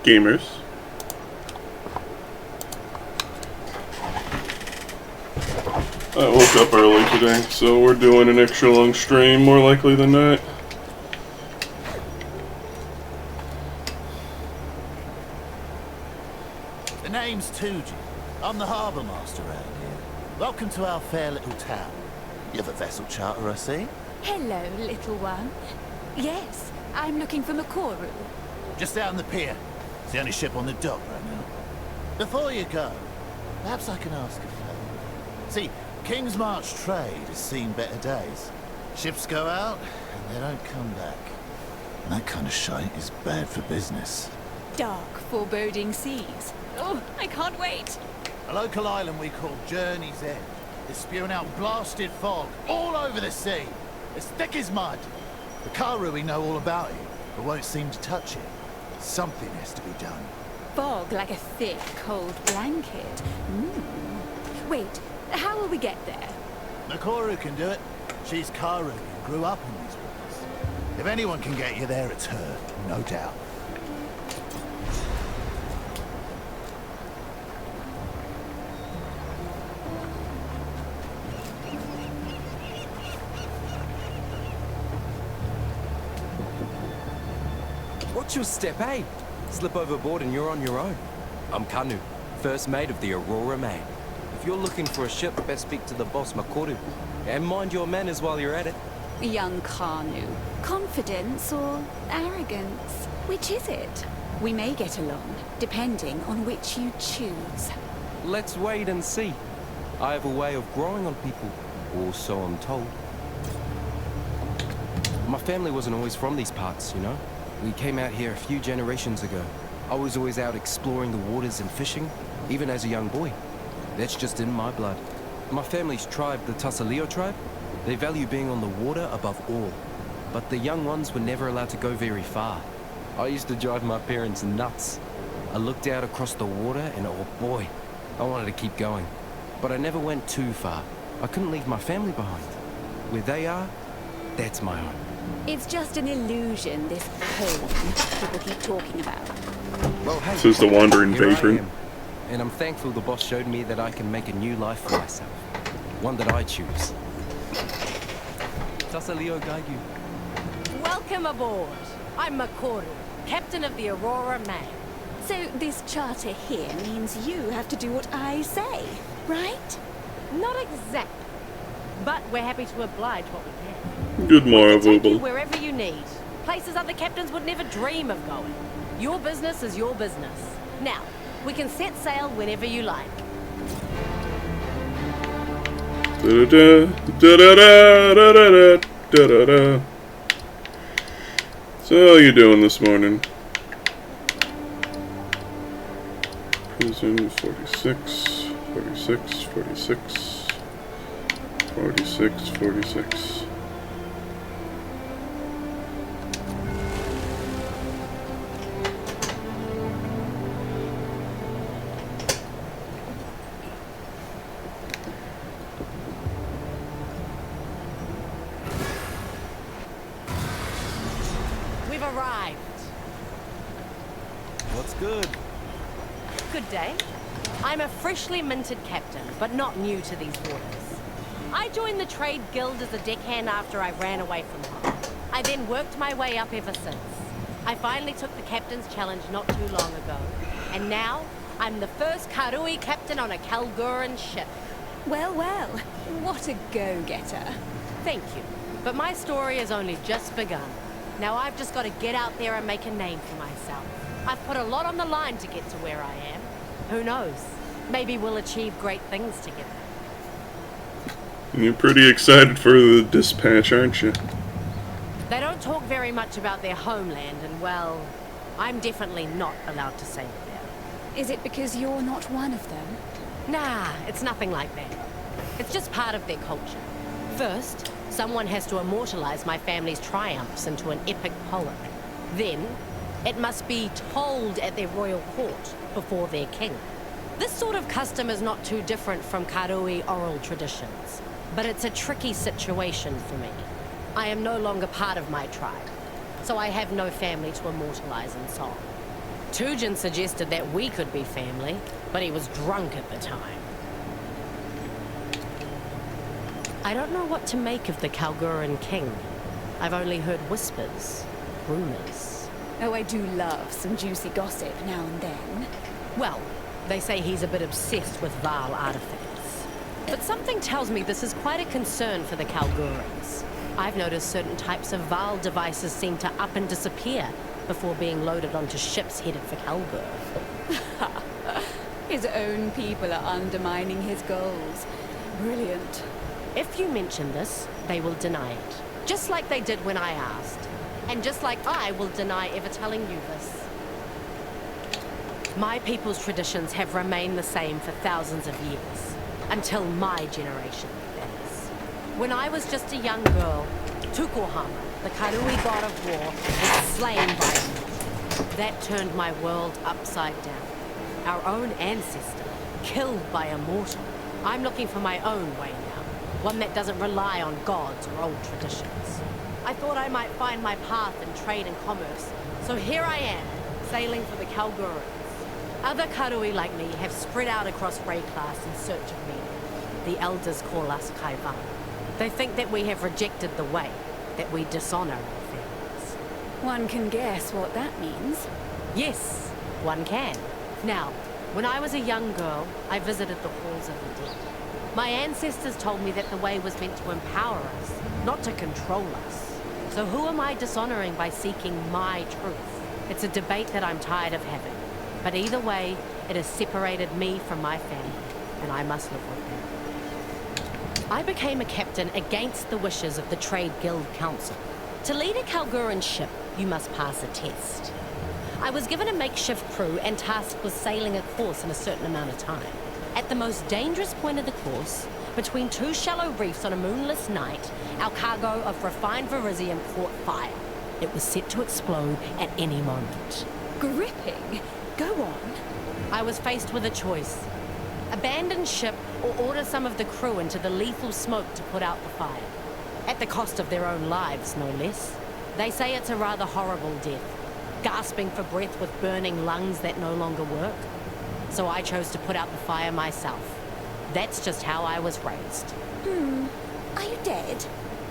gamers. I woke up early today, so we're doing an extra long stream, more likely than not. The name's Tuji. I'm the harbour master around here. Welcome to our fair little town. You have a vessel charter, I see? Hello, little one. Yes, I'm looking for Makoru. Just out on the pier. It's the only ship on the dock right now. Before you go, perhaps I can ask a favour. See, King's March trade has seen better days. Ships go out, and they don't come back. And that kind of shite is bad for business. Dark, foreboding seas. Oh, I can't wait. A local island we call Journey's End is spewing out blasted fog all over the sea, as thick as mud. The Karui know all about it, but won't seem to touch it. Something has to be done. Fog like a thick, cold blanket. Wait, how will we get there? Makoru can do it. She's Karui and grew up in these waters. If anyone can get you there, it's her, no doubt. Watch your step, eh? Slip overboard and you're on your own. I'm Kanu, first mate of the Aurora Main. If you're looking for a ship, best speak to the boss Makoru. And mind your manners while you're at it. Young Kanu. Confidence or arrogance? Which is it? We may get along, depending on which you choose. Let's wait and see. I have a way of growing on people, or so I'm told. My family wasn't always from these parts, you know? We came out here a few generations ago. I was always out exploring the waters and fishing, even as a young boy. That's just in my blood. My family's tribe, the Tasaleo tribe, they value being on the water above all. But the young ones were never allowed to go very far. I used to drive my parents nuts. I looked out across the water and oh boy, I wanted to keep going. But I never went too far. I couldn't leave my family behind. Where they are, that's my home. It's just an illusion, this home people keep talking about. Well, hey, This is the wandering here I vagrant. am. And I'm thankful the boss showed me that I can make a new life for myself. One that I choose. Tasaleo guide you. Welcome aboard. I'm Makoru, captain of the Aurora Main. So this charter here means you have to do what I say, right? Not exactly, but we're happy to oblige what we can. Good We'll take you morning, wherever you need. Places other captains would never dream of going. Your business is your business. Now, we can set sail whenever you like. So how you doing this morning? Prison 46, 46, 46, 46, 46. We've arrived. What's good? Good day. I'm a freshly minted captain, but not new to these waters. I joined the trade guild as a deckhand after I ran away from home. I then worked my way up ever since. I finally took the captain's challenge not too long ago, and now I'm the first Karui captain on a Kalguran ship. Well, well, what a go-getter. Thank you, but my story has only just begun. Now I've just got to get out there and make a name for myself. I've put a lot on the line to get to where I am. Who knows? Maybe we'll achieve great things together. You're pretty excited for the dispatch, aren't you? They don't talk very much about their homeland, and well, I'm definitely not allowed to say it there. Is it because you're not one of them? Nah, it's nothing like that. It's just part of their culture. First, someone has to immortalize my family's triumphs into an epic poem. Then, it must be told at their royal court before their king. This sort of custom is not too different from Karui oral traditions, but it's a tricky situation for me. I am no longer part of my tribe, so I have no family to immortalize in song. Tujin suggested that we could be family, but he was drunk at the time. I don't know what to make of the Kalguran king. I've only heard whispers, rumors. Oh, I do love some juicy gossip now and then. Well, they say he's a bit obsessed with Val artifacts. But something tells me this is quite a concern for the Kalgurans. I've noticed certain types of Val devices seem to up and disappear before being loaded onto ships headed for Kalgur. His own people are undermining his goals. Brilliant. If you mention this, they will deny it. Just like they did when I asked. And just like I will deny ever telling you this. My people's traditions have remained the same for thousands of years. Until my generation, that is. When I was just a young girl, Tukohama, the Karui god of war, was slain by me. That turned my world upside down. Our own ancestor, killed by a mortal. I'm looking for my own way now. One that doesn't rely on gods or old traditions. I thought I might find my path in trade and commerce, so here I am, sailing for the Kalgurans. Other Karui like me have spread out across Rayclass in search of me. The elders call us Kaivan. They think that we have rejected the way, that we dishonor our families. One can guess what that means. Yes, one can. Now, when I was a young girl, I visited the halls of the dead. My ancestors told me that the way was meant to empower us, not to control us. So who am I dishonoring by seeking my truth? It's a debate that I'm tired of having. But either way, it has separated me from my family, and I must live with that. I became a captain against the wishes of the Trade Guild Council. To lead a Kalguran ship, you must pass a test. I was given a makeshift crew and tasked with sailing a course in a certain amount of time. At the most dangerous point of the course, between two shallow reefs on a moonless night, our cargo of refined Verisium caught fire. It was set to explode at any moment. Gripping. Go on. I was faced with a choice. Abandon ship or order some of the crew into the lethal smoke to put out the fire. At the cost of their own lives, no less. They say it's a rather horrible death. Gasping for breath with burning lungs that no longer work. So I chose to put out the fire myself. That's just how I was raised. Are you dead?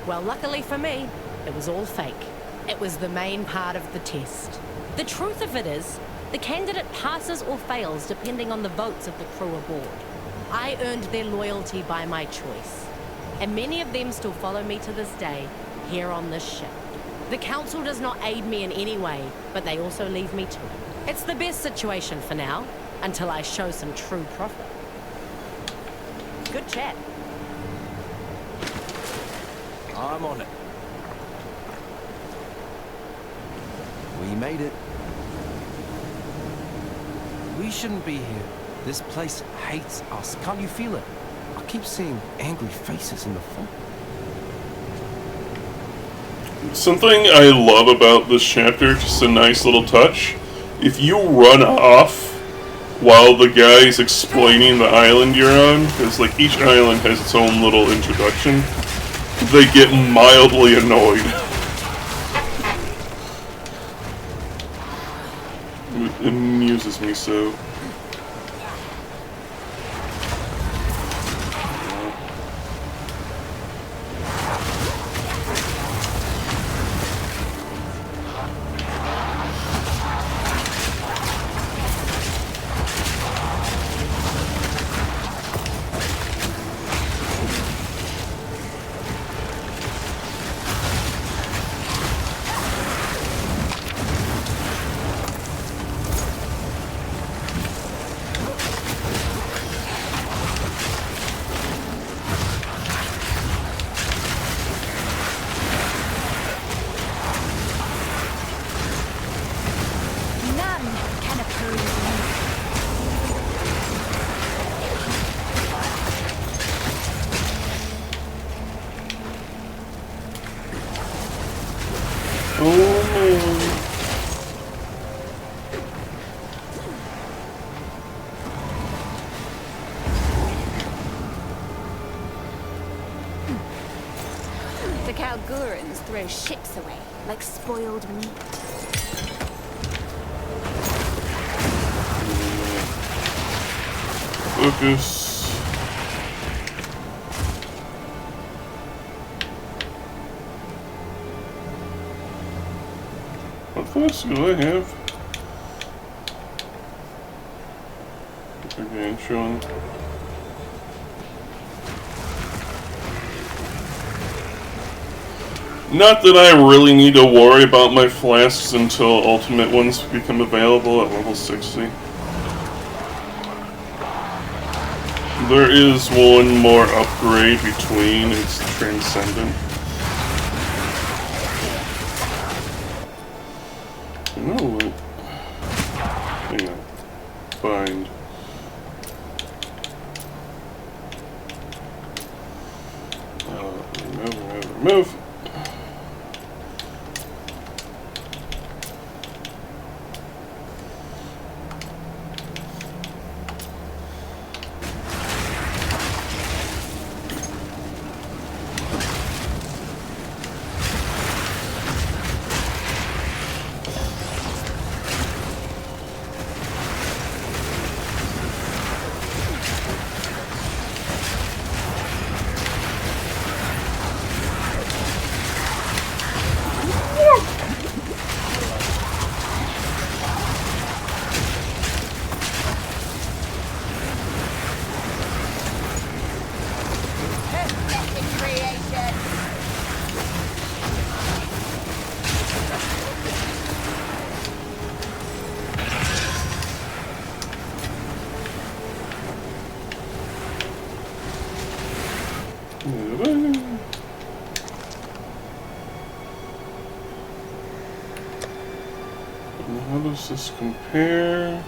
Well, luckily for me, it was all fake. It was the main part of the test. The truth of it is, the candidate passes or fails depending on the votes of the crew aboard. I earned their loyalty by my choice. And many of them still follow me to this day, here on this ship. The council does not aid me in any way, but they also leave me to it. It's the best situation for now, until I show some true profit. Good chat. I'm on it. We made it. We shouldn't be here. This place hates us. Can't you feel it? I keep seeing angry faces in the fog. Something I love about this chapter, just a nice little touch. If you run off while the guy's explaining the island you're on, because like each island has its own little introduction, they get mildly annoyed. It amuses me so. The Kalgurans throw ships away like spoiled meat. Focus. What flask do I have? Okay, showing. Not that I really need to worry about my flasks until ultimate ones become available at level 60. There is one more upgrade between, it's Transcendent. You know what? Hang on. Find. Remove. How does this compare?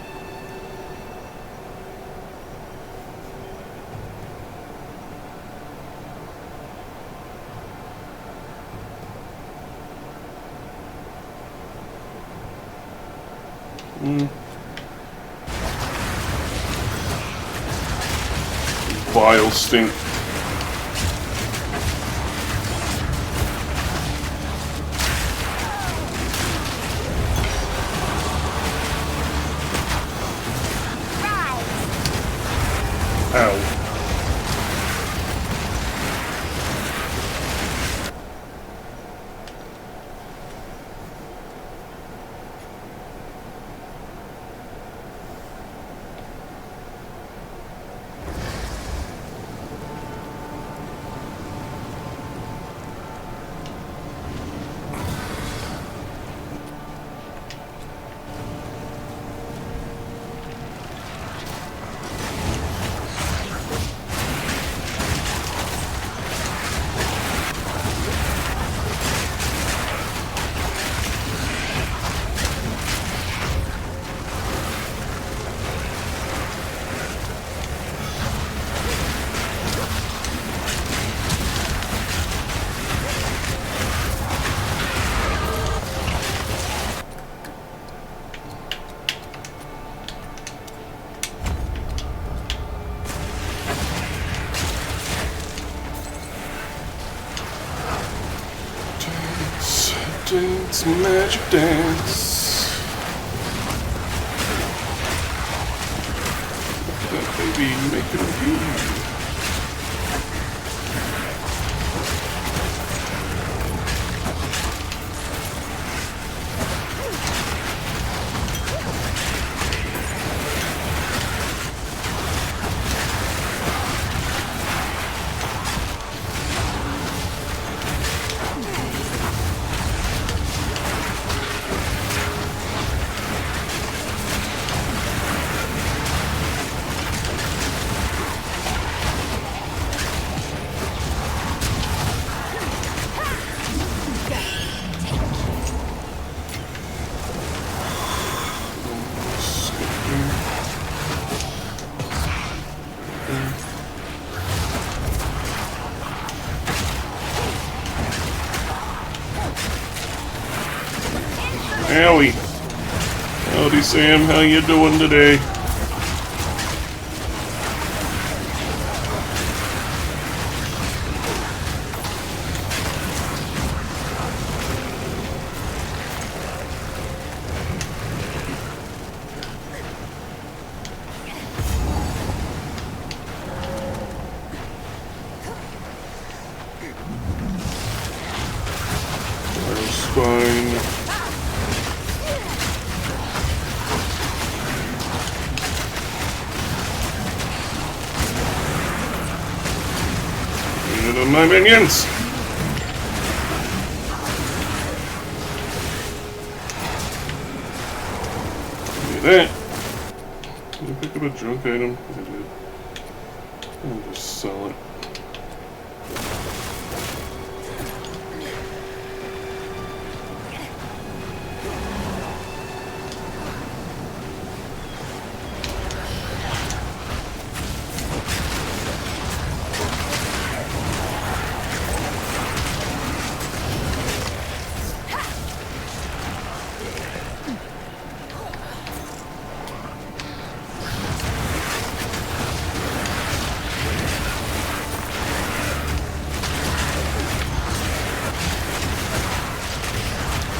Vile stink. Ow. Dance, magic dance. That baby making a view. Howie. Howdy, Sam. How you doing today? on my minions! Give me that. Did I pick up a junk item? I did. I'll just sell it.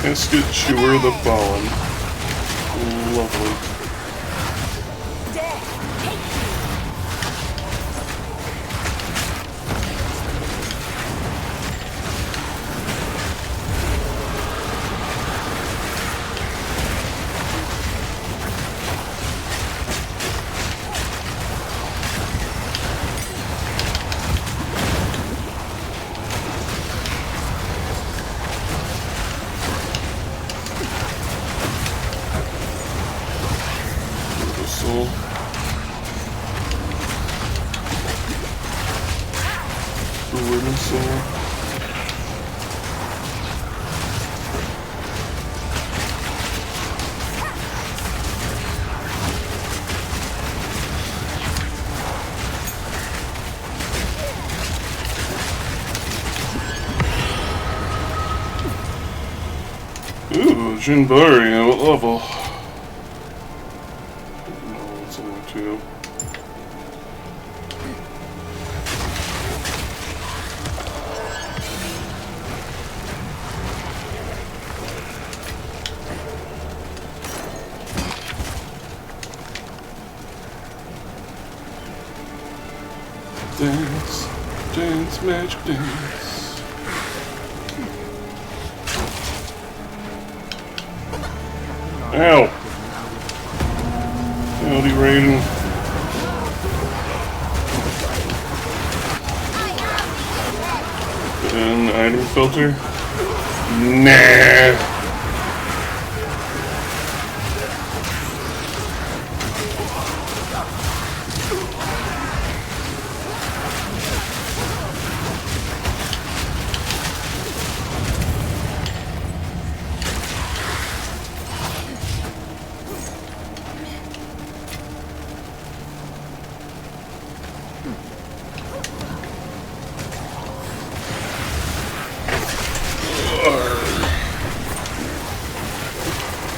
Casket Chewer the Fallen. Lovely. Ooh, Jinbari, what level? No, it's only 2. Dance, dance, magic dance. Ow! Howdy, Raiden. An item filter? Nah!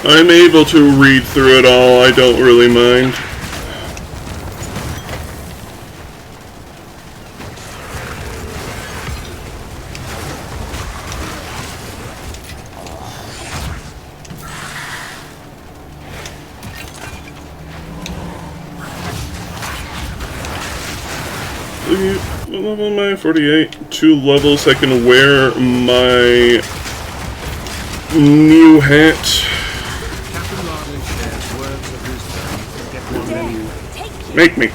I'm able to read through it all, I don't really mind. Level am I? 48. 2 levels I can wear my new hat. Make me.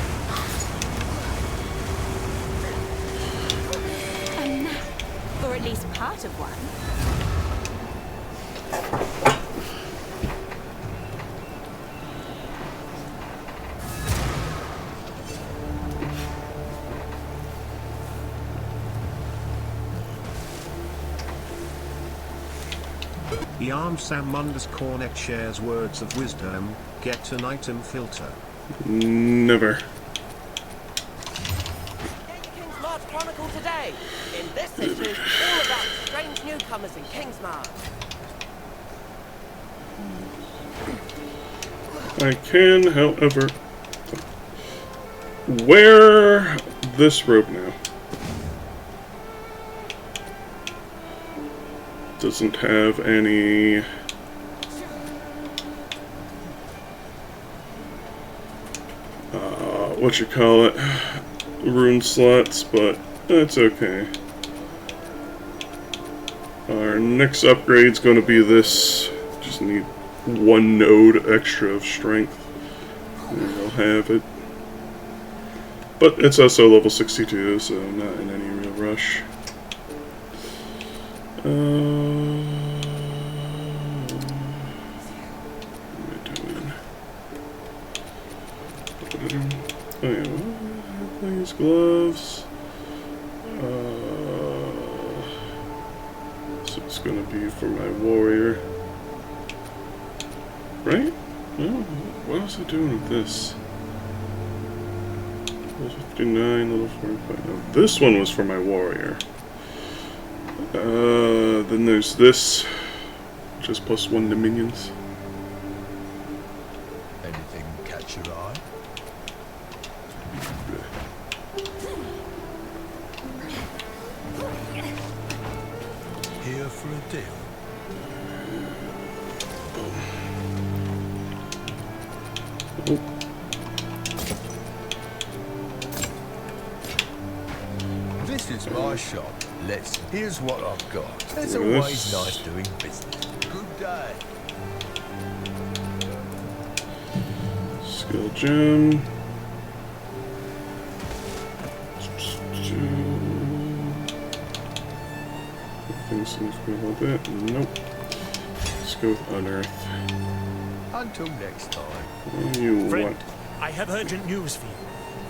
Or at least part of one. Yarm Sam _ shares words of wisdom. Get an item filter. Never. King's March Chronicle today. In this issue, all about strange newcomers in King's March. I can, however, wear this robe now. Doesn't have any what you call it, rune slots, but that's okay. Our next upgrade's going to be this. Just need 1 node extra of strength, and we'll have it. But it's also level 62, so not in any real rush. What am I doing? Oh yeah, these gloves. So it's gonna be for my warrior. Right? No, what else am I doing with this? Level 59, level 45. No, this one was for my warrior. Then there's this, which is +1 to minions. Anything catch your eye? Here for a deal? Oh. This is my shop. Here's what I've got. It's Yes. always nice doing business. Good day. Skill gem. Nothing significant about that. Nope. Let's go with Unearth. Until next time. What do you Friend, want? I have urgent news for you.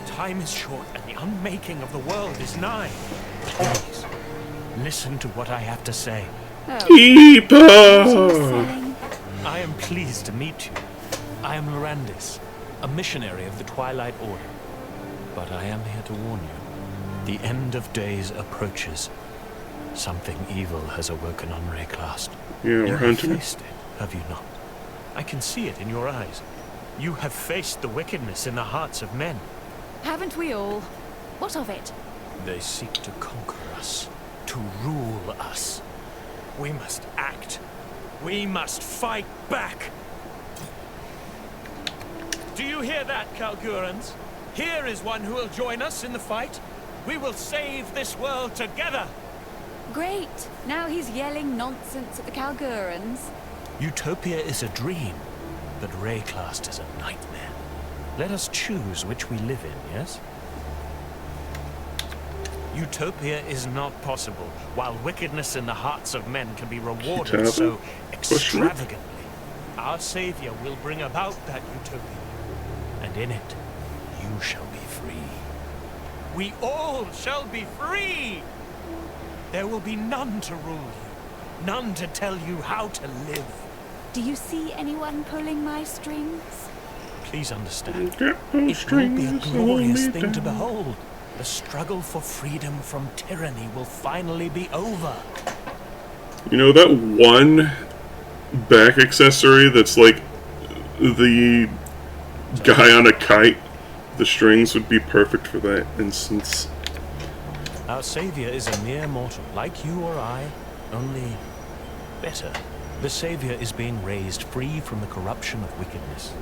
Time is short and the unmaking of the world is nigh. Please, listen to what I have to say. What are you Keeper! selling? I am pleased to meet you. I am Lorandis, a missionary of the Twilight Order. But I am here to warn you. The end of days approaches. Something evil has awoken on Rayclast. Yeah, You we're have hunting. faced it, have you not? I can see it in your eyes. You have faced the wickedness in the hearts of men. Haven't we all? What of it? They seek to conquer us, to rule us. We must act. We must fight back. Do you hear that, Kalgurans? Here is one who will join us in the fight. We will save this world together. Great. Now he's yelling nonsense at the Kalgurans. Utopia is a dream, but Rayclast is a nightmare. Let us choose which we live in, yes? Utopia is not possible, while wickedness in the hearts of men can be rewarded so extravagantly. Our Savior will bring about that utopia, and in it, you shall be free. We all shall be free! There will be none to rule you, none to tell you how to live. Do you see anyone pulling my strings? Please understand, Get it will strings, be a hold glorious me thing to down. behold. The struggle for freedom from tyranny will finally be over. You know that one back accessory that's like the guy on a kite? The strings would be perfect for that instance. Our Savior is a mere mortal, like you or I, only better. The Savior is being raised free from the corruption of wickedness.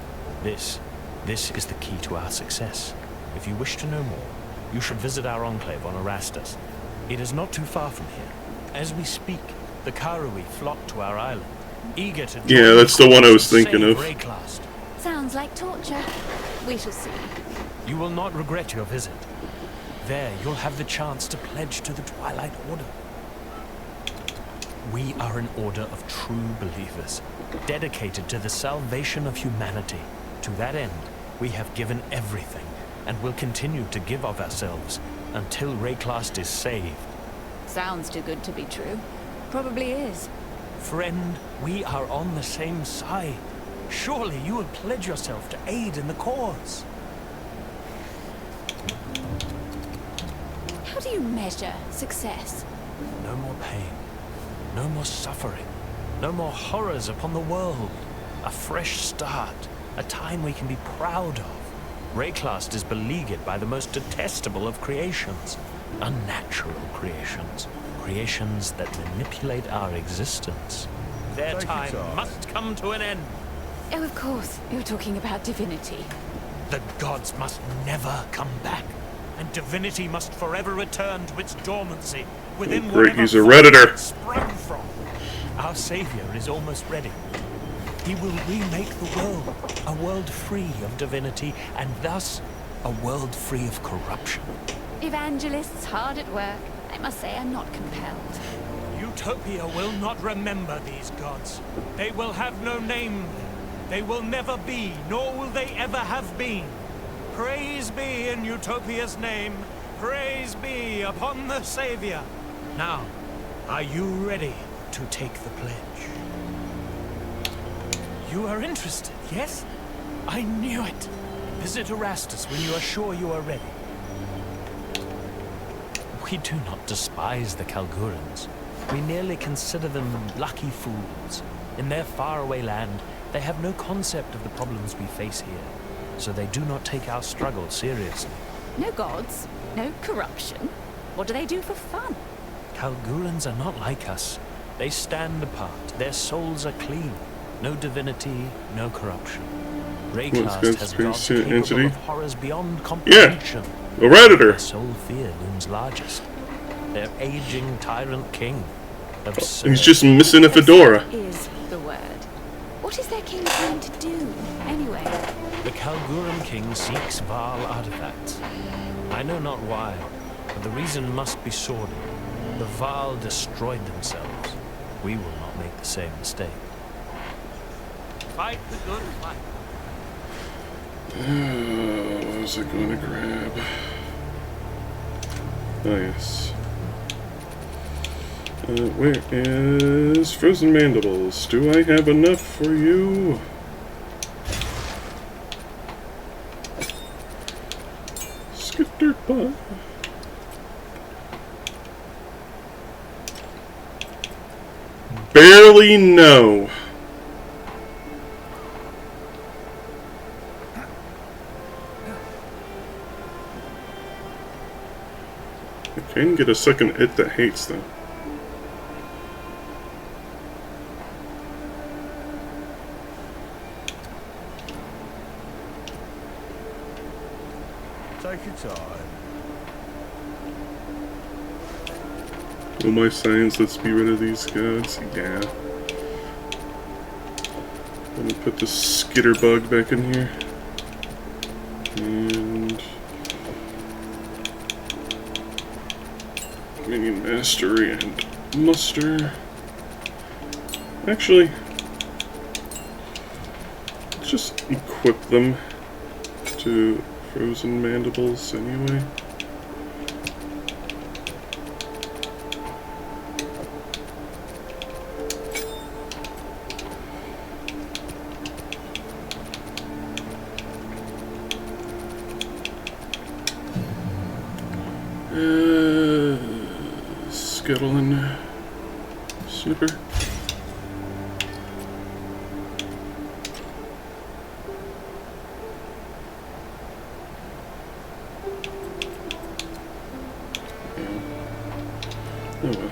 This is the key to our success. If you wish to know more, you should visit our enclave on Erastus. It is not too far from here. As we speak, the Karui flock to our island, eager to join Yeah, that's the one I was thinking save of. Rayclast. Sounds like torture. We shall see. You will not regret your visit. There, you'll have the chance to pledge to the Twilight Order. We are an order of true believers, dedicated to the salvation of humanity. To that end, we have given everything, and will continue to give of ourselves, until Rayclast is saved. Sounds too good to be true. Probably is. Friend, we are on the same side. Surely you will pledge yourself to aid in the cause. How do you measure success? No more pain, no more suffering, no more horrors upon the world. A fresh start, a time we can be proud of. Rayclast is beleaguered by the most detestable of creations. Unnatural creations. Creations that manipulate our existence. Their Take your time time. must come to an end. Oh, of course. You're talking about divinity. The gods must never come back, and divinity must forever return to its dormancy within Oh, great, whatever he's a form Redditor. it sprung from. Our Savior is almost ready. He will remake the world, a world free of divinity, and thus A world free of corruption. Evangelists hard at work. I must say I'm not compelled. Utopia will not remember these gods. They will have no name. They will never be, nor will they ever have been. Praise be in Utopia's name. Praise be upon the Savior. Now, are you ready to take the pledge? You are interested, yes? I knew it. Visit Erastus when you are sure you are ready. We do not despise the Kalgurans. We merely consider them lucky fools. In their faraway land, they have no concept of the problems we face here, so they do not take our struggle seriously. No gods, no corruption. What do they do for fun? Kalgurans are not like us. They stand apart. Their souls are clean. No divinity, no corruption. Raycast has gods capable of horrors beyond comprehension. Yeah, a Redditor. Their sole fear looms largest. Their aging tyrant king. Absurd. He's just missing a fedora. Is the word. What is their king trying to do, anyway? The Kalguran king seeks Val artifacts. I know not why, but the reason must be sordid. The Val destroyed themselves. We will not make the same mistake. Fight the good fight. What was I going to grab? Oh, yes. Where is Frozen Mandibles? Do I have enough for you? Skitter pie. Barely no. I can get a second it that hates them. Take your time. Oh my signs, let's be rid of these gods. Yeah. Let me put the skitter bug back in here. And Minion Mastery and Muster. Actually, let's just equip them to Frozen Mandibles anyway. Scuttle and Snipper. Oh well.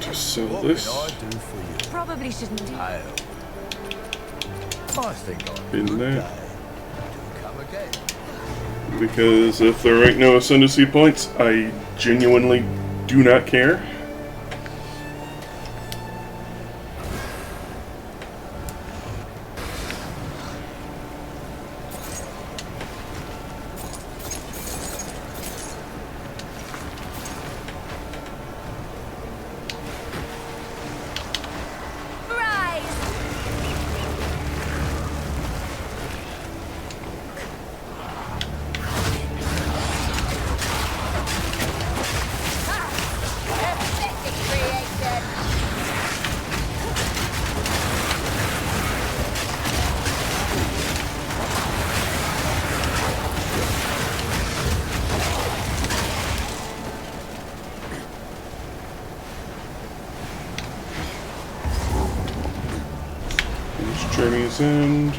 To sell What this. can I do for you? Probably shouldn't do. I think on a In good there. day, do come again. Because if there ain't no ascendancy points, I genuinely do not care. Journey's End.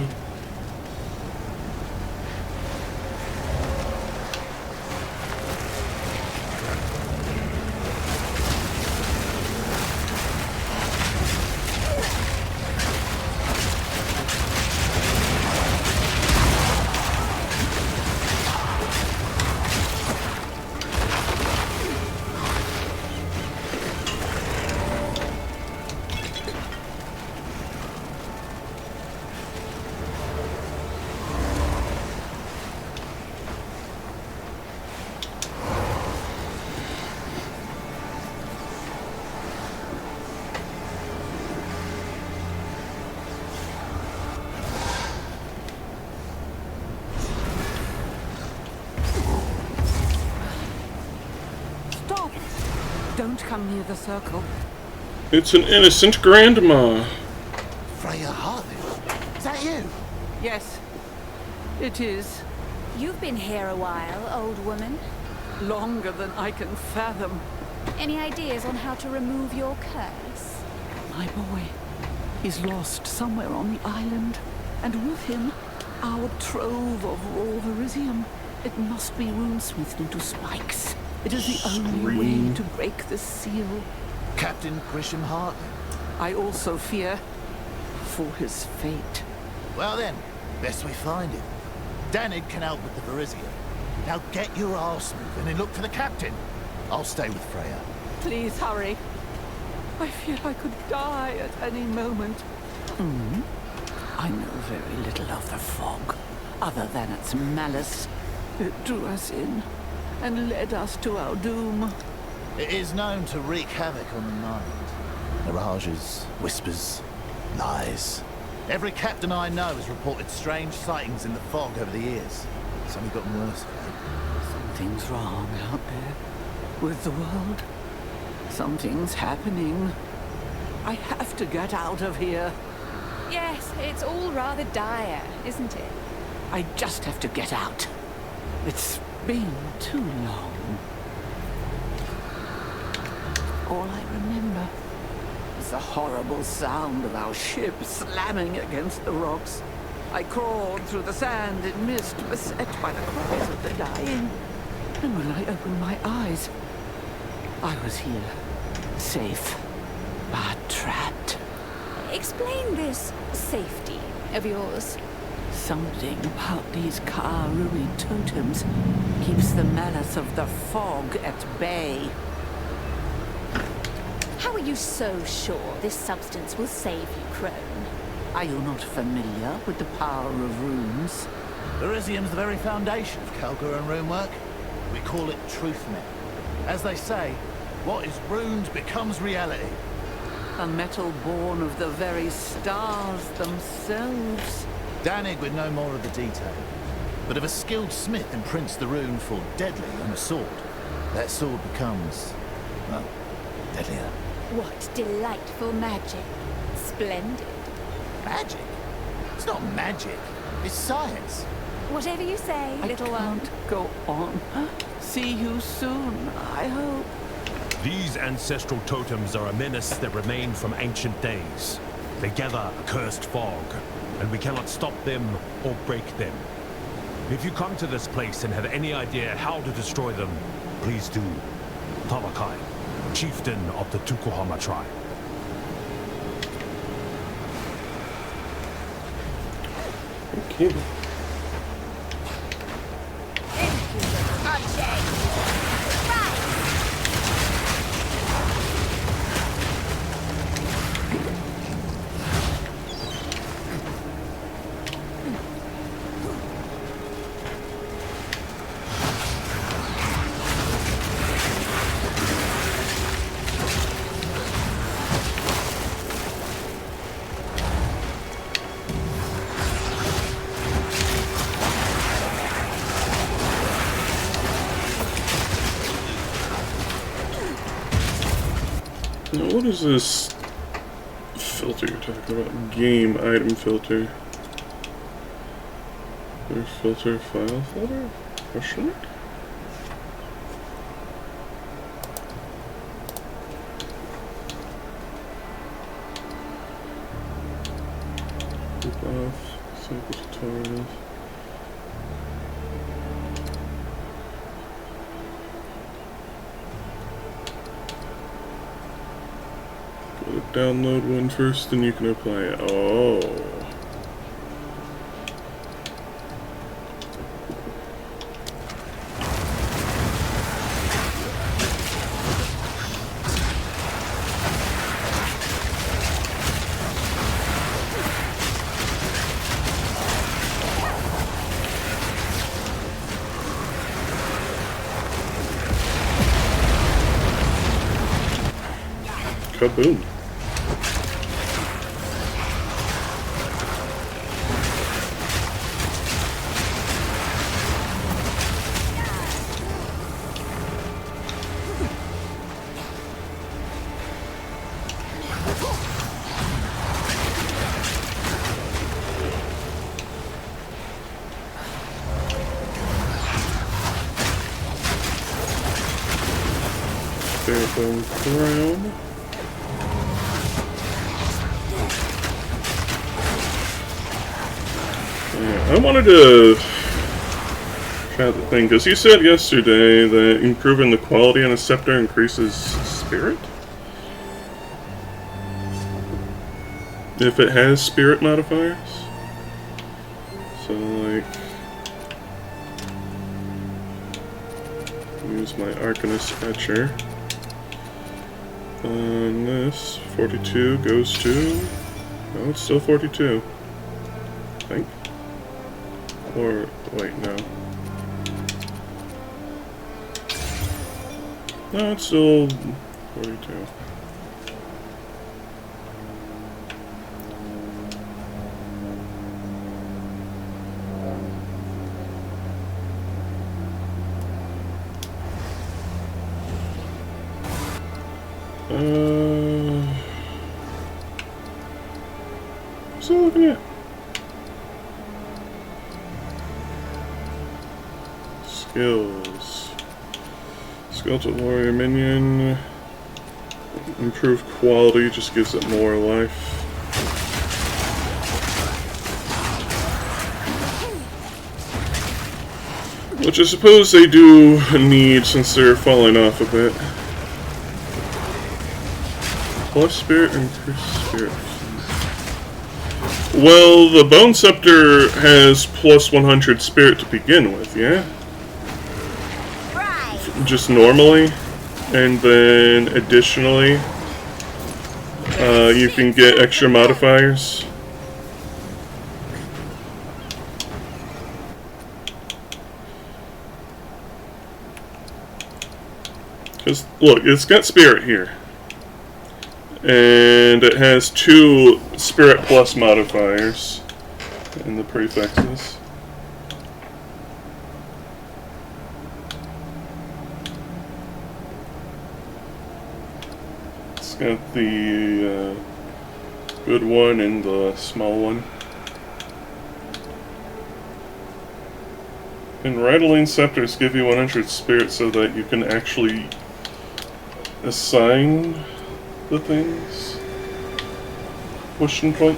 Don't come near the circle. It's an innocent grandma. Freya Harvey? Is that you? Yes, it is. You've been here a while, old woman. Longer than I can fathom. Any ideas on how to remove your curse? My boy is lost somewhere on the island, and with him, our trove of raw verisium. It must be rune-smithed into spikes. It is the only way to break the seal. Captain Grisham Hartley? I also fear for his fate. Well then, best we find him. Danig can help with the verisium. Now get your arse moving and look for the captain. I'll stay with Freya. Please hurry. I fear I could die at any moment. I know very little of the fog, other than its malice. It drew us in and led us to our doom. It is known to wreak havoc on the mind. Mirages, whispers, lies. Every captain I know has reported strange sightings in the fog over the years. It's only gotten worse. Something's wrong out there with the world. Something's happening. I have to get out of here. Yes, it's all rather dire, isn't it? I just have to get out. It's been too long. All I remember is the horrible sound of our ship slamming against the rocks. I crawled through the sand in mist, beset by the cries of the dying. And when I opened my eyes, I was here, safe, but trapped. Explain this safety of yours. Something about these Karui totems keeps the malice of the fog at bay. How are you so sure this substance will save you, Crone? Are you not familiar with the power of runes? Verisium's the very foundation of Kalguran rune work. We call it truth net. As they say, what is runes becomes reality. A metal born of the very stars themselves. Danig would know more of the detail. But if a skilled smith imprints the rune for deadly on a sword, that sword becomes, well, deadlier. What delightful magic. Splendid. Magic? It's not magic. It's science. Whatever you say, little one. I can't go on. See you soon, I hope. These ancestral totems are a menace that remain from ancient days. They gather a cursed fog, and we cannot stop them or break them. If you come to this place and have any idea how to destroy them, please do. Talakai, chieftain of the Tukuhama tribe. Okay. Now, what is this filter you're talking about? Game item filter. Or filter file filter? Question mark? Keep off. Sample tutorials. Download one first, then you can apply it. Oh. Kaboom. Spirit Bone Crown. Yeah, I wanted to try the thing, because you said yesterday that improving the quality on a scepter increases spirit? If it has spirit modifiers? So, like, use my Arcanist Etcher. On this, 42 goes to... Oh, it's still 42. I think. Or, wait, no. No, it's still 42. So looking at skills. Skeletal warrior minion. Improved quality just gives it more life. Which I suppose they do need since they're falling off a bit. Plus spirit, increased spirit. Well, the Bone Scepter has plus 100 spirit to begin with, yeah? Right. Just normally. And then additionally, you can get extra modifiers. Because, look, it's got spirit here. And it has 2 Spirit Plus modifiers in the prefixes. It's got the good one and the small one. And Rattling Scepters give you 100 spirit so that you can actually assign the things. Question point.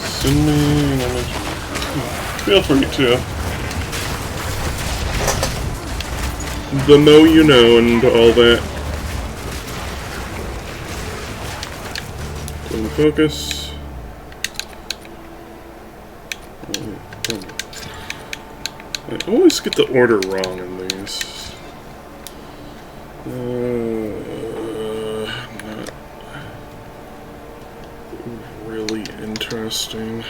Send me an image. Feel free to. The know you know and all that. Focus. I always get the order wrong in these. Not really interesting.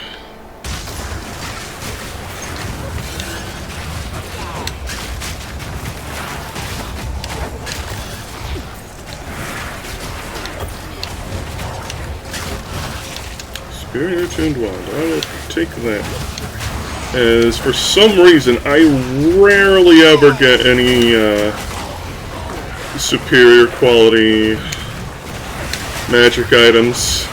Superior Tuned Wand. I will take that. As for some reason, I rarely ever get any superior quality magic items.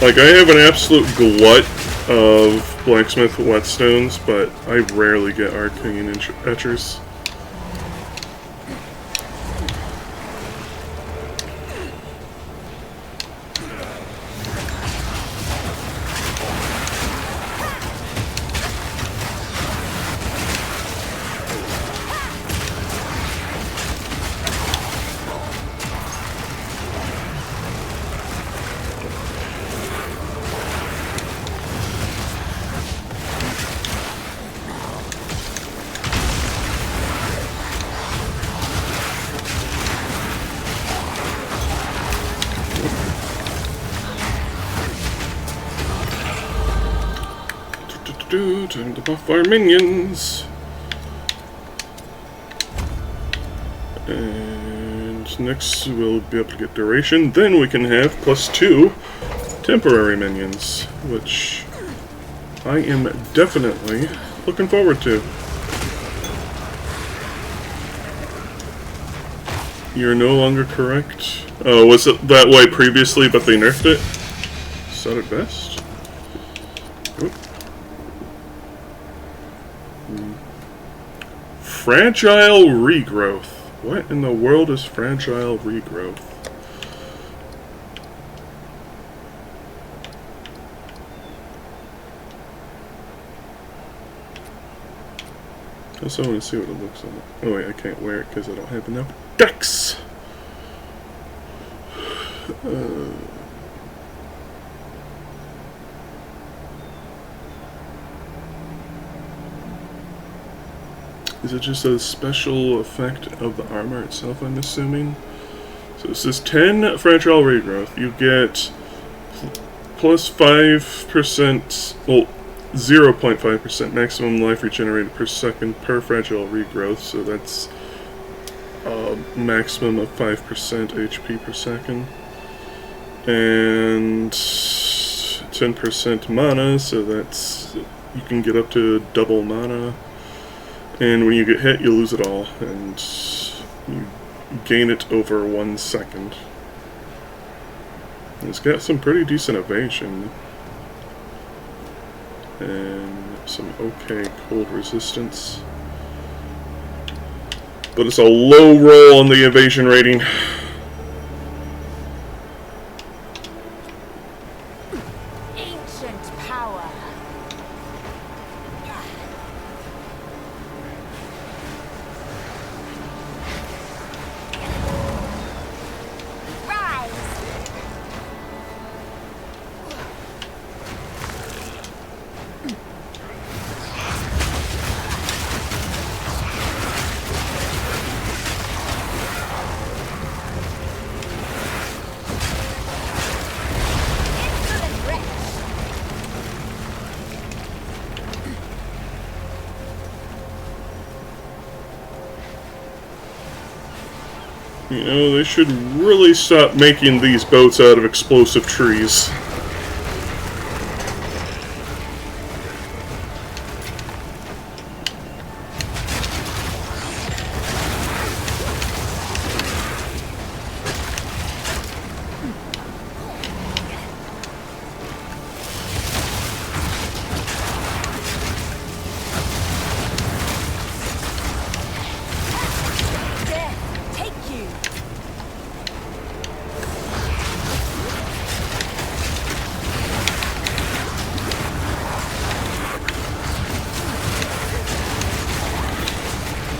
Like, I have an absolute glut of blacksmith whetstones, but I rarely get arcane etchers. Time to buff our minions. And next we'll be able to get duration. Then we can have +2 temporary minions, which I am definitely looking forward to. You're no longer correct. Oh, was it that way previously, but they nerfed it? Said it best. Oop. Fragile regrowth. What in the world is fragile regrowth? I also want to see what it looks like. Oh wait, I can't wear it because I don't have enough decks! Is it just a special effect of the armor itself, I'm assuming? So this is 10 fragile regrowth. You get plus 5%, well, 0.5% maximum life regenerated per second per fragile regrowth, so that's a maximum of 5% HP per second. And 10% mana, so that's, you can get up to double mana. And when you get hit, you lose it all, and you gain it over 1 second. It's got some pretty decent evasion. And some okay cold resistance. But it's a low roll on the evasion rating. Ancient power. You know, they should really stop making these boats out of explosive trees.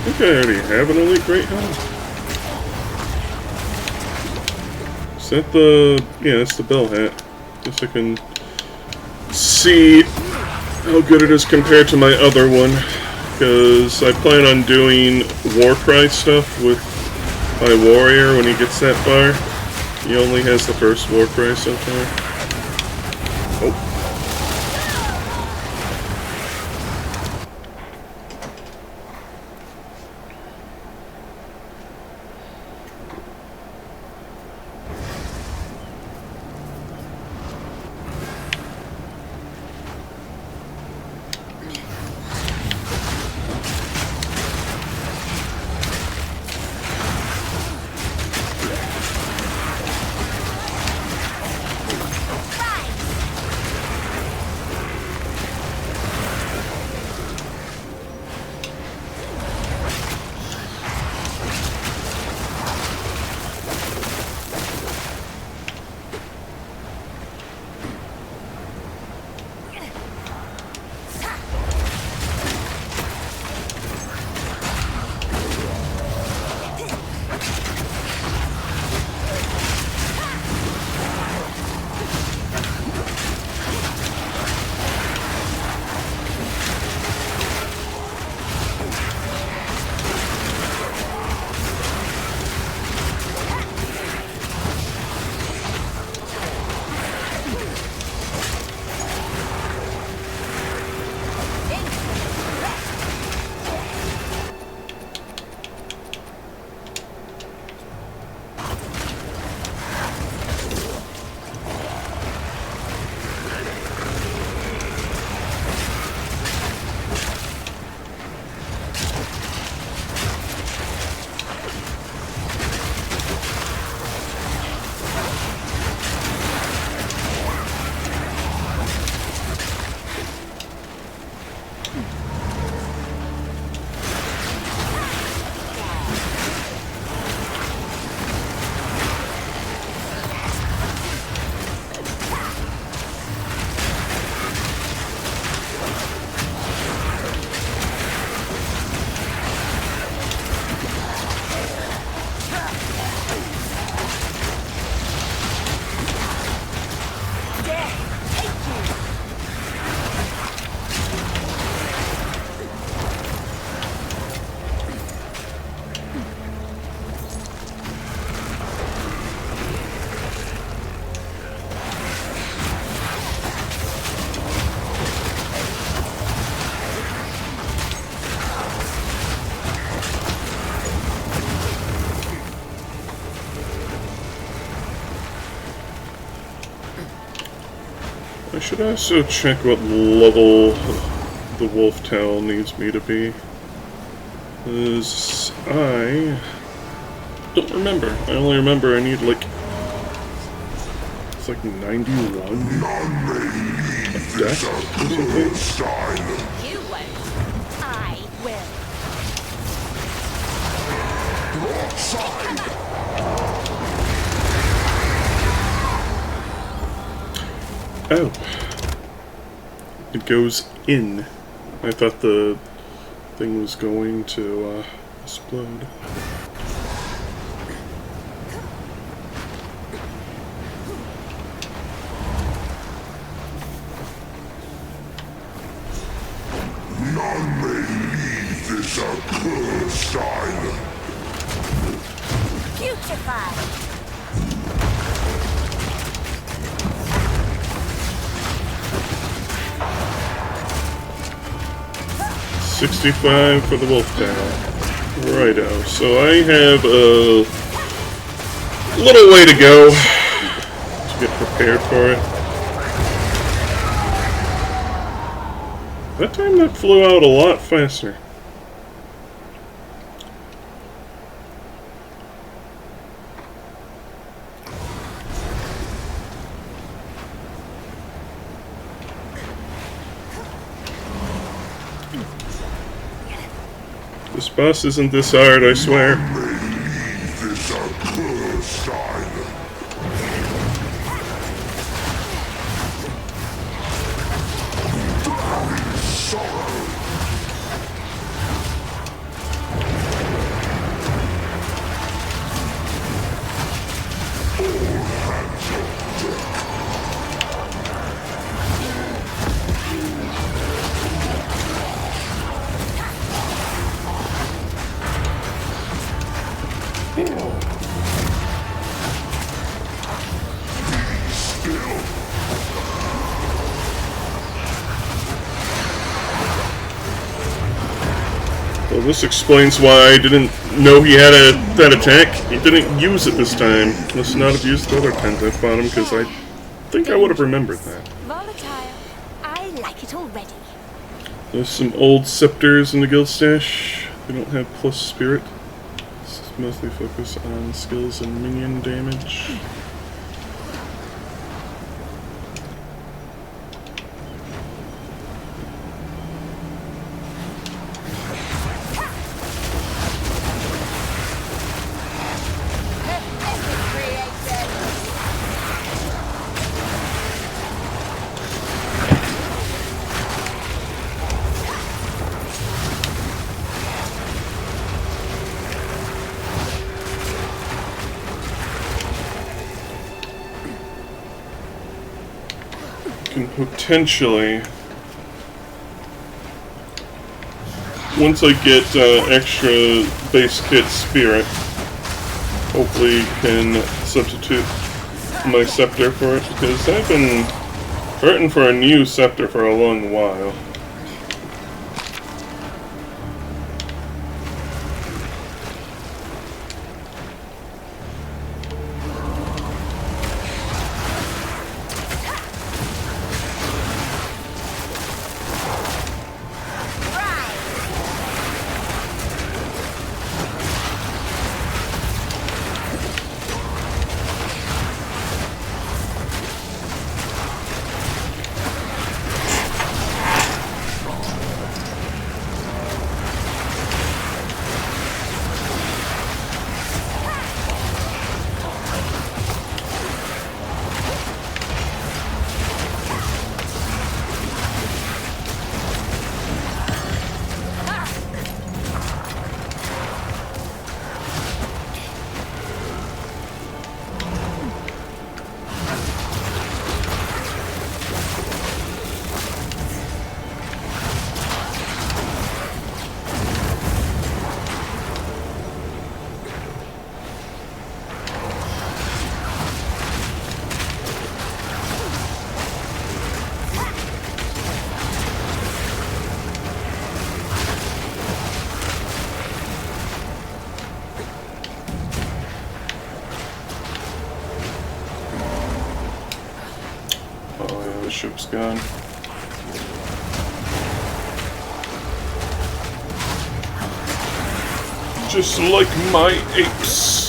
I think I already have an elite great helm. Is that the... yeah, that's the bell hat. Guess I can see how good it is compared to my other one. Because I plan on doing Warcry stuff with my warrior when he gets that far. He only has the first Warcry so far. Oh. Should also check what level the wolf tail needs me to be. Because I don't remember. I only remember I need like... It's like 91 of deck or something. You won't. I will. Oh. It goes in. I thought the thing was going to explode. None may leave this accursed island. Putrefy. 65 for the wolf tail. Righto. So I have a little way to go to get prepared for it. That time that flew out a lot faster. This boss isn't this hard, I swear. This accursed island. 'Well, this explains why I didn't know he had that attack. He didn't use it this time. Must not have used the other times I fought him, because I think I would have remembered that. Volatile. I like it already. There's some old scepters in the guild stash. They don't have plus spirit. This is mostly focus on skills and minion damage. Can potentially, once I get extra base kit spirit, hopefully can substitute my scepter for it, because I've been hurting for a new scepter for a long while. ship's gone. Just like my apes.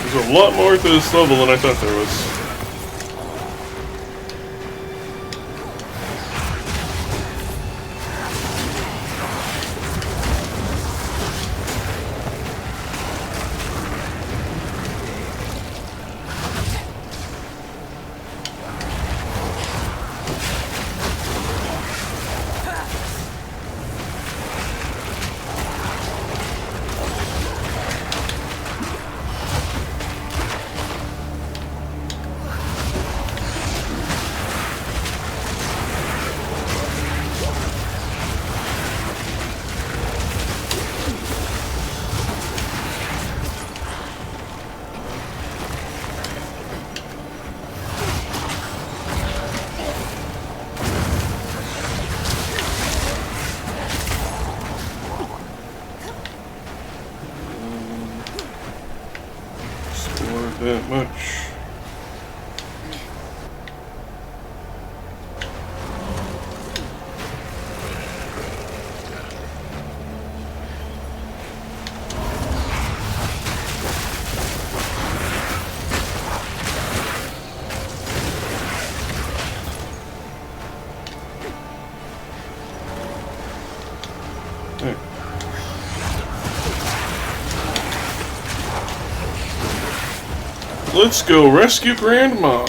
There's a lot more to this level than I thought there was. That much. Let's go rescue Grandma.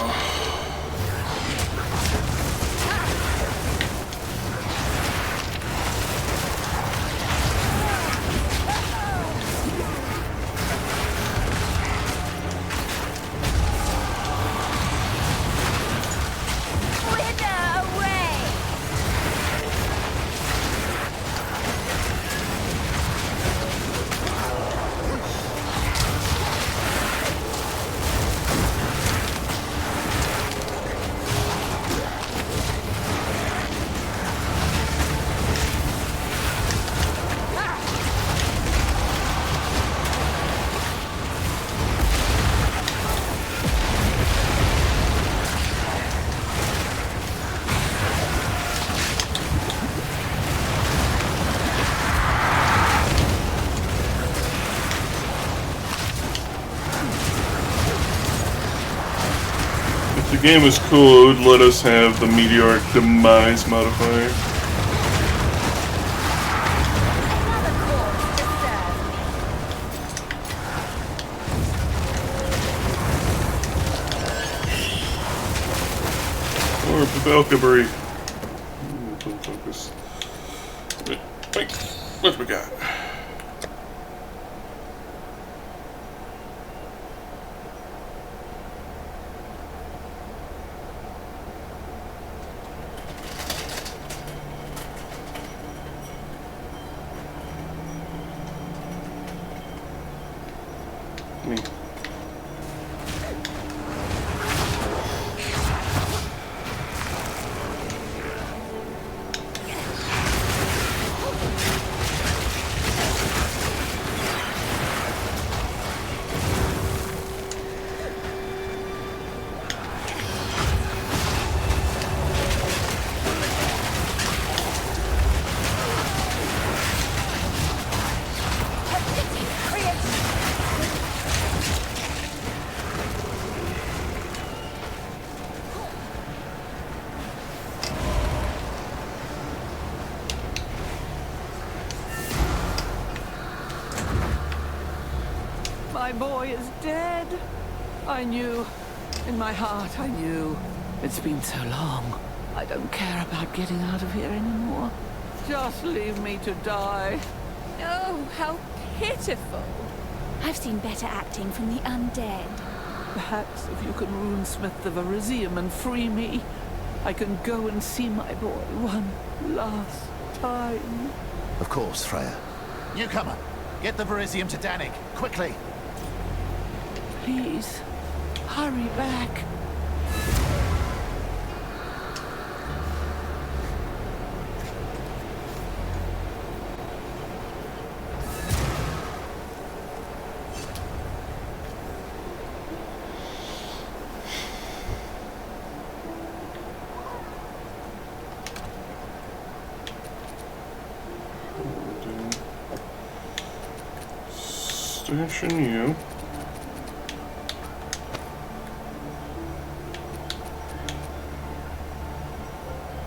If the game was cool, it would let us have the meteoric demise modifier. Or Valkyrie. Focus. Wait, what we got? boy is dead. I knew. In my heart, I knew. It's been so long. I don't care about getting out of here anymore. Just leave me to die. Oh, how pitiful. I've seen better acting from the undead. Perhaps if you can runesmith the Verisium and free me, I can go and see my boy one last time. Of course, Freya. Newcomer, get the Verisium to Danik, quickly. Please, hurry back. Station you.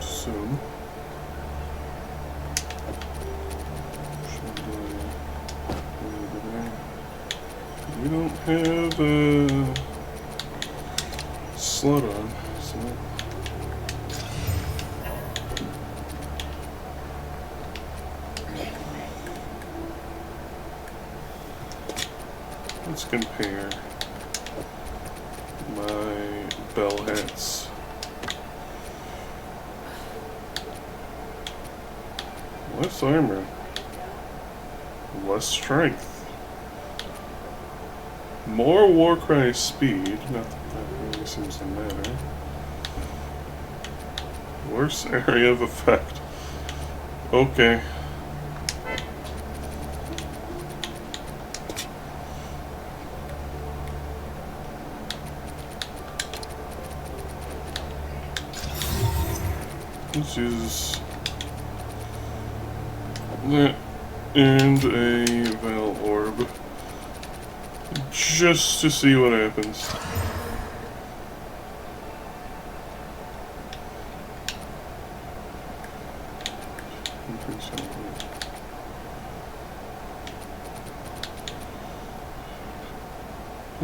So we don't have a slot on, so let's compare my bell hats. Less armor, less strength, more Warcry speed, not that that really seems to matter. Worse area of effect. Okay. Let's use that and a Val Orb just to see what happens.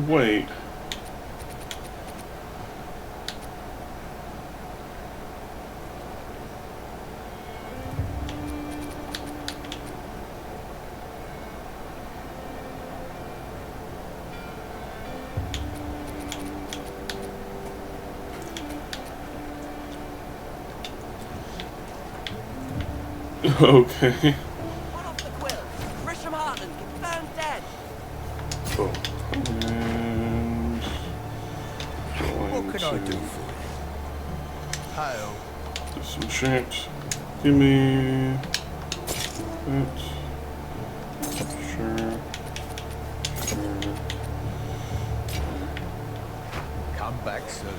Wait. Okay. One off the quill. Grisham Hartland confirmed dead. Oh. And What can I do to for you? Hail. disenchant. Give me that. Sure. Sure. Come back soon.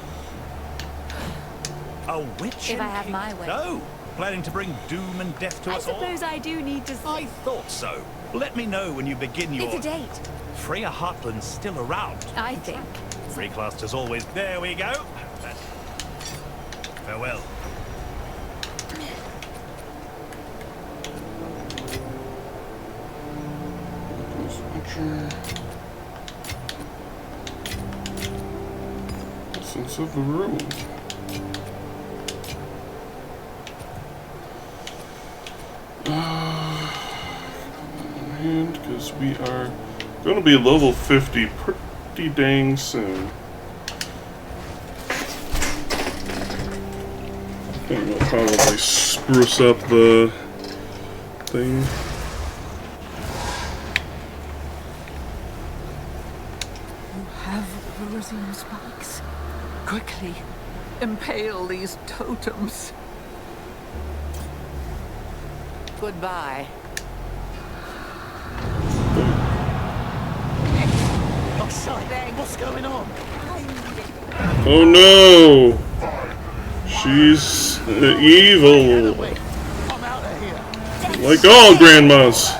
A witch? If I have my way. No. Planning to bring doom and death to I us all? suppose I do need to... I thought so. Let me know when you begin your... It's a date. Freya Hartland's still around. I think. Free class as always. There we go. Farewell. Essence of the room. And because we are going to be level 50 pretty dang soon. I think we'll probably spruce up the thing. You have Verisium spikes. Quickly, impale these totems. Goodbye. Oh, shite. What's going on? Oh no! She's evil. I'm out of here. Like all grandmas.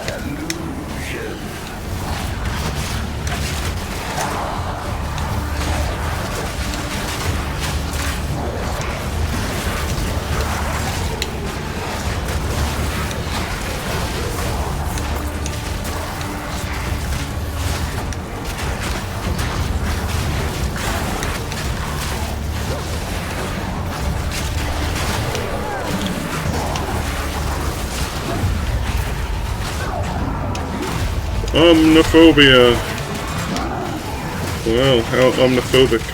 Omnophobia. Wow, how omnophobic.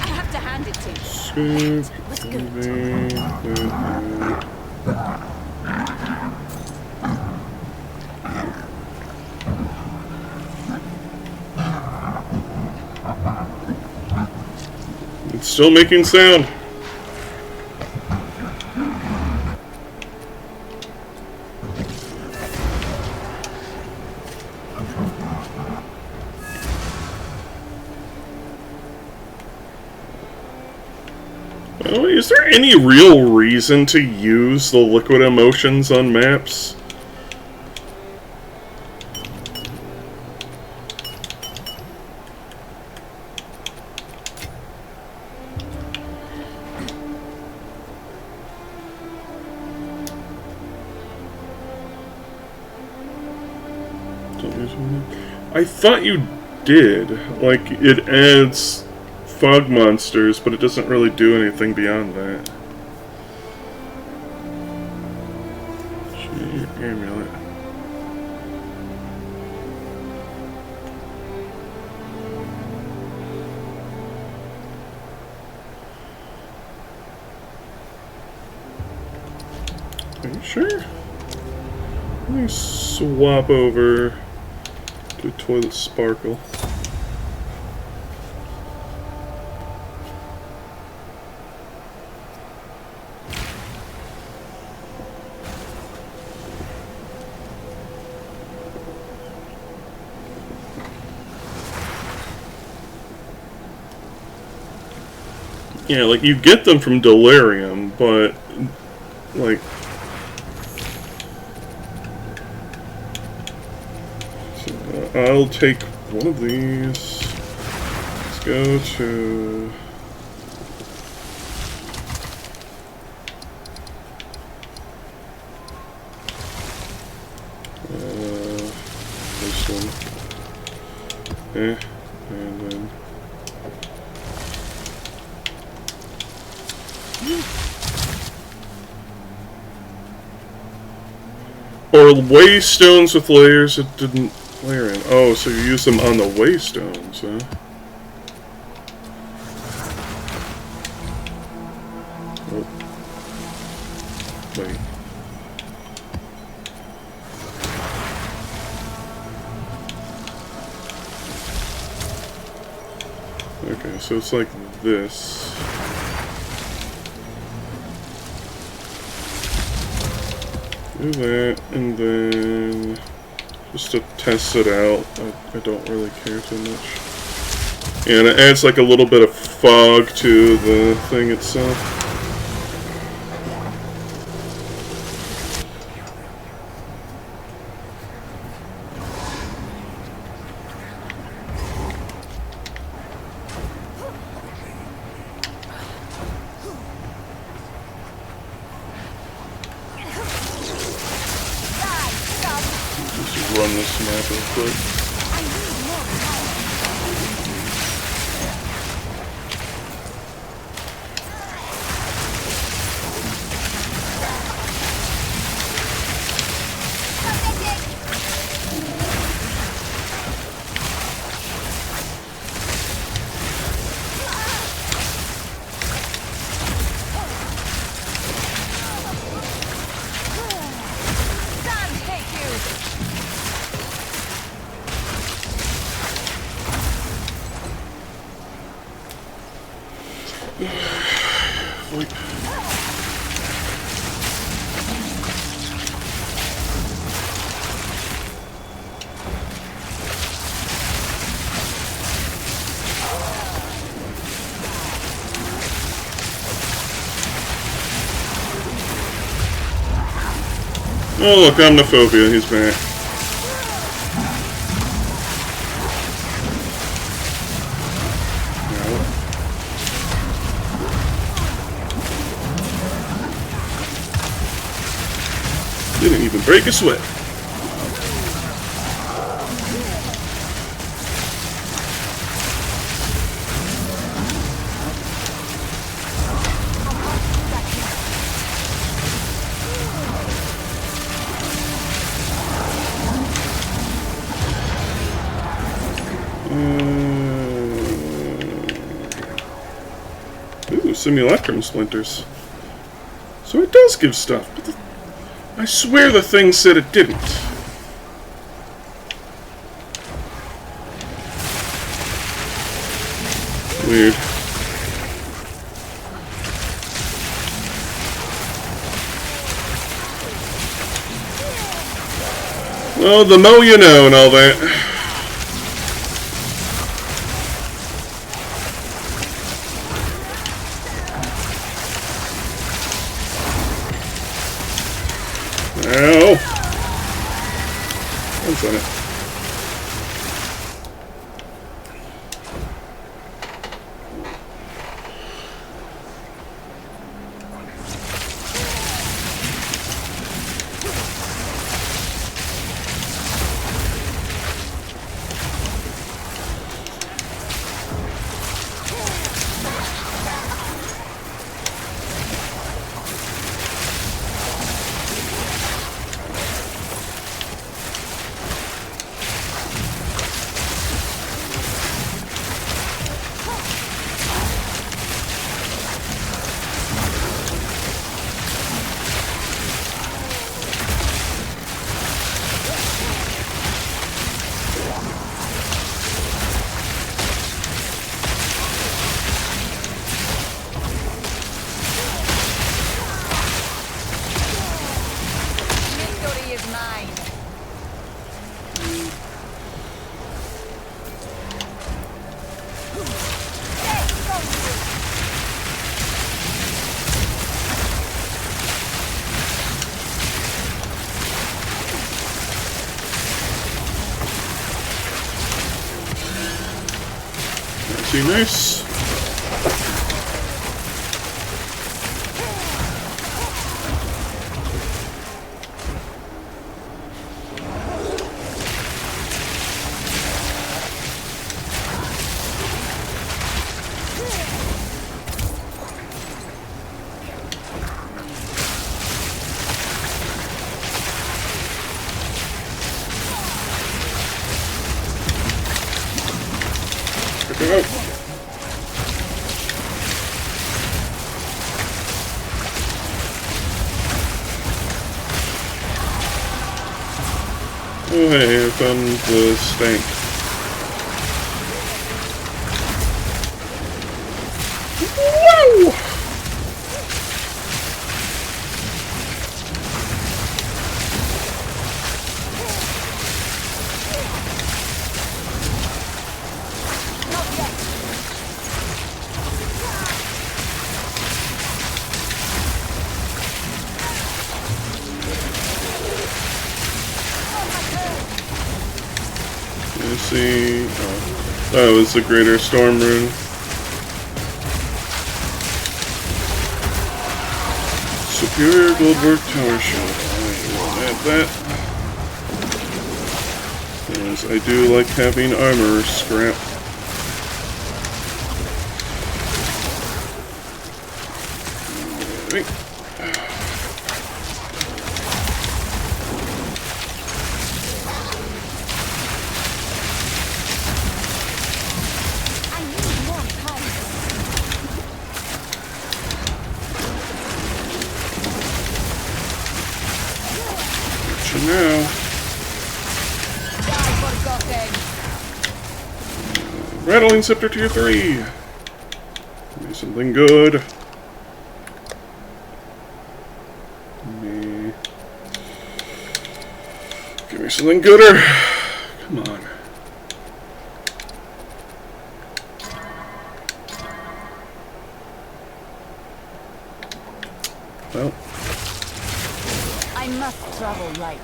I have to hand it to you. Scoop. That was good. It's still making sound. Well, is there any real reason to use the liquid emotions on maps? I thought you did. Like, it adds fog monsters, but it doesn't really do anything beyond that. Amulet. Are you sure? Let me swap over to Toilet Sparkle. Yeah, like, you get them from Delirium, but, like... So, I'll take one of these. Let's go to... this one. And then... Or waystones with layers it didn't layer in. Oh, so you use them on the waystones, huh? Oh. Wait. Okay, so it's like this. Do that, and then just to test it out, I don't really care too much. And it adds like a little bit of fog to the thing itself. Run this map real quick. Oh look, Omnophobia, he's back. No. Didn't even break a sweat. simulacrum splinters. So it does give stuff. But I swear the thing said it didn't. Weird. Well, the more you know and all that. Ow! What's on it? Nice. Check it out. Oh hey, here comes the stank. Whoa! Let's see. Oh, that was the Greater Storm Rune. Superior Goldberg Tower Shot. I will add that. Because I do like having armor scrap. Right. Now. Rattling Scepter Tier 3. Give me something good. Give me something gooder. Come on. Well. I must travel light.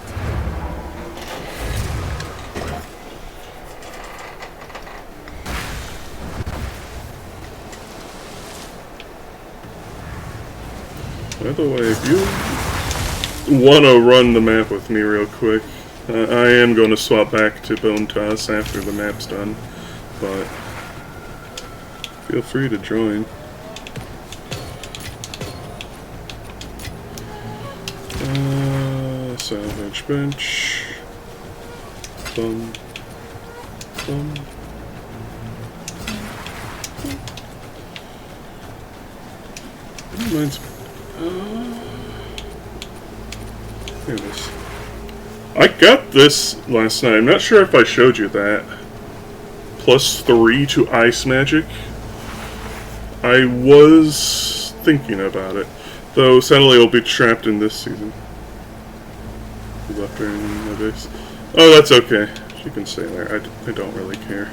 By the way, if you want to run the map with me real quick, I am going to swap back to Bone Toss after the map's done, but feel free to join. Salvage bench. Bum. Bum. Mine's... Here it is. I got this last night. I'm not sure if I showed you that. +3 to ice magic. I was thinking about it. Though, sadly, I'll be trapped in this season. You left her in my base. Oh, that's okay. She can stay there. I don't really care.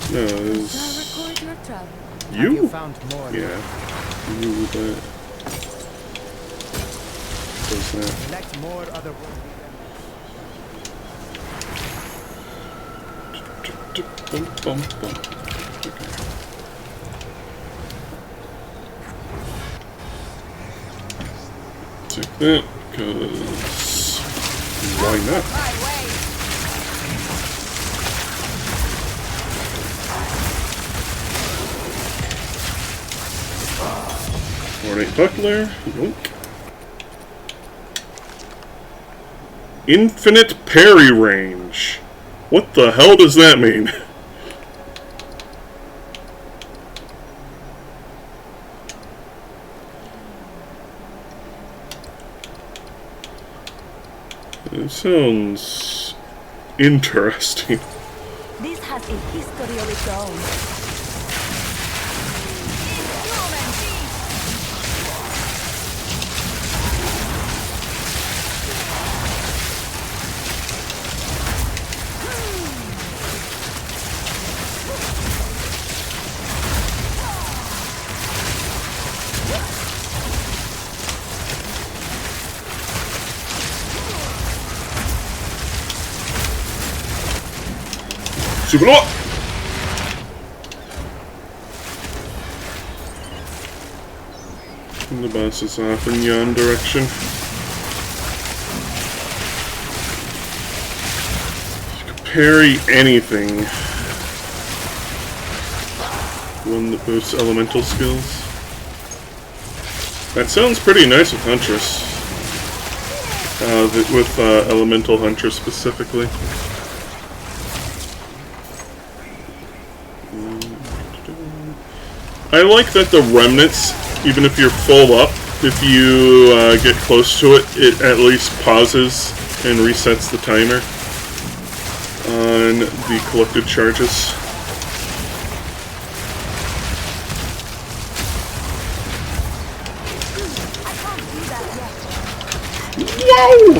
No, it's... You? Yeah. You that. Does that. Bum, bum. Take that, because why not? Ornate Buckler, yoink. Infinite parry range. What the hell does that mean? It sounds interesting. This has a history of its own. Supernova! And the boss is off in yon direction. You can parry anything. One that boosts elemental skills. That sounds pretty nice with Huntress. With Elemental Huntress specifically. I like that the remnants, even if you're full up, if you get close to it, it at least pauses and resets the timer on the collected charges. Whoa!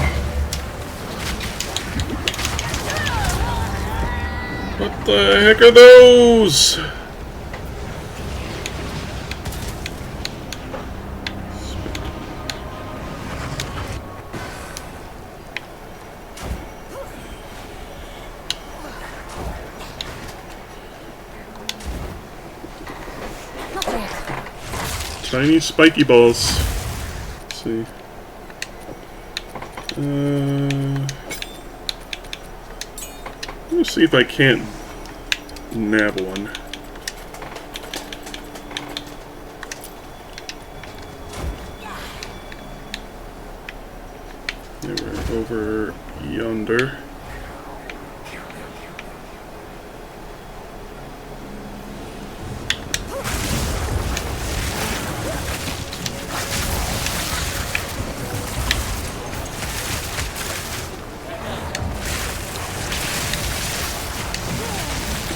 What the heck are those? Tiny spiky balls. Let's see. Let's see if I can't nab one. They were over yonder.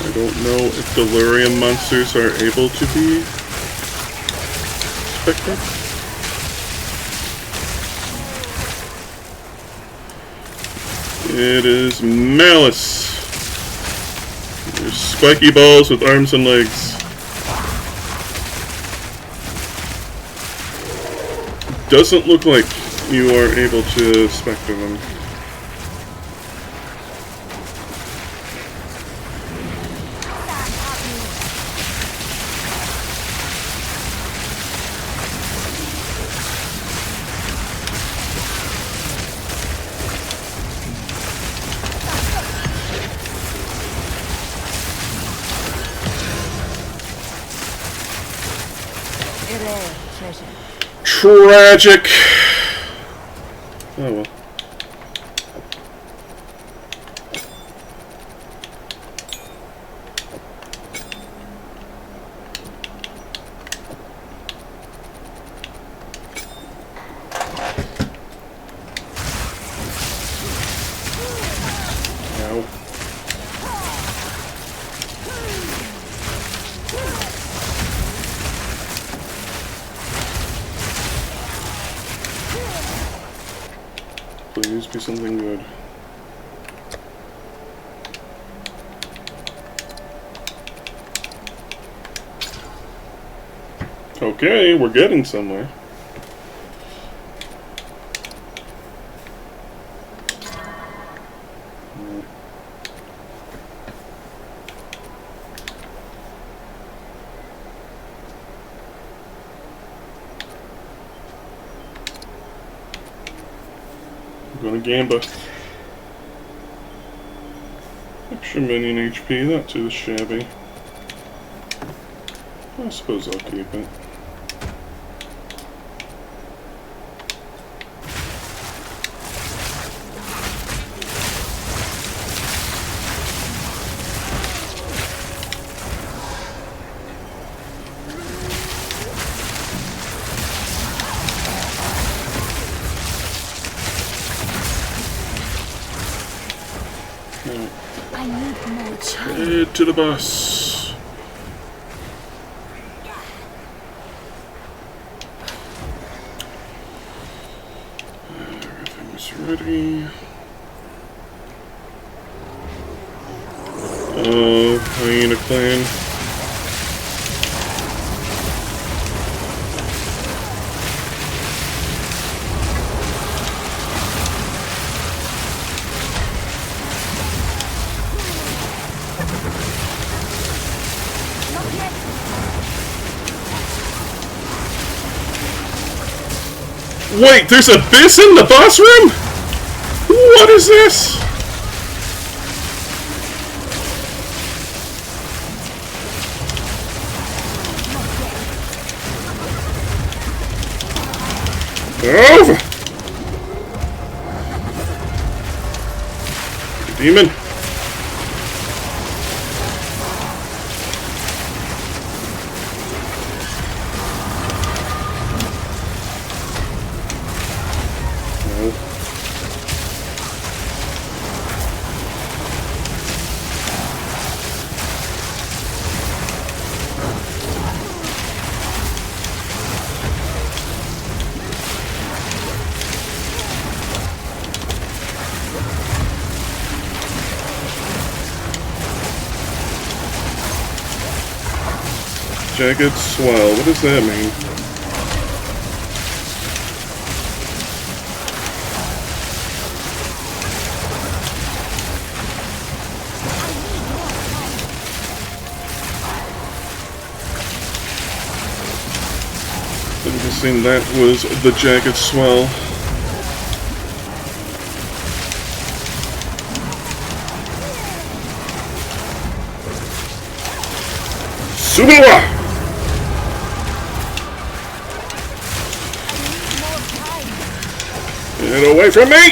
I don't know if delirium monsters are able to be spectral. It is Malice. There's spiky balls with arms and legs. Doesn't look like you are able to spectre them. Tragic. Oh well. Ow. Please be something good. Okay, we're getting somewhere. I'm gonna gamba. Extra minion HP, not too shabby. I suppose I'll keep it. I need more time. Head to the bus. Everything's ready. Hyena Clan. Wait, there's abyss in the boss room? What is this? Oh! Demon. Jagged swell. What does that mean? I'm guessing that was the jagged swell. Subawa! Get away from me!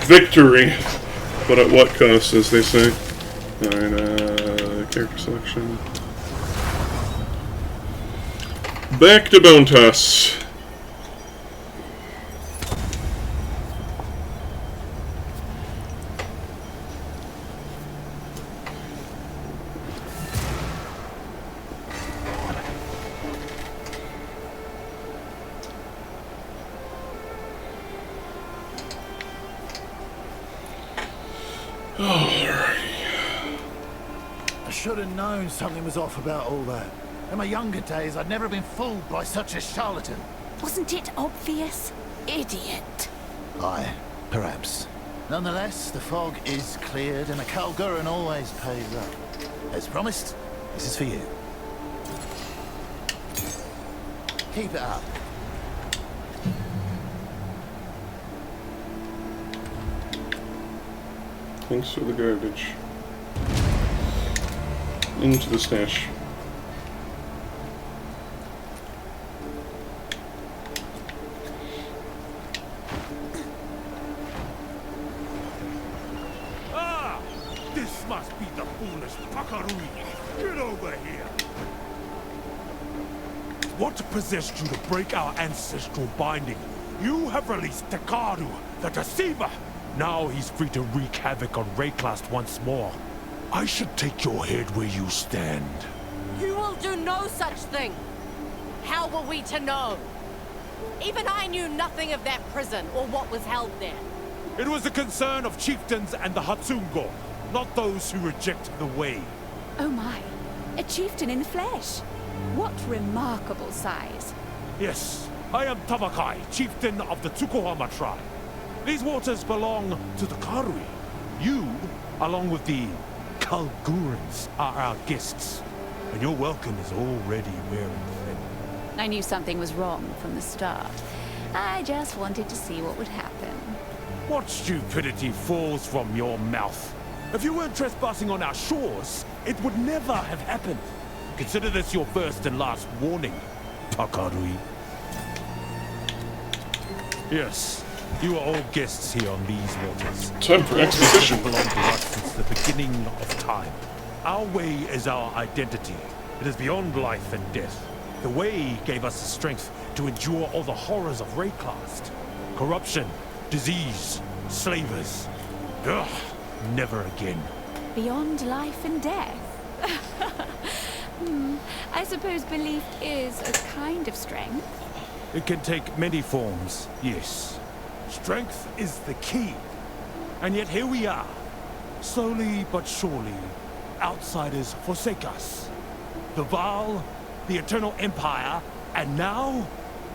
Victory! But at what cost, as they say. Alright, character selection. Back to Bone Toss. I should have known something was off about all that. In my younger days, I'd never been fooled by such a charlatan. Wasn't it obvious? Idiot. Aye, perhaps. Nonetheless, the fog is cleared and a Kalguran always pays up. As promised, this is for you. Keep it up. Thanks for the garbage. Into the stash. Ah! This must be the foolish Pakarui. Get over What possessed you to break our ancestral binding? You have released Takaru, the Deceiver. Now he's free to wreak havoc on Rayclast once more. I should take your head where you stand. You will do no such thing. How were we to know? Even I knew nothing of that prison or what was held there. It was the concern of chieftains and the Hatsungo, not those who reject the way. Oh my, a chieftain in the flesh. What remarkable size. Yes, I am Tamakai, chieftain of the Tsukuhama tribe. These waters belong to the Karui. You, along with the Kalgurans, are our guests, and your welcome is already wearing thin. I knew something was wrong from the start. I just wanted to see what would happen. What stupidity falls from your mouth? If you weren't trespassing on our shores, it would never have happened. Consider this your first and last warning, Takarui. Yes, you are all guests here on these waters. Time for exposition. Belong to us since the beginning of time. Our way is our identity. It is beyond life and death. The way gave us the strength to endure all the horrors of Rayclast. Corruption, disease, slavers. Ugh, never again. Beyond life and death? I suppose belief is a kind of strength. It can take many forms, yes. Strength is the key. And yet here we are. Slowly but surely, outsiders forsake us. The Vaal, the Eternal Empire, and now,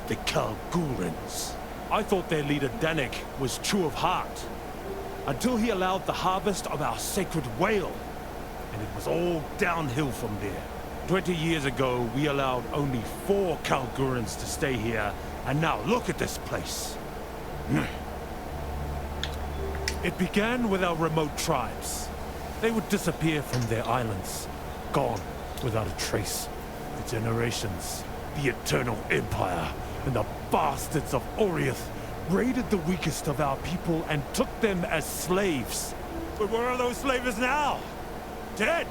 the Kalgurans. I thought their leader Danik was true of heart, until he allowed the harvest of our sacred whale, and it was all downhill from there. 20 years ago, we allowed only 4 Kalgurans to stay here, and now look at this place. It began with our remote tribes. They would disappear from their islands, gone without a trace. For generations, the Eternal Empire and the bastards of Oriath raided the weakest of our people and took them as slaves. But where are those slavers now? Dead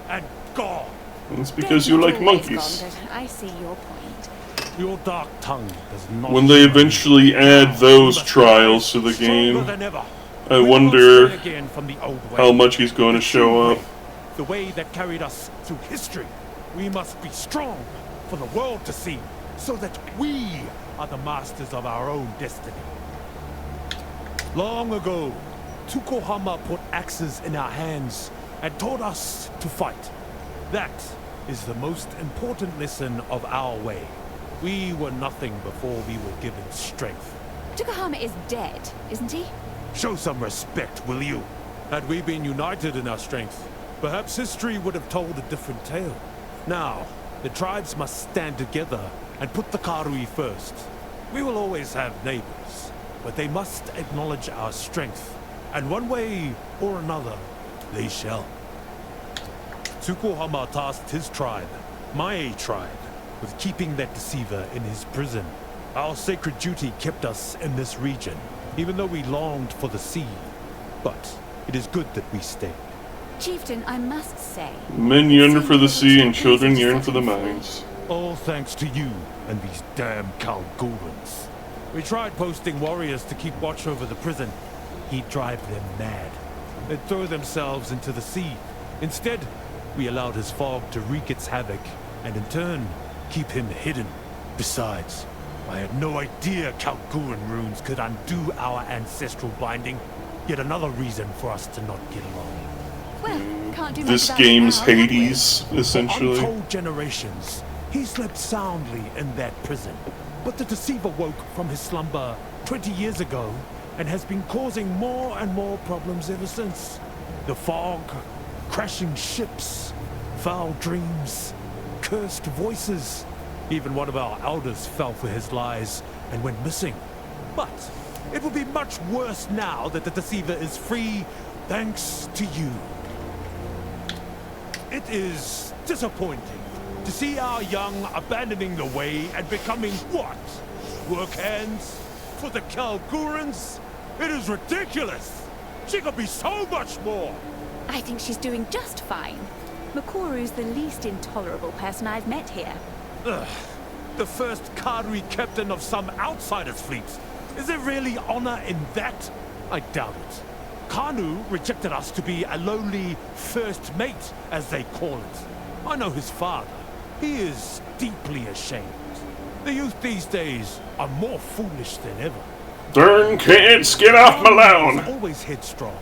and gone. It's because you like monkeys. I see your point. Your dark tongue does not. When they eventually add those trials to the game, I wonder how much he's going to show up. The way that carried us through history. We must be strong for the world to see, so that we are the masters of our own destiny. Long ago, Tsukuhama put axes in our hands and taught us to fight. That is the most important lesson of our way. We were nothing before we were given strength. Tsukuhama is dead, isn't he? Show some respect, will you? Had we been united in our strength, perhaps history would have told a different tale. Now, the tribes must stand together and put the Karui first. We will always have neighbors, but they must acknowledge our strength. And one way or another, they shall. Tsukuhama tasked his tribe, my tribe, with keeping that deceiver in his prison. Our sacred duty kept us in this region, even though we longed for the sea. But it is good that we stayed. Chieftain, I must say... Men yearn for the sea and children yearn for the mines. All thanks to you and these damn Kalgurans. We tried posting warriors to keep watch over the prison. He'd drive them mad. They'd throw themselves into the sea. Instead, we allowed his fog to wreak its havoc, and in turn, keep him hidden. Besides, I had no idea Kalguran runes could undo our ancestral binding. Yet another reason for us to not get along. Well, can't do this much game's about it now, Hades, essentially. For untold generations, he slept soundly in that prison. But the deceiver woke from his slumber 20 years ago and has been causing more and more problems ever since. The fog, crashing ships, foul dreams, cursed voices. Even one of our elders fell for his lies and went missing. But it will be much worse now that the deceiver is free, thanks to you. It is disappointing to see our young abandoning the way and becoming what? Work hands for the Kalgurans? It is ridiculous! She could be so much more! I think she's doing just fine. Makoru's the least intolerable person I've met here. Ugh. The first Kari captain of some outsider's fleet. Is there really honor in that? I doubt it. Kanu rejected us to be a lowly first mate, as they call it. I know his father. He is deeply ashamed. The youth these days are more foolish than ever. Darn kids, get off my lawn! He's always headstrong,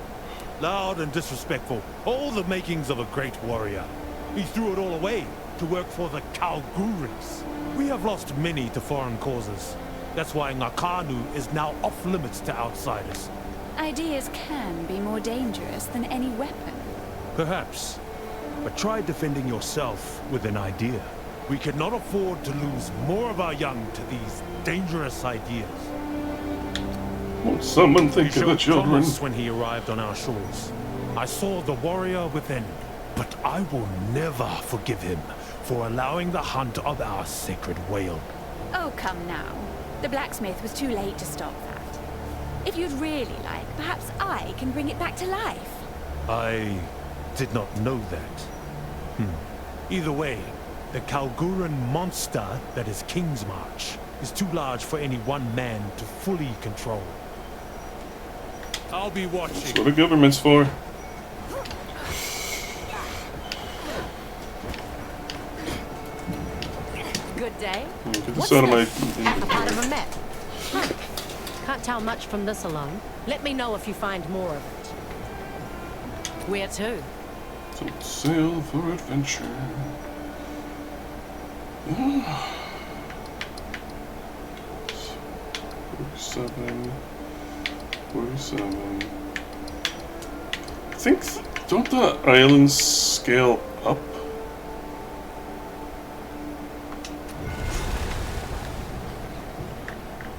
loud and disrespectful. All the makings of a great warrior. He threw it all away to work for the Kalgurans. We have lost many to foreign causes. That's why Ngakanu is now off limits to outsiders. Ideas can be more dangerous than any weapon. Perhaps. But try defending yourself with an idea. We cannot afford to lose more of our young to these dangerous ideas. Won't someone think of the children? Promise when he arrived on our shores. I saw the warrior within, but I will never forgive him for allowing the hunt of our sacred whale. Oh, come now. The blacksmith was too late to stop that. If you'd really like, perhaps I can bring it back to life. I did not know that. Either way, the Kalguran monster that is King's March is too large for any one man to fully control. I'll be watching. That's what the government's for. Good day. Get this What's out of my... this? A part of a map. Huh. Can't tell much from this alone. Let me know if you find more of it. Where to? So sail for adventure. 47. I think, don't the islands scale up?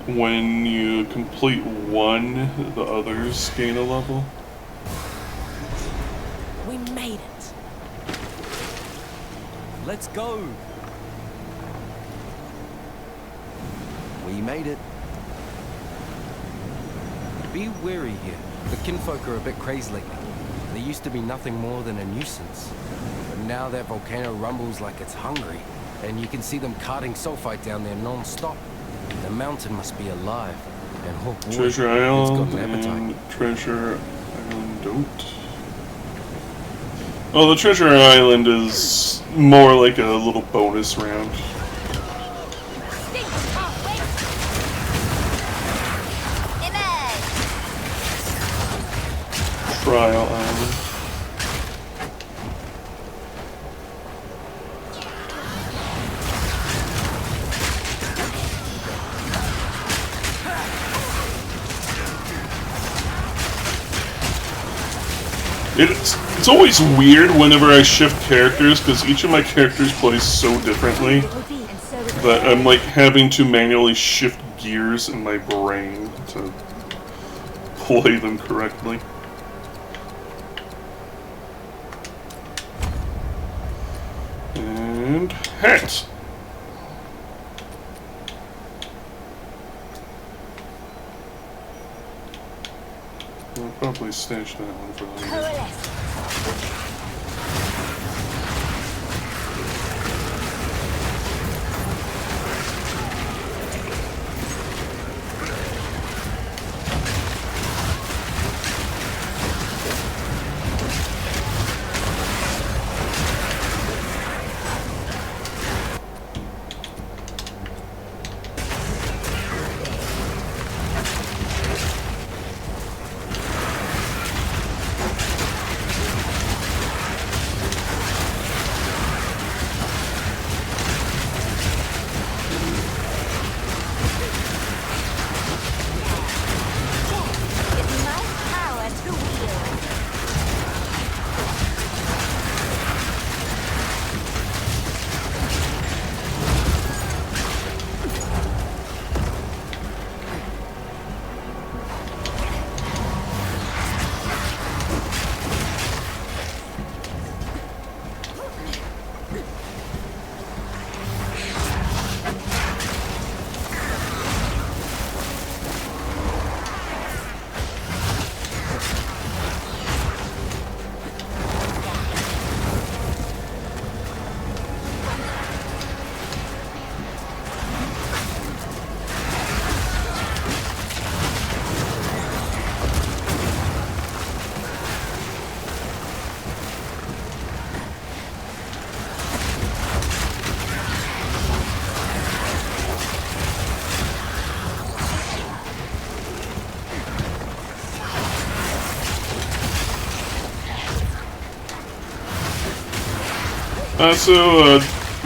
When you complete one, the others gain a level? We made it. Let's go. We made it. Be wary here. The kinfolk are a bit crazed lately. They used to be nothing more than a nuisance. But now that volcano rumbles like it's hungry, and you can see them carting sulfite down there non-stop. The mountain must be alive. And oh boy, Treasure it's Island got an appetite. and Treasure Island don't. Oh, the Treasure Island is more like a little bonus round. Trial Island. It's always weird whenever I shift characters because each of my characters plays so differently that I'm like having to manually shift gears in my brain to play them correctly. And hat. I'll probably stash that one for later.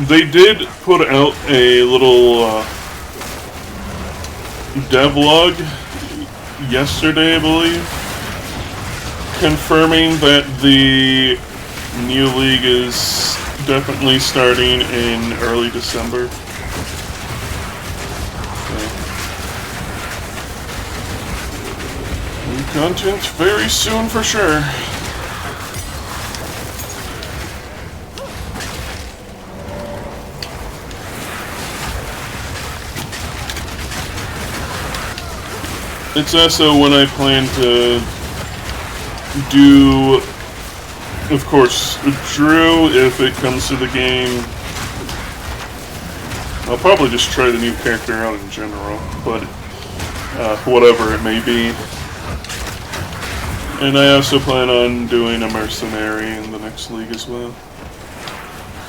They did put out a little devlog yesterday, I believe, confirming that the new league is definitely starting in early December. New content very soon for sure. It's also when I plan to do, of course, Drew, if it comes to the game. I'll probably just try the new character out in general, but whatever it may be. And I also plan on doing a mercenary in the next league as well.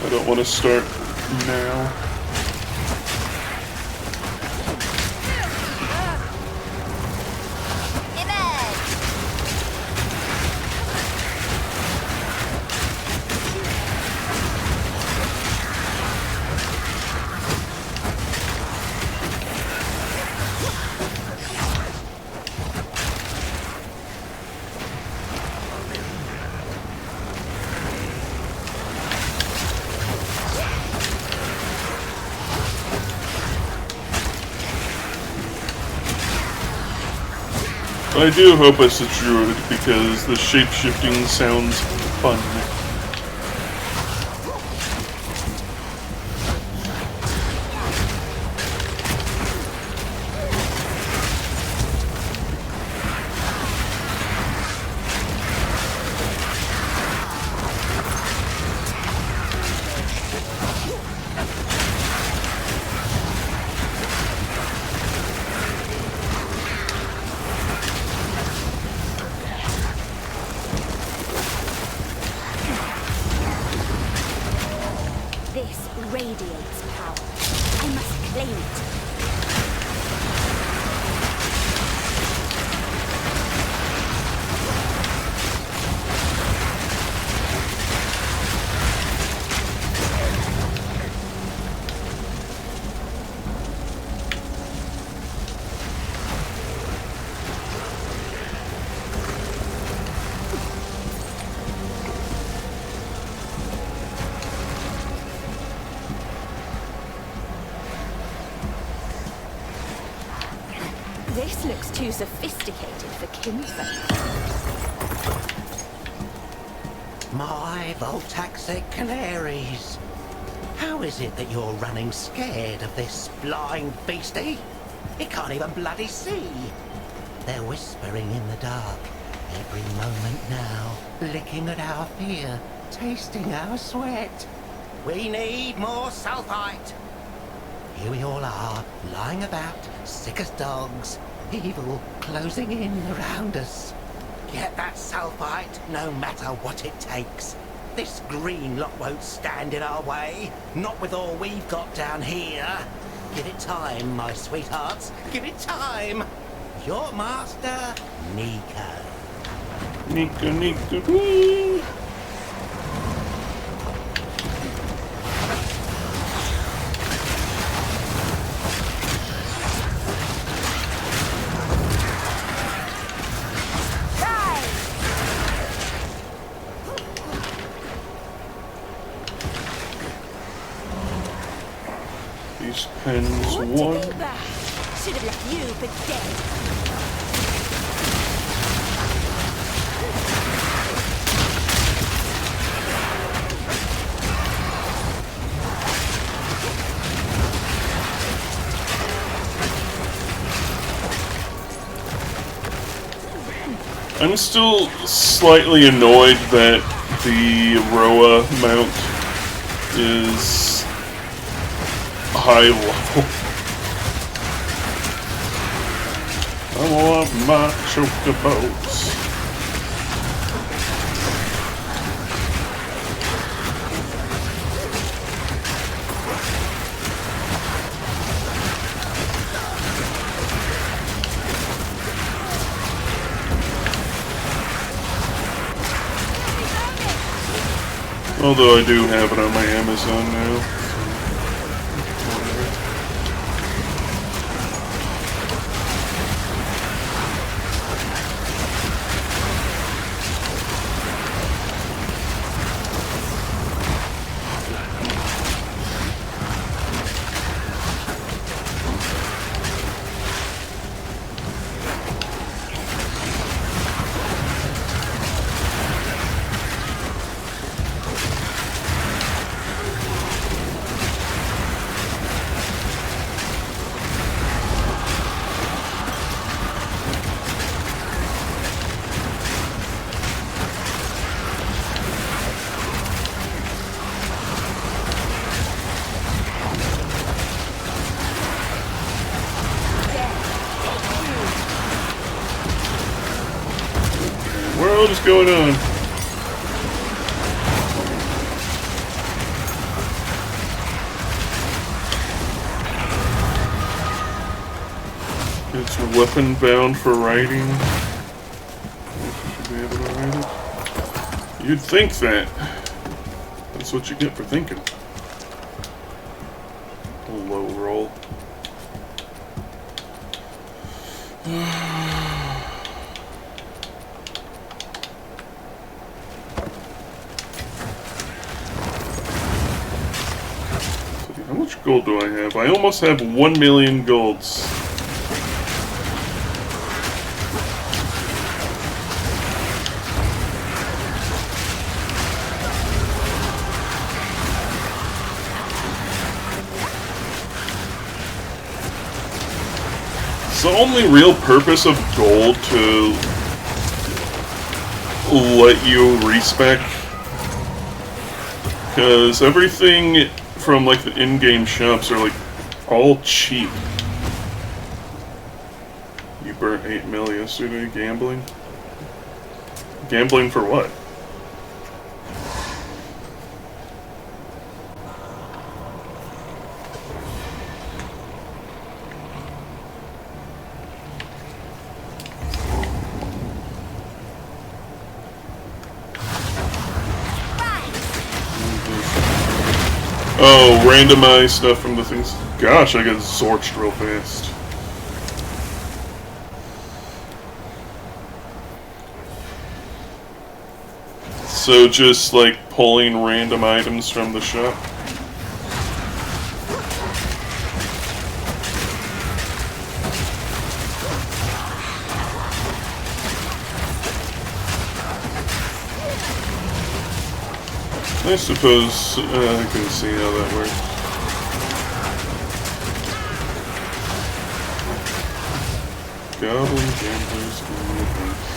I don't want to start now. I do hope it's a druid because the shape-shifting sounds fun. This radiates power. I must claim it. This looks too sophisticated for kinfolk. My Voltaxic canaries. How is it that you're running scared of this blind beastie? It can't even bloody see. They're whispering in the dark, every moment now, licking at our fear, tasting our sweat. We need more sulfite. Here we all are, lying about, sick as dogs, evil closing in around us. Get that sulfite, no matter what it takes. This green lot won't stand in our way, not with all we've got down here. Give it time, my sweethearts, give it time. Your master, Nico. Nico. These pens one. Should have left you for dead. I'm still slightly annoyed that the Roa mount is high level. I want my chocobos. Although I do have it on my Amazon now. What is going on? It's weapon bound for riding. Should be able to ride it. You'd think that. That's what you get for thinking. A low roll. How much gold do I have? I almost have 1 million golds. It's the only real purpose of gold to let you respec, because everything from like the in-game shops are like all cheap. You burnt 8 mil yesterday gambling? Gambling for what? Oh, randomized stuff from the things. Gosh, I got zorched real fast. So just like pulling random items from the shop. I suppose I can see how that works. Goblin gamblers in the base.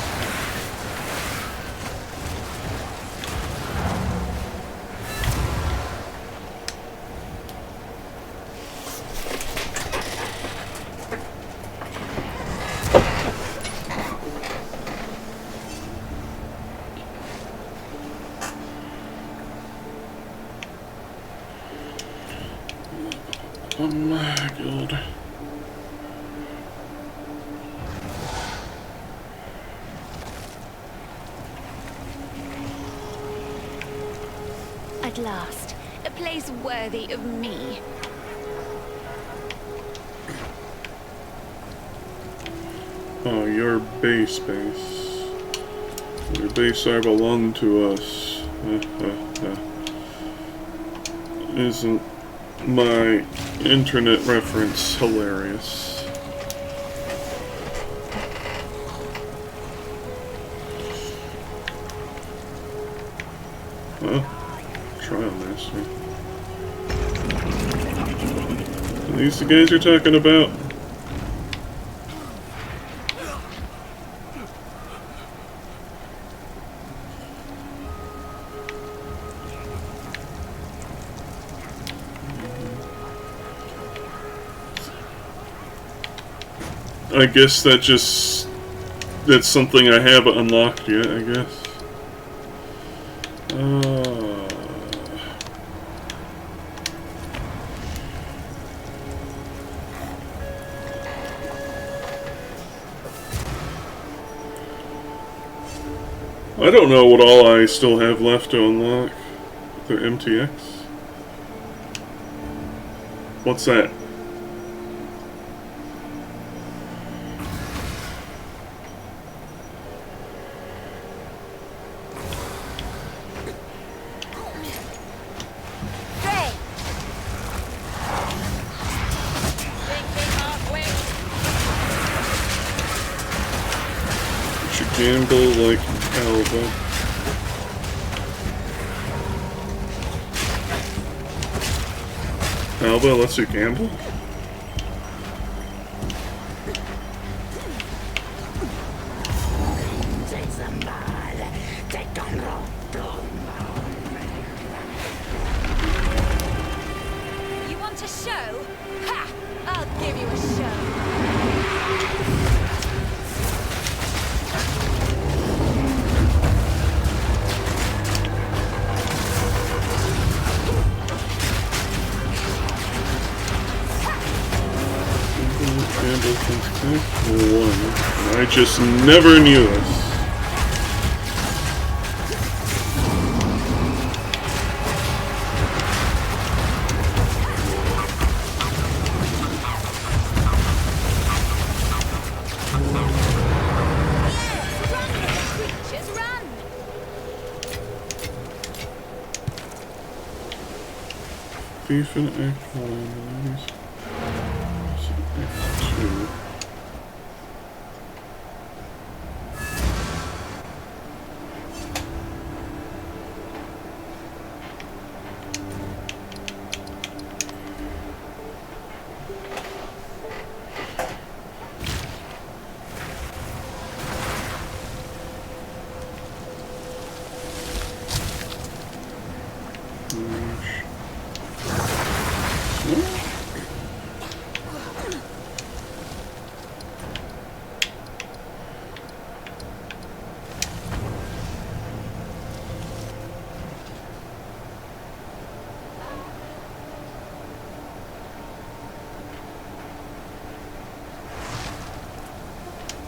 Oh my god. At last, a place worthy of me. Oh, your base. Your base are belong to us. Isn't my internet reference hilarious? Well, try on this. Are these the guys you're talking about? I guess that's something I haven't unlocked yet, I guess. I don't know what all I still have left to unlock. The MTX? What's that? Gamble like Alba. Alba lets you gamble? You want a show? Ha! I'll give you a show. I just never knew this. Beef and egg X2.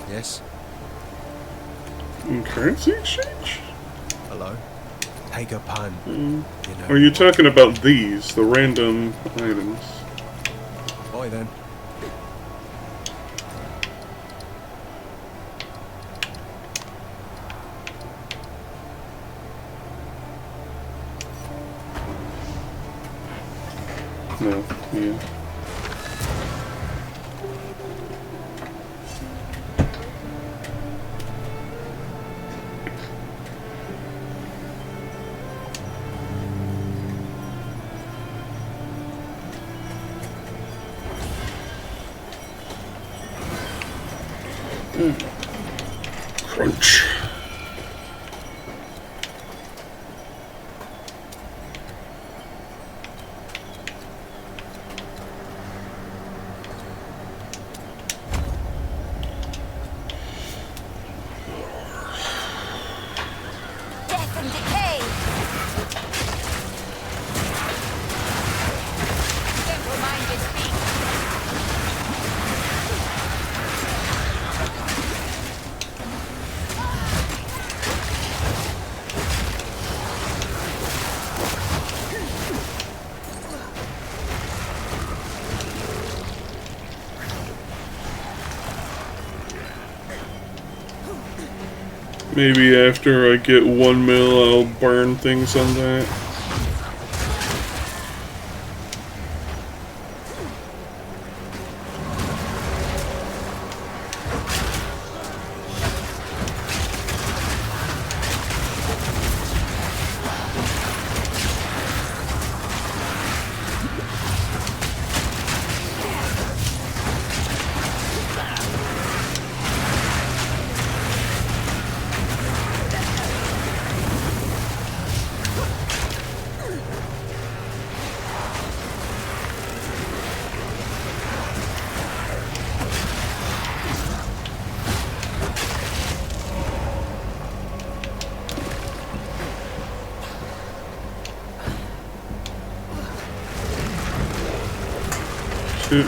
Yes? Currency exchange? Hello? Take a pun. You know. Are you talking about these, the random items? Boy then. No, yeah. Crunch. Death and decay. Simple-minded speak. Maybe after I get 1 mil, I'll burn things on that.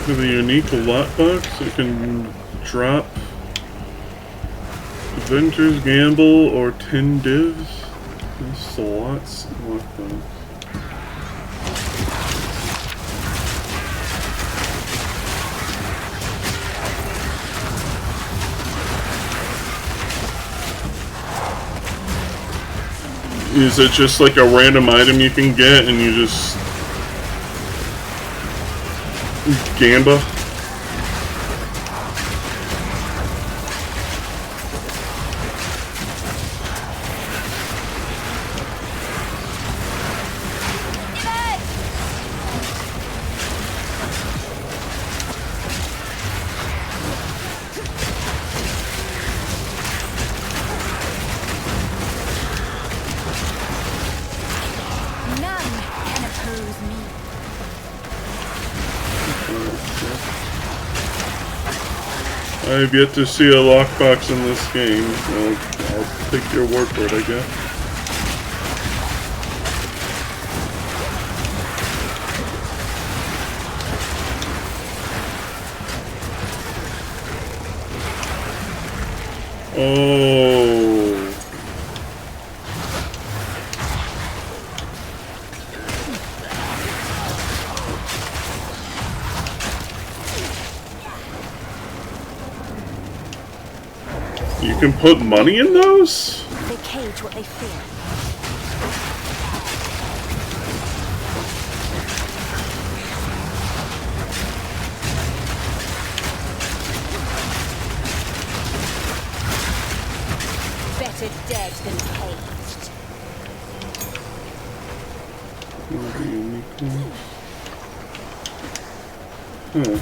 For the unique lockbox, it can drop Avengers Gamble or 10 divs. There's lots of lockbox. Is it just like a random item you can get and you just gamba? I've yet to see a lockbox in this game. I'll take your word for it, I guess. Oh. You can put money in those? They cage what they fear. Better dead than caged. Huh.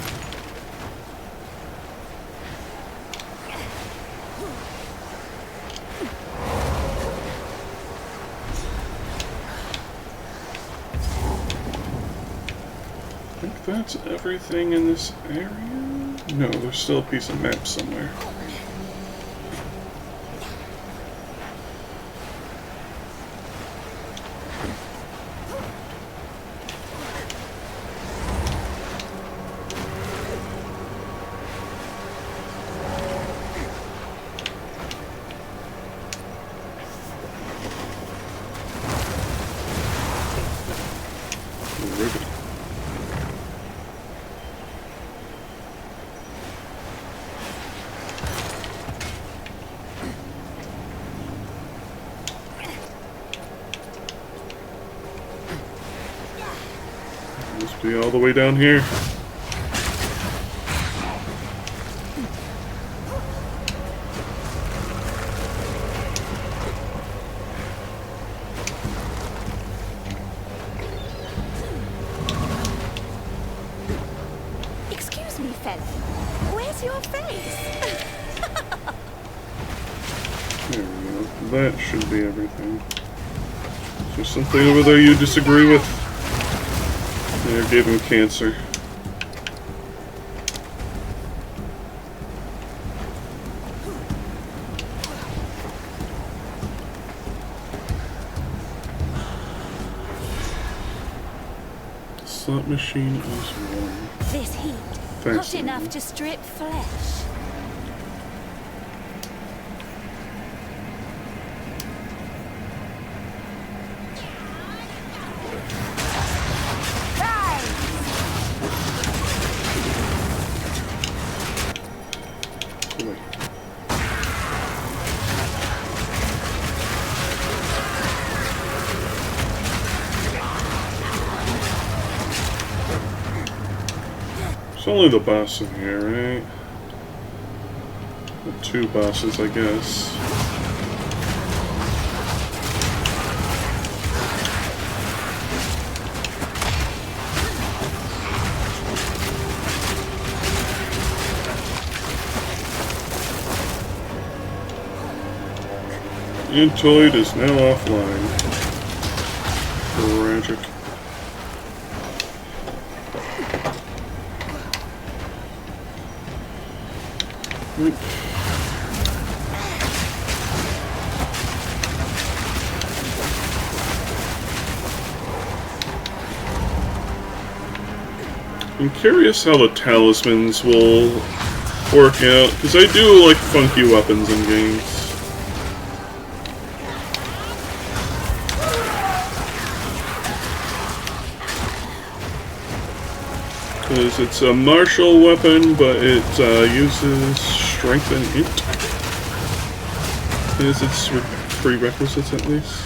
That's everything in this area? No, there's still a piece of map somewhere. Must be all the way down here. Excuse me, fella. Where's your face? There we go. That should be everything. Is there something over there you disagree with? There, gave him cancer. Slot machine is warm. This heat, hot enough to strip flesh. It's only the boss in here, right? The two bosses, I guess. Intoid is now offline. Tragic. I'm curious how the talismans will work out, because I do like funky weapons in games. Because it's a martial weapon, but it uses strength and int. Is its prerequisites at least?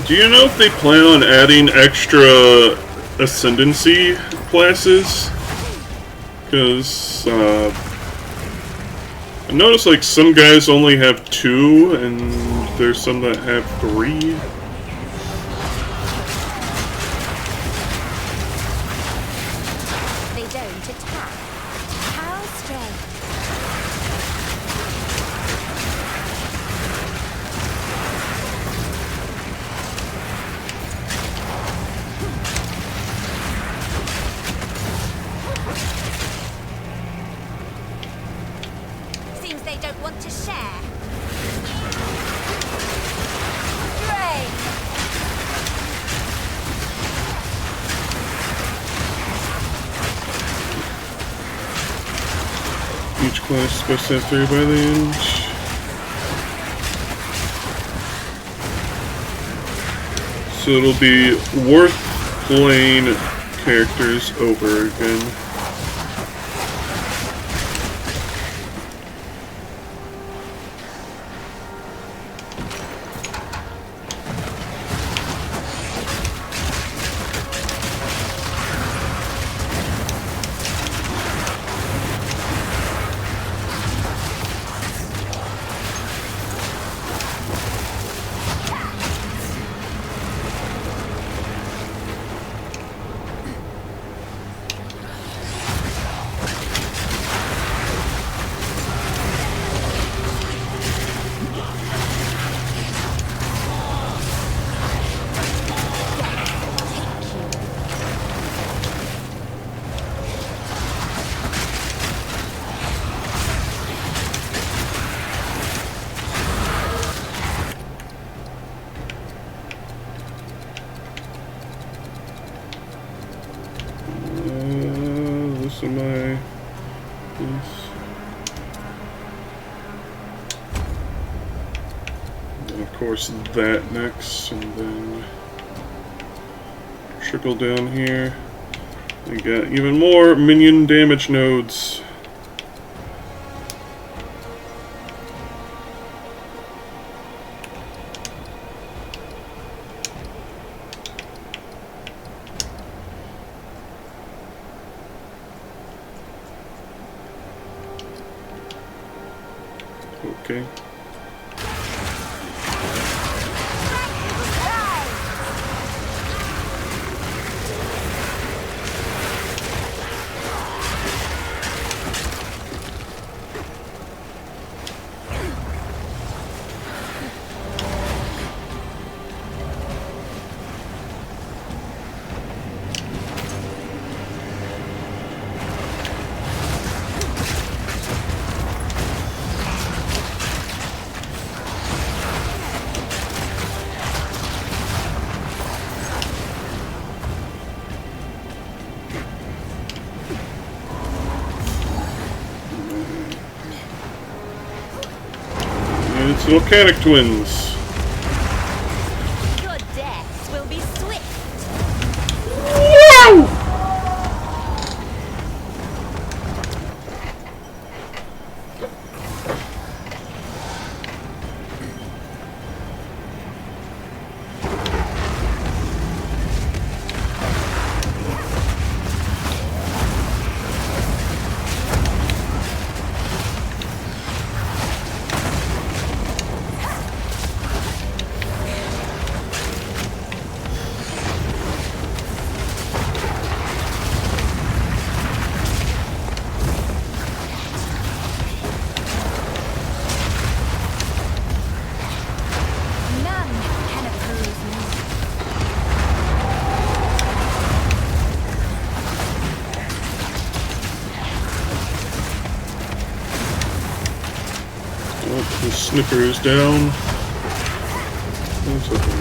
Do you know if they plan on adding extra ascendancy classes? Because I noticed like some guys only have 2, and there's some that have 3. They don't attack. How strange. Seems they don't want to share. Great. Each class is supposed to have 3 by the end. So it'll be worth playing characters over again. This is my... And of course that next, and then trickle down here. We got even more minion damage nodes. Okay. It's volcanic twins. Your deaths will be swift. Wow! None can oppose me. Oh, the snipper is down. That's okay.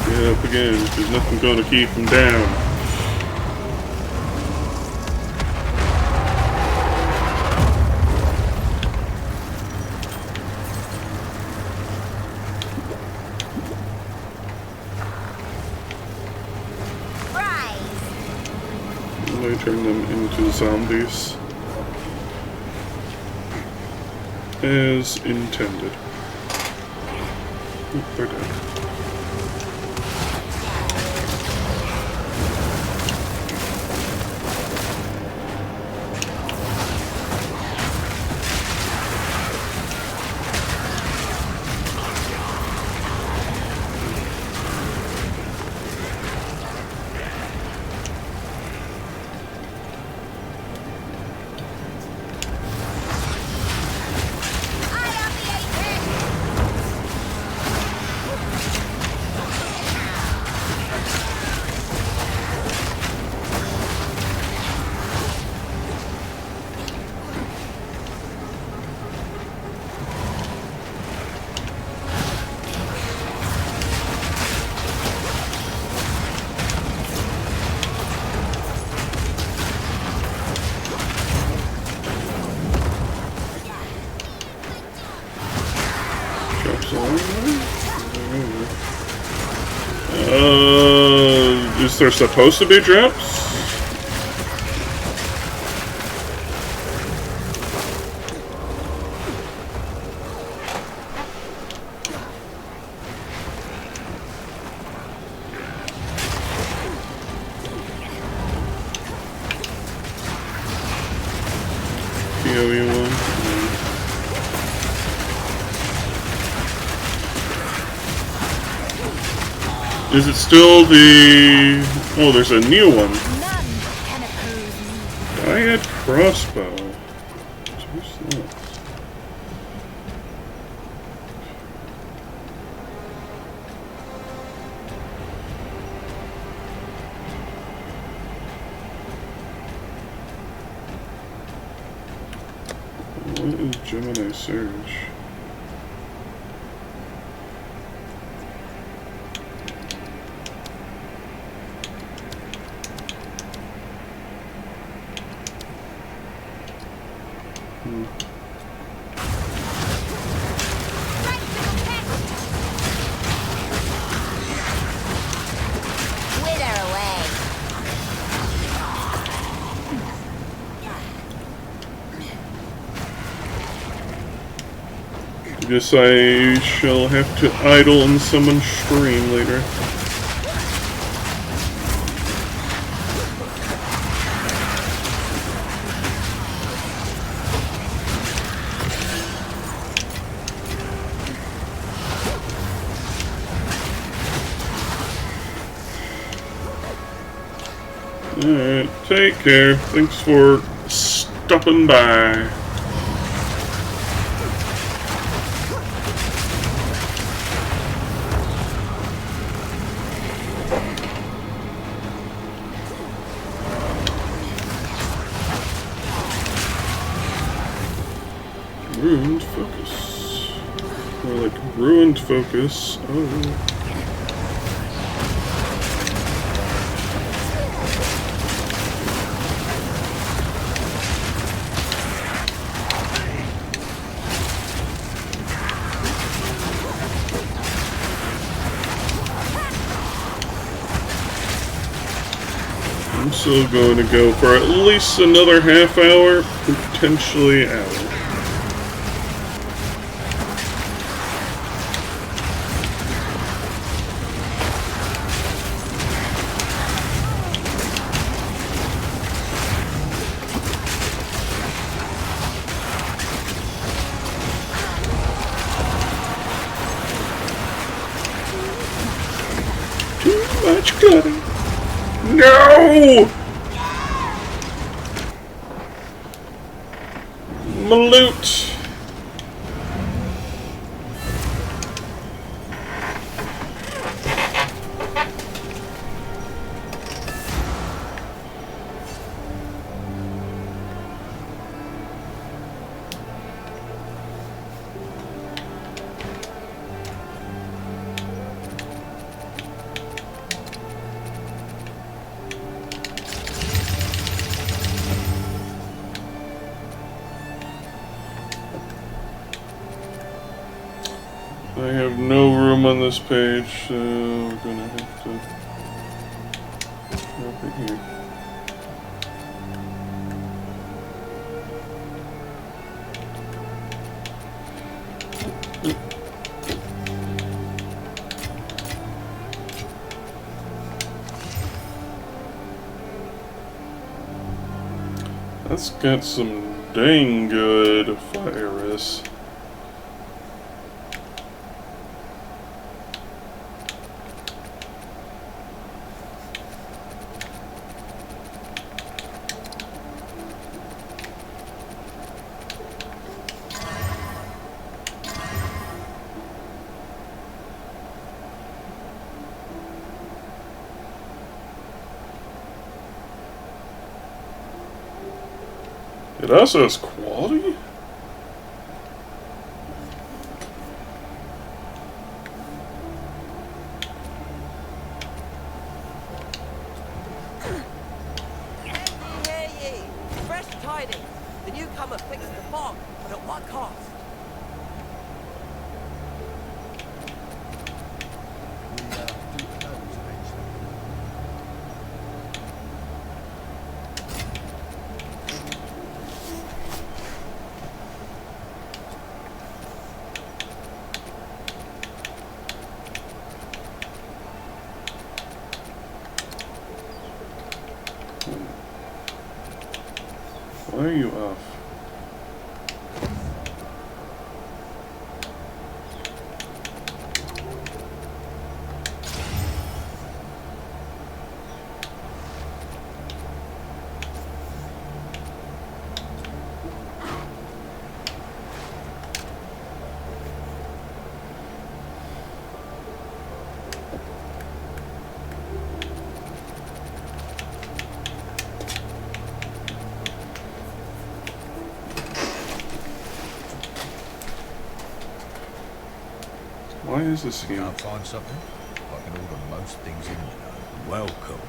Get up again. There's nothing going to keep him down. I turn them into zombies as intended. Oop, they're dead. Drops along is there supposed to be drops? PoE one. Is it still the... Oh, there's a new one. Dyad crossbow. What's that? What is Gemini Surge? Guess I shall have to idle and summon stream later. Alright, take care. Thanks for stopping by. Ruined focus. More like ruined focus. Oh. I'm still going to go for at least another half hour, potentially hour. Too much clutter. No! My loot! I have no room on this page, so we're gonna have to drop it here. That's got some dang good virus. It also has quality? Hear ye! Fresh tidings! The newcomer fixed the fog, but at what cost? Why are you off? Why is this here? Can't find something? I can order most things in, you know. Welcome.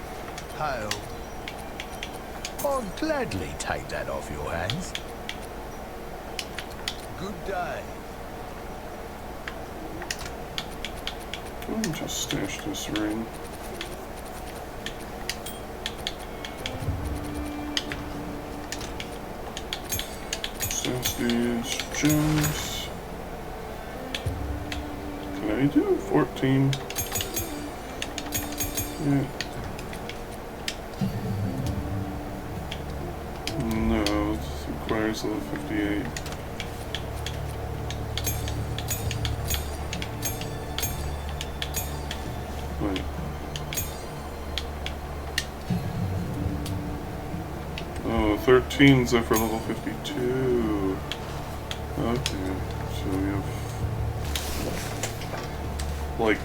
Hail. I'd gladly take that off your hands. Good day. Just stash this ring. Stash these gems. Can I do 14? Yeah. No, it requires level 58. Wait. Oh, 13's up for level 52. Okay, so we have like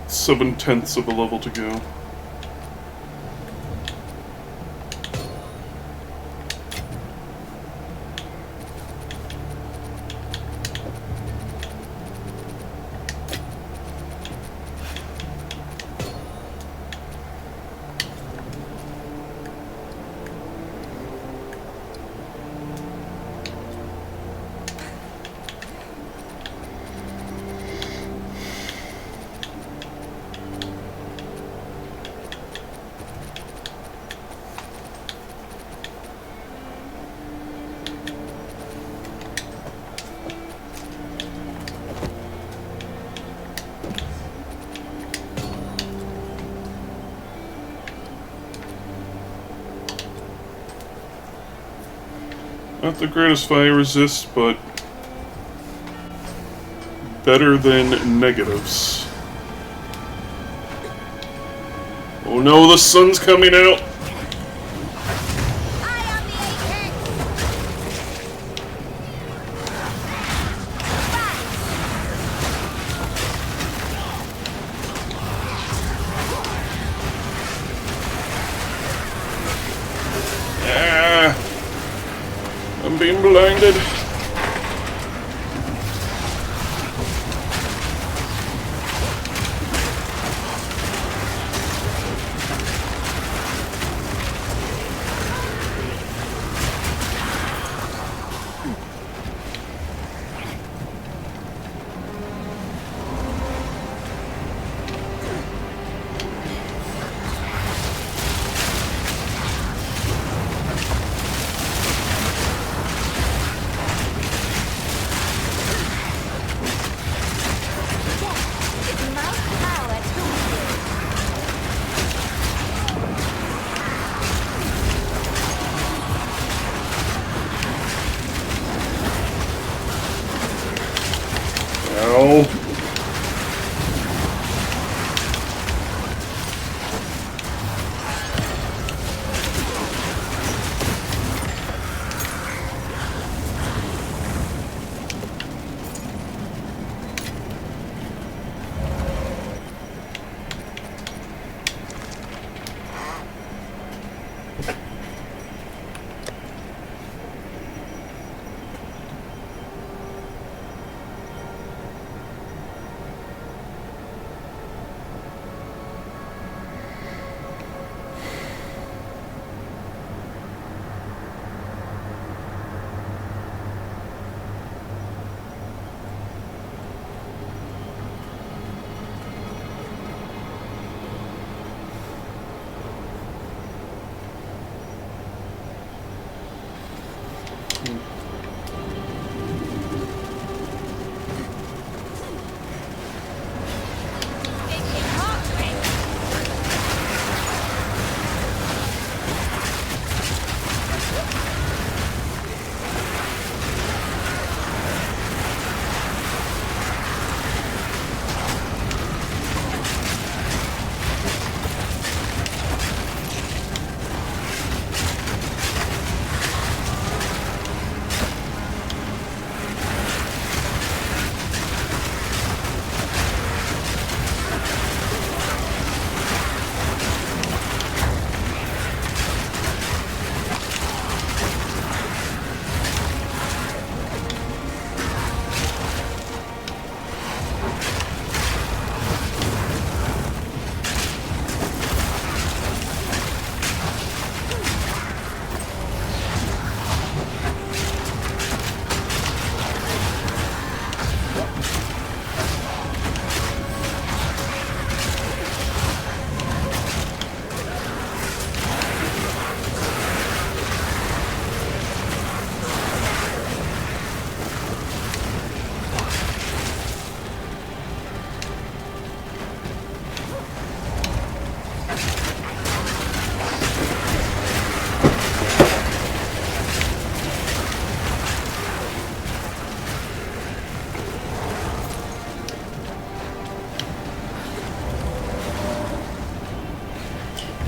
7/10 of a level to go. Not the greatest fire resist, but better than negatives. Oh no, the sun's coming out! I'm being blinded. Ow.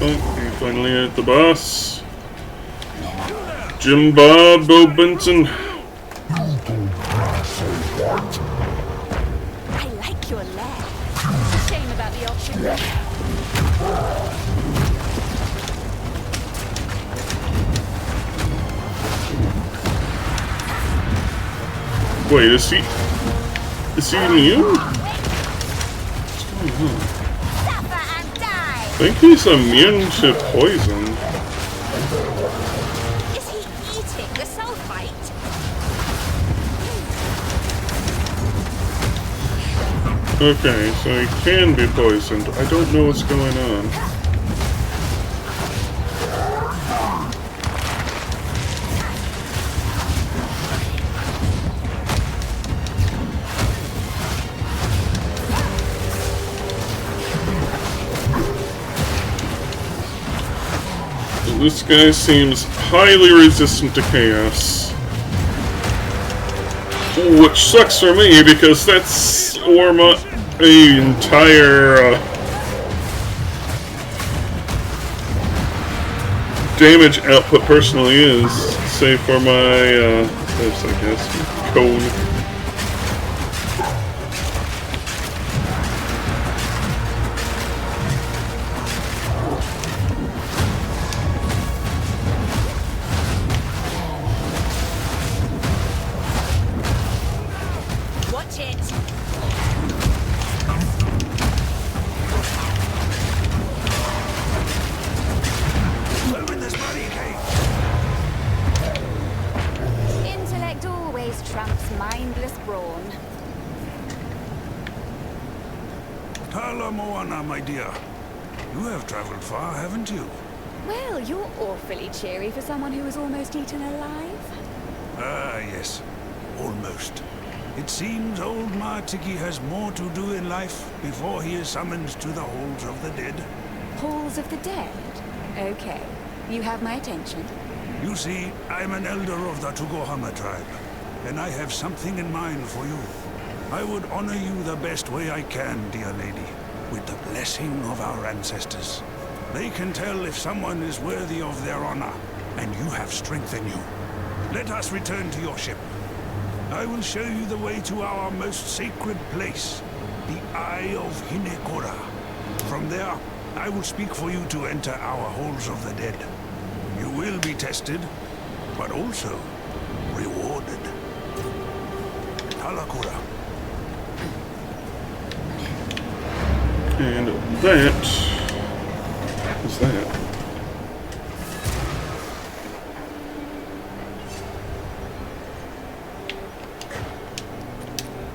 Oh, we finally at the boss. Jim Bob, Bo Benson. I like your lair. Shame about the option. Wait, is he immune? What's going on? I think he's immune to poison. Is he eating the sulfite? Okay, so he can be poisoned. I don't know what's going on. This guy seems highly resistant to chaos. Which sucks for me, because that's where my entire damage output personally is, save for my this, I guess, cone. My dear, you have traveled far, haven't you? Well, you're awfully cheery for someone who was almost eaten alive. Ah, yes. Almost. It seems old Martiki has more to do in life before he is summoned to the Halls of the Dead. Halls of the Dead? Okay. You have my attention. You see, I'm an elder of the Tugohama tribe, and I have something in mind for you. I would honor you the best way I can, dear lady. With the blessing of our ancestors. They can tell if someone is worthy of their honor, and you have strength in you. Let us return to your ship. I will show you the way to our most sacred place, the Eye of Hinekora. From there, I will speak for you to enter our Halls of the Dead. You will be tested, but also rewarded. Talakura. And that is that.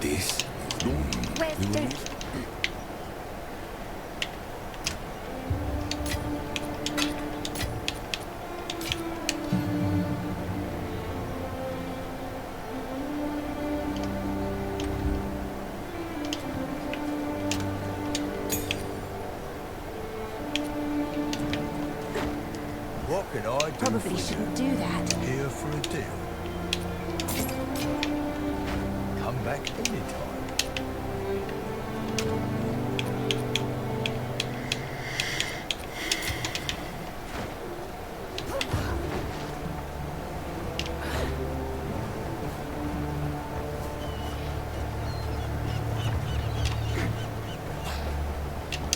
This. Where's What can I do? Probably shouldn't do that. Here for a deal. Come back anytime.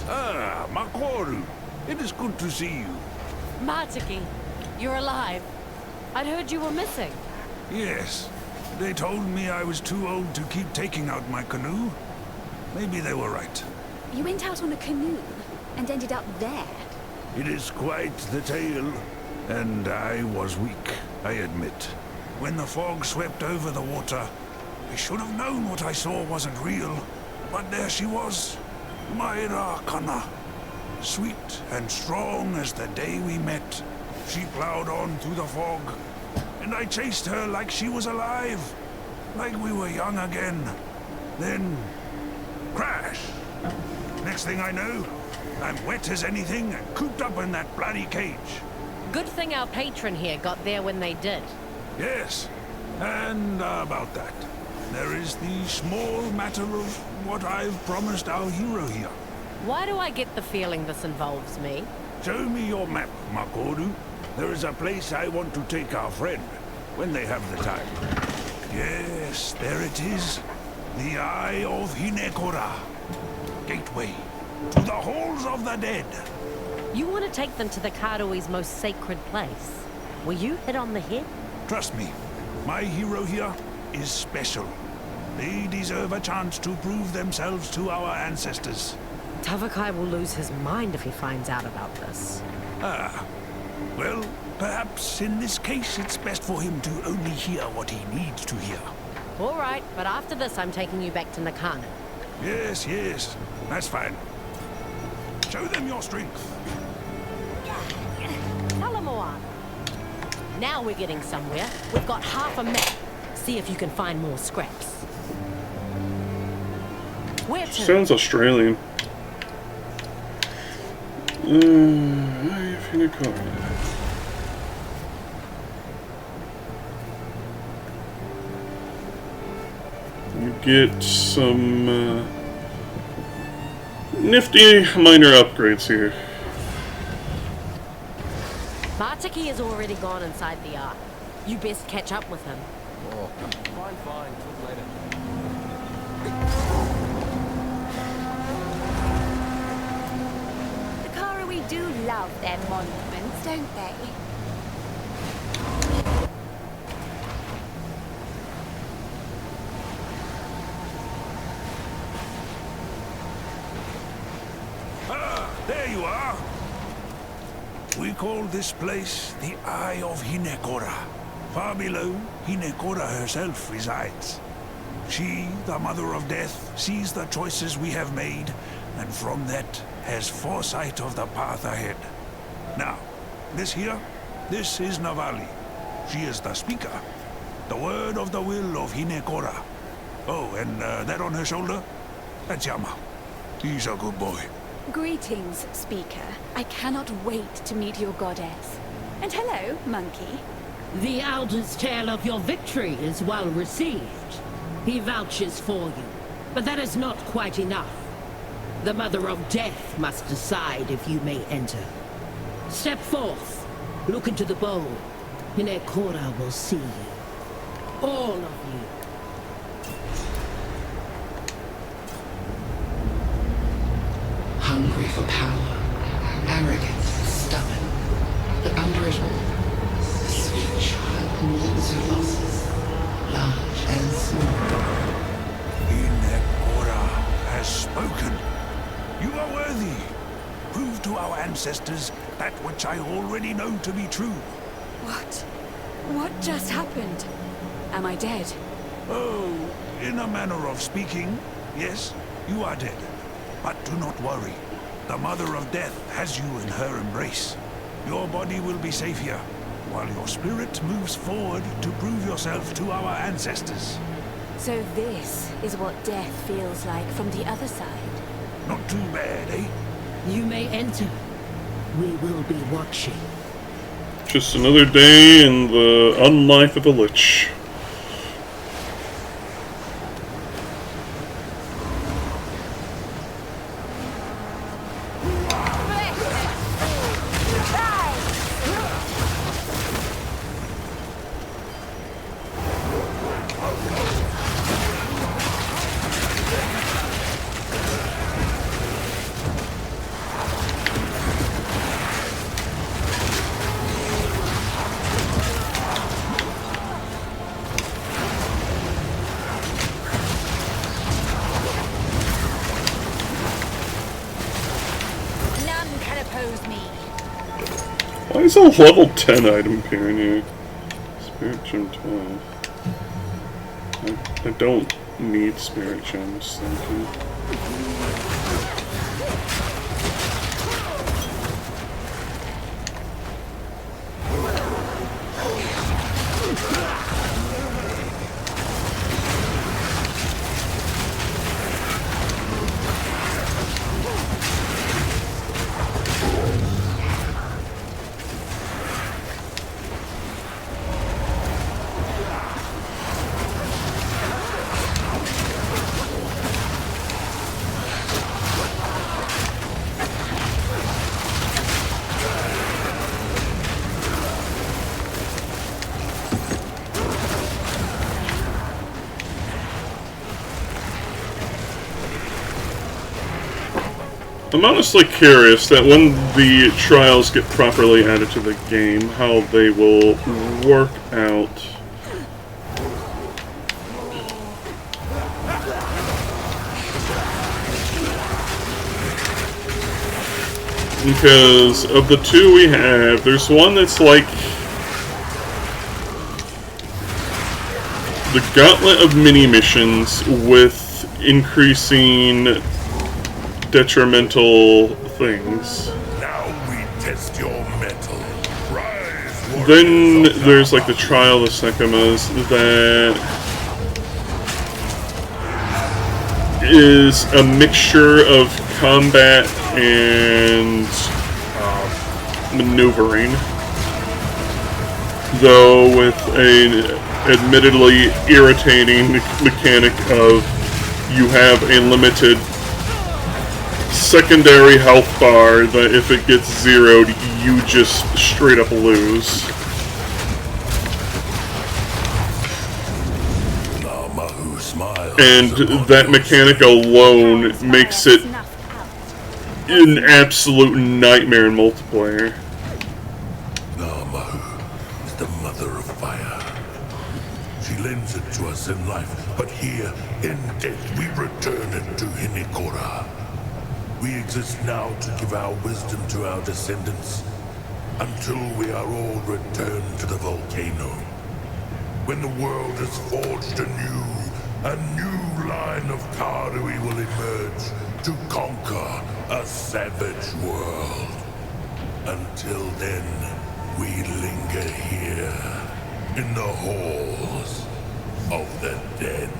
Ah, Makoru. It is good to see you. Martiki, you're alive. I'd heard you were missing. Yes. They told me I was too old to keep taking out my canoe. Maybe they were right. You went out on a canoe and ended up there. It is quite the tale. And I was weak, I admit. When the fog swept over the water, I should have known what I saw wasn't real. But there she was, Myra Kana. Sweet and strong as the day we met. She plowed on through the fog, and I chased her like she was alive, like we were young again. Then, crash! Next thing I know, I'm wet as anything and cooped up in that bloody cage. Good thing our patron here got there when they did. Yes, and about that, there is the small matter of what I've promised our hero here. Why do I get the feeling this involves me? Show me your map, Makoru. There is a place I want to take our friend, when they have the time. Yes, there it is. The Eye of Hinekora. Gateway to the Halls of the Dead. You want to take them to the Karui's most sacred place? Were you hit on the head? Trust me, my hero here is special. They deserve a chance to prove themselves to our ancestors. Tavakai will lose his mind if he finds out about this. Ah, well, perhaps in this case it's best for him to only hear what he needs to hear. All right, but after this I'm taking you back to Nakano. Yes, yes, that's fine. Show them your strength. Talamoan. Now we're getting somewhere. We've got half a map. See if you can find more scraps. Where to? Sounds Australian. You get some nifty minor upgrades here. Bartiki has already gone inside the Ark. You best catch up with him. Oh, fine. Talk later. The Karui do love their monuments, don't they? There you are. We call this place the Eye of Hinekora. Far below, Hinekora herself resides. She, the Mother of Death, sees the choices we have made, and from that has foresight of the path ahead. Now, this here, this is Navali. She is the speaker. The word of the will of Hinekora. Oh, and that on her shoulder? That's Yama. He's a good boy. Greetings, Speaker. I cannot wait to meet your goddess. And hello, Monkey. The Elder's tale of your victory is well received. He vouches for you, but that is not quite enough. The Mother of Death must decide if you may enter. Step forth, look into the bowl. Hinekora will see you. All of you. Hungry for power, arrogant, stubborn, but under it all, the sweet child mourns her losses, large and small. Hinekora has spoken. You are worthy. Prove to our ancestors that which I already know to be true. What? What just happened? Am I dead? Oh, in a manner of speaking, yes, you are dead. But do not worry. The Mother of Death has you in her embrace. Your body will be safe here, while your spirit moves forward to prove yourself to our ancestors. So this is what death feels like from the other side. Not too bad, eh? You may enter. We will be watching. Just another day in the unlife of a lich. Why is a level 10 item appearing here? Spirit Gem 12. I don't need Spirit Gems, thank you. I'm honestly curious that when the trials get properly added to the game, how they will work out. Because of the two we have, there's one that's like the gauntlet of mini-missions with increasing detrimental things. Now we test your metal. Rise, Then there's like the Trial of Sekimas that is a mixture of combat and maneuvering, though with an admittedly irritating mechanic of you have a limited secondary health bar that if it gets zeroed, you just straight up lose. And that mechanic alone makes it an absolute nightmare in multiplayer. Namahu is the mother of fire. She lends it to us in life, but here, in death, we return it to Hinikora. We exist now to give our wisdom to our descendants, until we are all returned to the volcano. When the world has forged a new line of Karui will emerge to conquer a savage world. Until then, we linger here in the halls of the dead.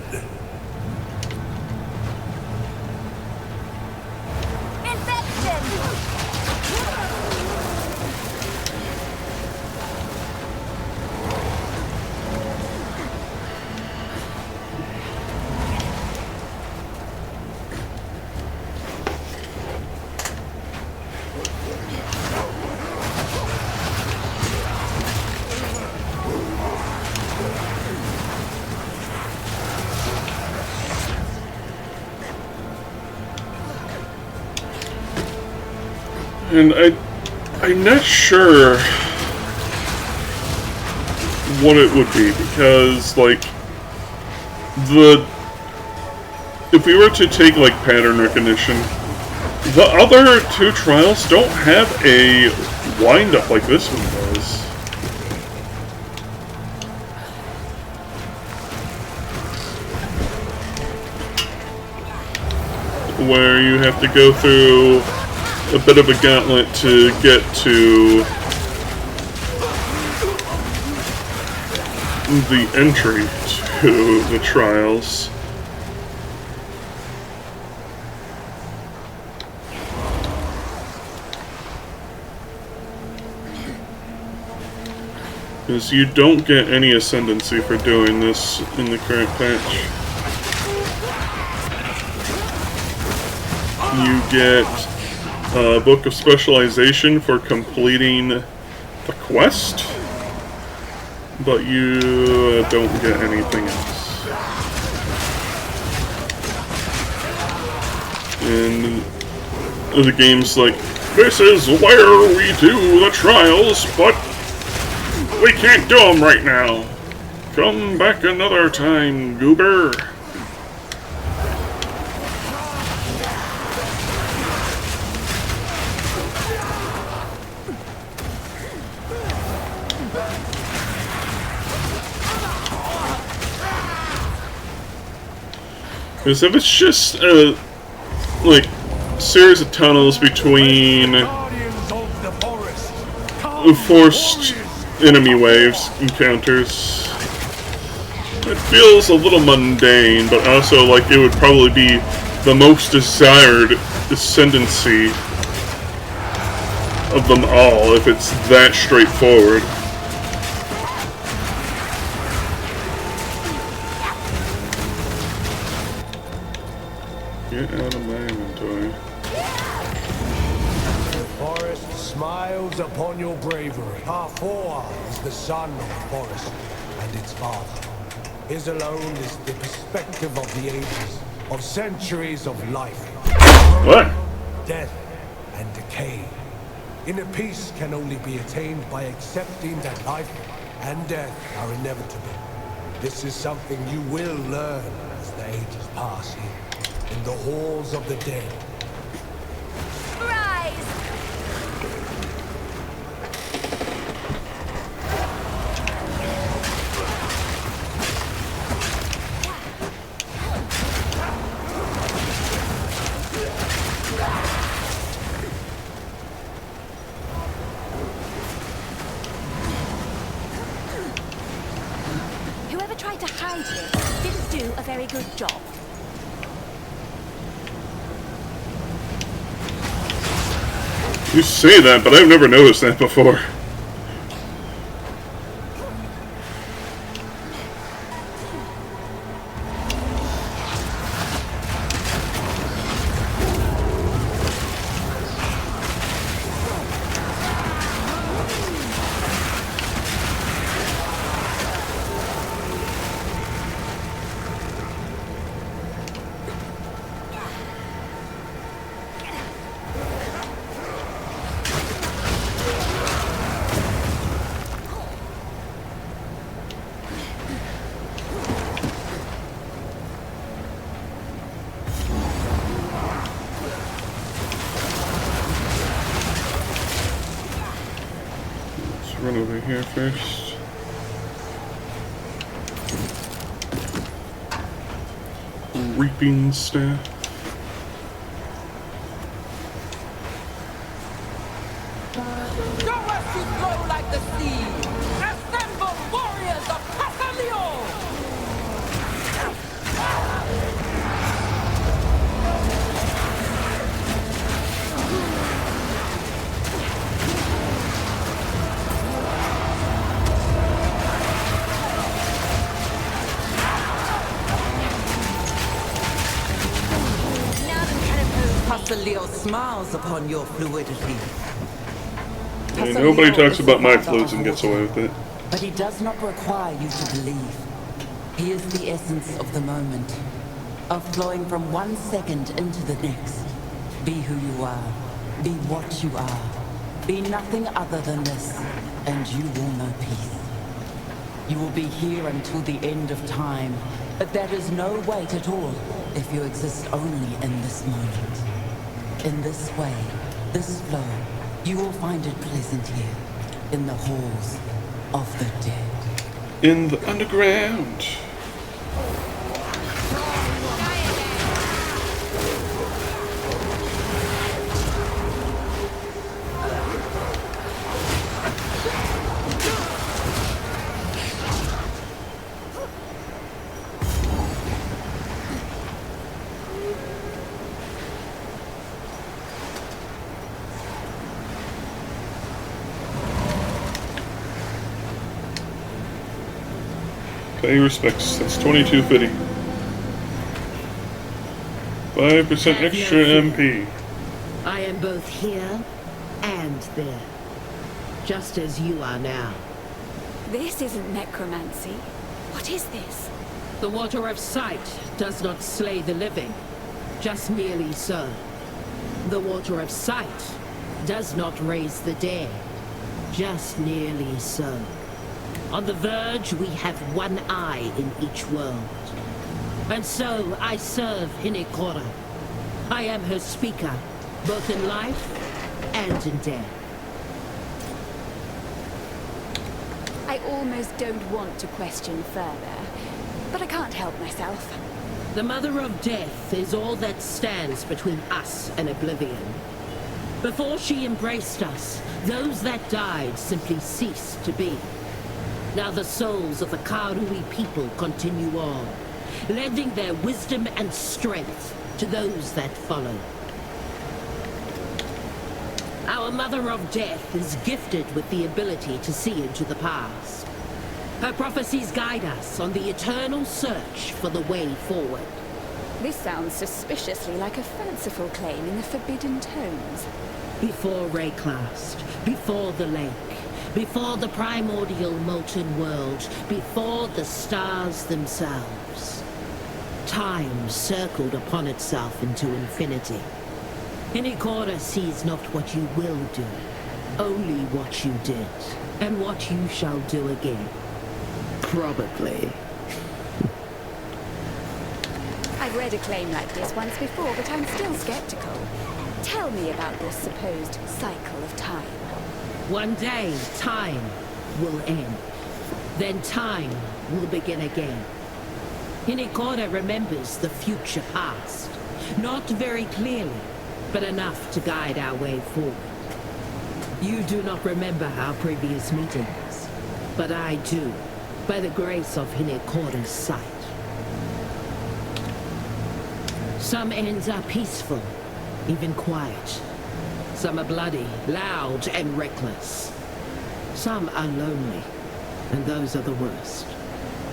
And I'm not sure what it would be, because, like, if we were to take, like, pattern recognition, the other two trials don't have a wind-up like this one does. Where you have to go through a bit of a gauntlet to get to the entry to the trials. Because you don't get any ascendancy for doing this in the current patch. You get a Book of Specialization for completing the quest, but you don't get anything else. And the game's like, this is where we do the trials, but we can't do them right now. Come back another time, goober. Because if it's just a, like, series of tunnels between forced enemy waves encounters, it feels a little mundane, but also like it would probably be the most desired ascendancy of them all if it's that straightforward. Get out of my inventory. The forest smiles upon your bravery. Hathor is the son of the forest and its father. His alone is the perspective of the ages, of centuries of life. What? Death and decay. Inner peace can only be attained by accepting that life and death are inevitable. This is something you will learn as the ages pass here, in the halls of the dead. Rise! Whoever tried to hide here didn't do a very good job. You say that, but I've never noticed that before. Run over here first. Reaping staff. Your mercy flow like the sea. Assemble warriors of Casaleo! Casaleo smiles upon your fluidity. Yeah, nobody talks about my fluids and gets away with it. But he does not require you to believe. He is the essence of the moment, of flowing from one second into the next. Be who you are. Be what you are. Be nothing other than this, and you will know peace. You will be here until the end of time, but there is no wait at all if you exist only in this moment. In this way, this flow, you will find it pleasant here, in the halls of the dead. In the underground. Pay respects. That's 2250. 5% extra MP. I am both here and there, just as you are now. This isn't necromancy. What is this? The water of sight does not slay the living, just merely so. The water of sight does not raise the dead, just nearly so. On the verge, we have one eye in each world. And so I serve Hinekora. I am her speaker, both in life and in death. I almost don't want to question further, but I can't help myself. The Mother of Death is all that stands between us and oblivion. Before she embraced us, those that died simply ceased to be. Now the souls of the Karui people continue on, lending their wisdom and strength to those that follow. Our Mother of Death is gifted with the ability to see into the past. Her prophecies guide us on the eternal search for the way forward. This sounds suspiciously like a fanciful claim in the Forbidden Tomes. Before Rayclast, before the lake, before the primordial molten world, before the stars themselves. Time circled upon itself into infinity. Hinikora sees not what you will do, only what you did, and what you shall do again. Probably. I've read a claim like this once before, but I'm still skeptical. Tell me about this supposed cycle of time. One day, time will end. Then time will begin again. Hinikora remembers the future past. Not very clearly, but enough to guide our way forward. You do not remember our previous meetings, but I do, by the grace of Hinikora's sight. Some ends are peaceful, even quiet. Some are bloody, loud, and reckless. Some are lonely, and those are the worst.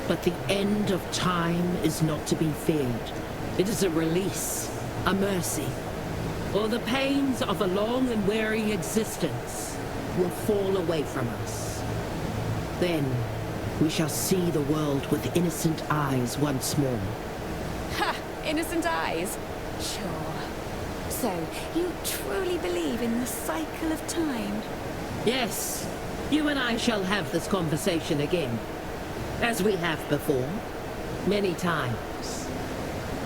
But the end of time is not to be feared. It is a release, a mercy. Or the pains of a long and weary existence will fall away from us. Then we shall see the world with innocent eyes once more. Ha! Innocent eyes? Sure. So, you truly believe in the cycle of time? Yes. You and I shall have this conversation again. As we have before. Many times.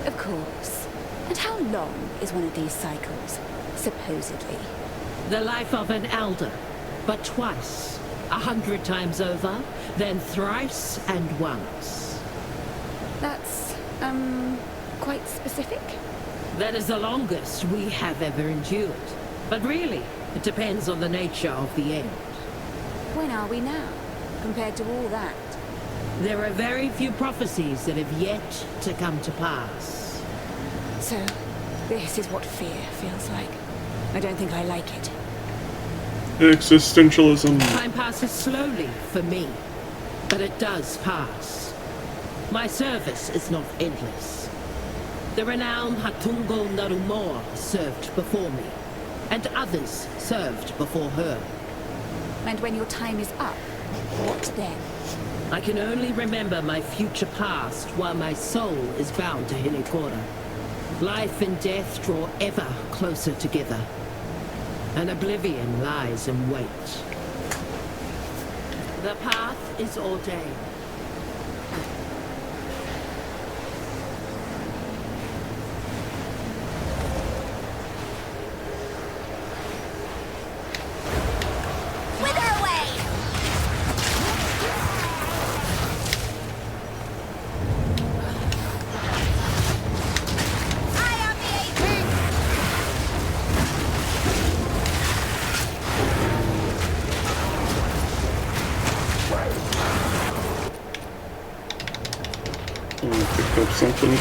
Of course. And how long is one of these cycles, supposedly? The life of an elder, but twice. 100 times over, then thrice and once. That's, quite specific? That is the longest we have ever endured. But really, it depends on the nature of the end. When are we now, compared to all that? There are very few prophecies that have yet to come to pass. So, this is what fear feels like. I don't think I like it. Existentialism. Time passes slowly for me, but it does pass. My service is not endless. The renowned Hatungo Narumoa served before me, and others served before her. And when your time is up, what then? I can only remember my future past while my soul is bound to Hinikora. Life and death draw ever closer together, and oblivion lies in wait. The path is ordained. Picked up something.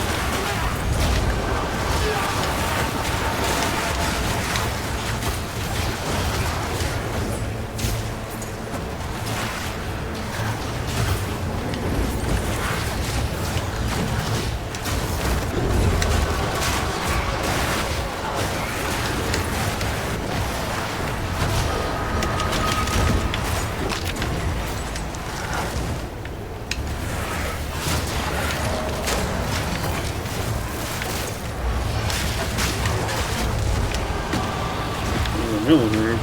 Really weird.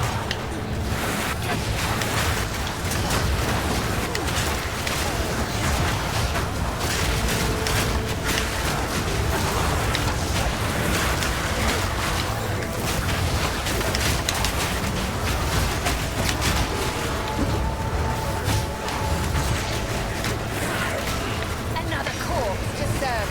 Another corpse to serve.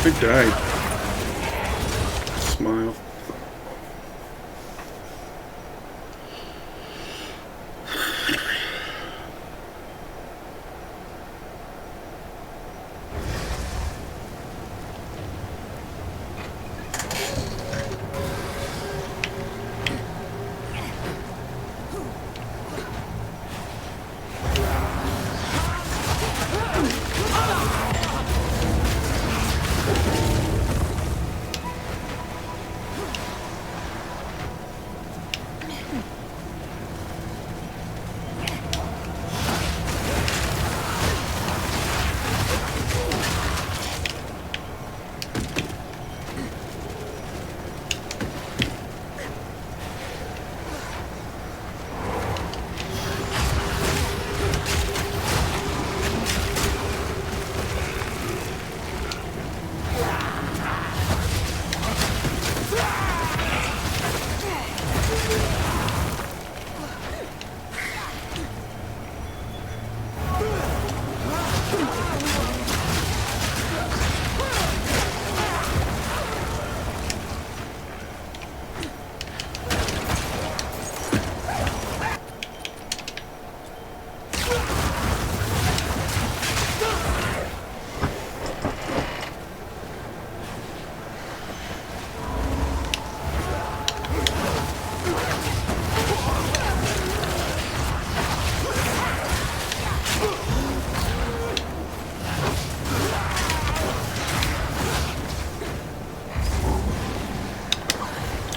I died. Smile.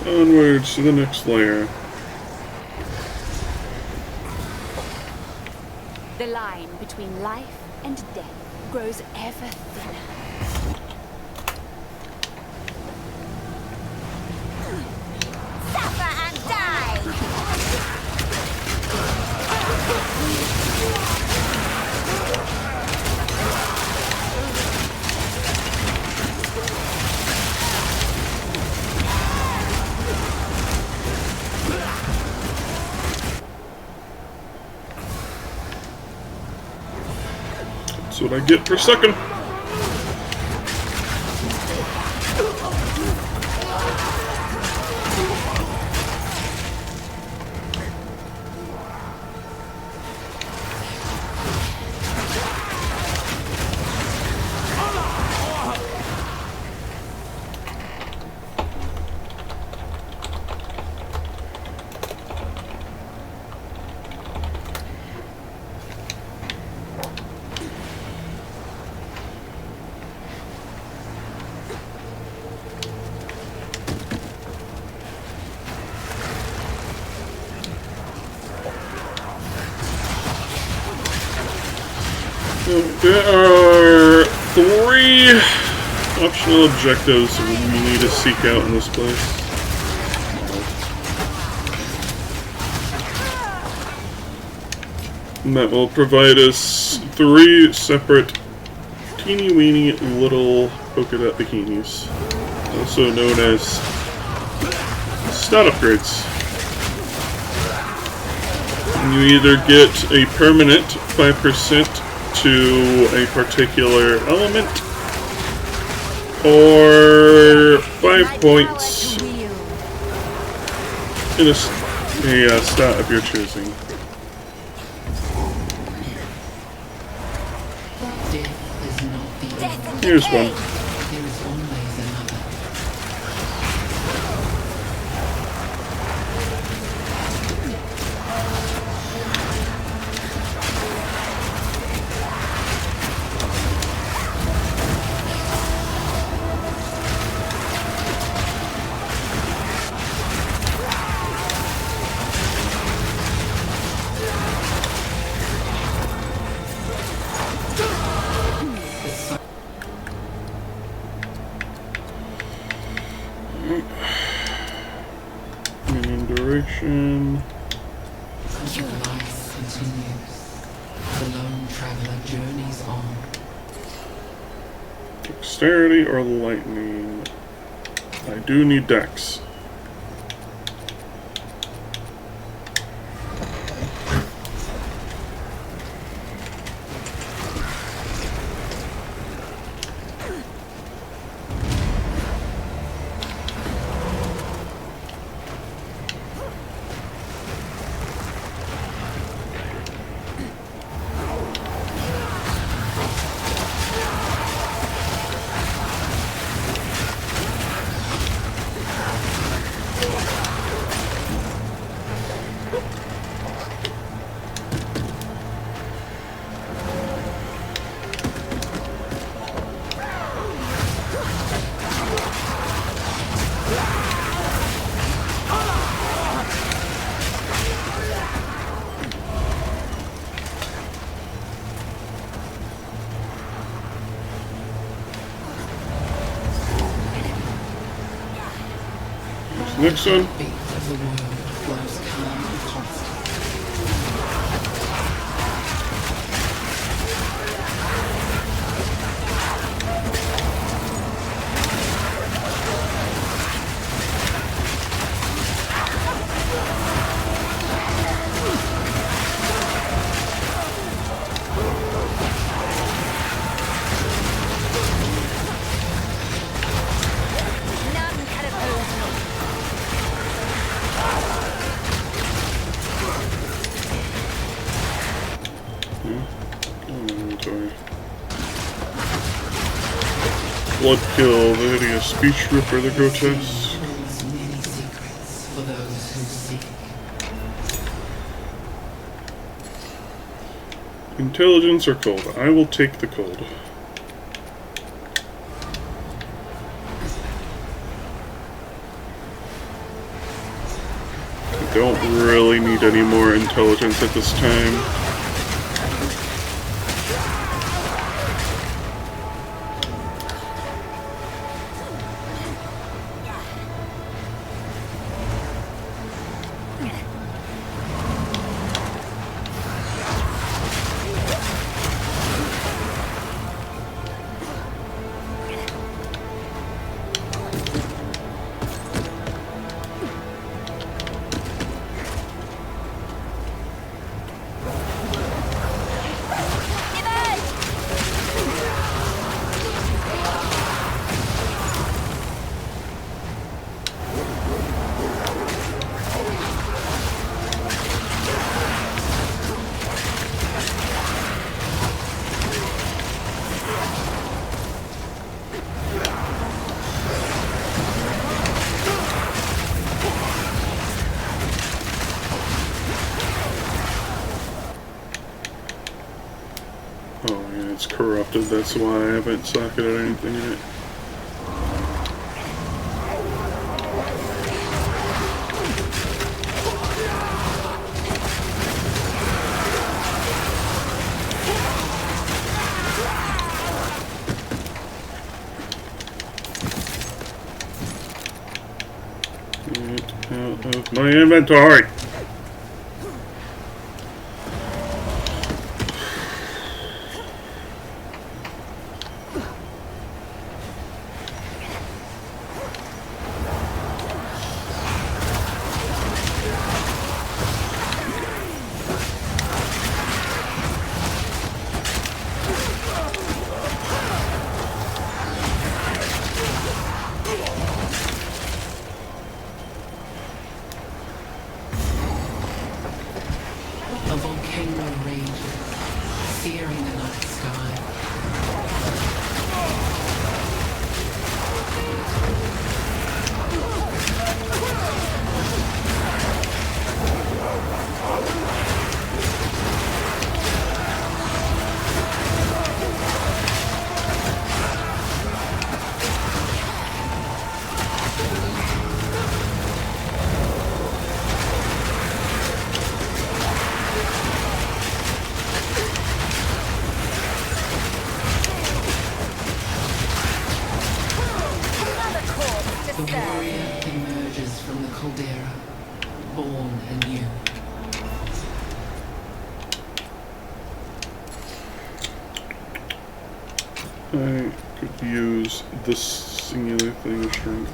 Onwards to the next layer. The line between life and death grows ever thinner. Suffer and die! That's what I get for second. There are 3 optional objectives we need to seek out in this place. And that will provide us 3 separate teeny-weeny little polka dot bikinis, also known as stat upgrades. And you either get a permanent 5% to a particular element, or 5 points in a stat of your choosing. Here's one. Medium duration. Life continues. The lone traveler journeys on. Dexterity or lightning? I do need dex. Next one. Blood Kill, the hideous speech ripper, the grotesque. Many secrets for those who seek. Intelligence or cold? I will take the cold. don't really need any more intelligence at this time. It's corrupted, that's why I haven't socketed anything in it. Get out of my inventory! A volcano rages, searing the night sky. The warrior emerges from the caldera, born anew. I could use this singular thing of strength.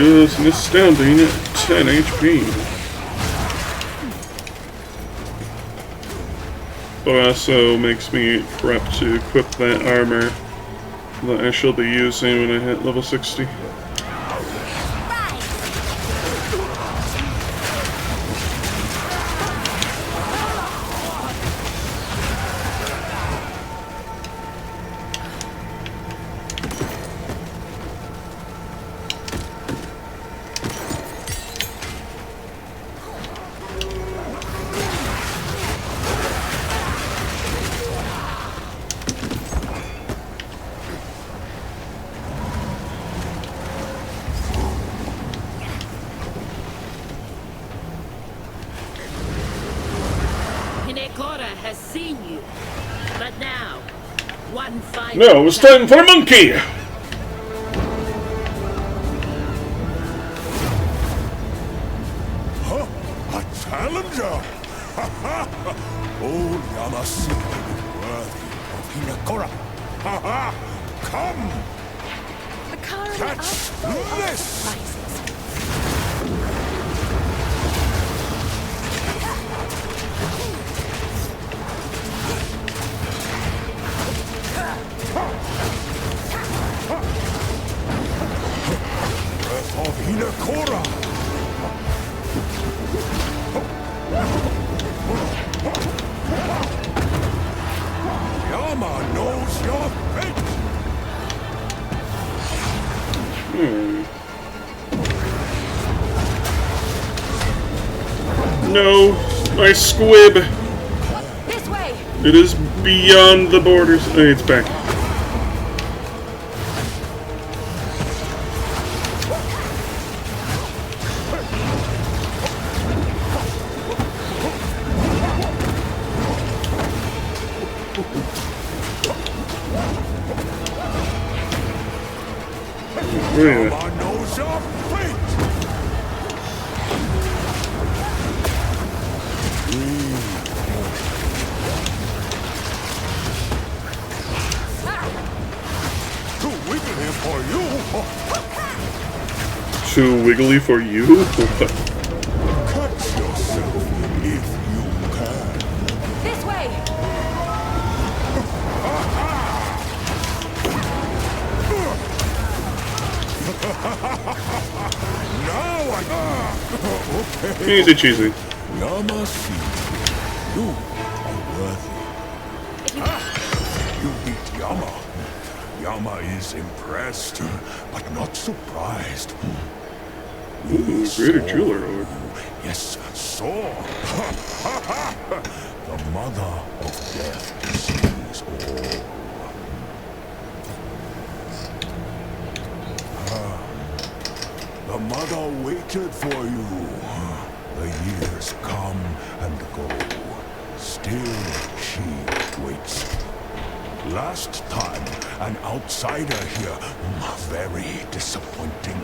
It's an astounding 10 HP. But also makes me prep to equip that armor that I shall be using when I hit level 60. Has seen you, but now, one final. No, it's time for a monkey! Huh? A challenger? Ha ha! Old Yamasi worthy of Hinakora. Ha ha! Come! The car Catch this! Of Hinakora! Yama knows your fate! No, my squib. This way. It is beyond the borders. Hey, it's back. Wait. Too wiggly for you? What? Catch yourself if you can. This way. Now I okay. Easy cheesy. Yamasi, you are worthy. You beat Yama. Yama is impressed, but not surprised. Ooh, greater jeweler lord. Yes, saw. The mother of death sees all. The mother waited for you. The years come and go. Still she waits. Last time, an outsider here. Very disappointing.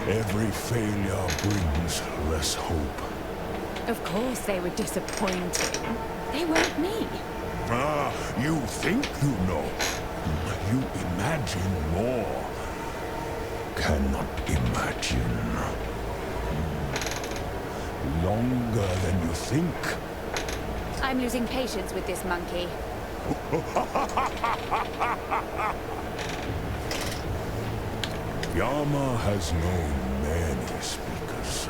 Every failure brings less hope. Of course they were disappointing. They weren't me. You think you know. You imagine more. Cannot imagine. Longer than you think. I'm losing patience with this monkey. Yama has known many speakers.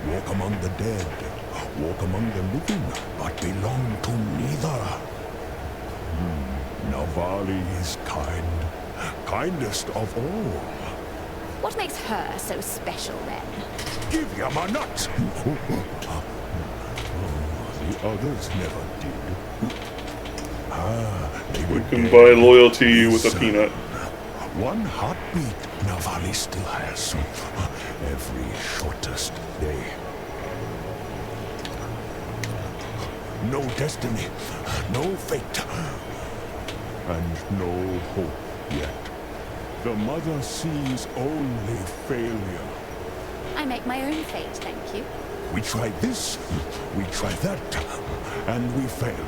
Walk among the dead, walk among the living, but belong to neither. Navali is kind, kindest of all. What makes her so special then? Give Yama nuts! The others never did. We can buy loyalty with a peanut. One heartbeat Navali still has. Every shortest day. No destiny, no fate, and no hope yet. The mother sees only failure. I make my own fate, thank you. We try this, we try that, and we fail.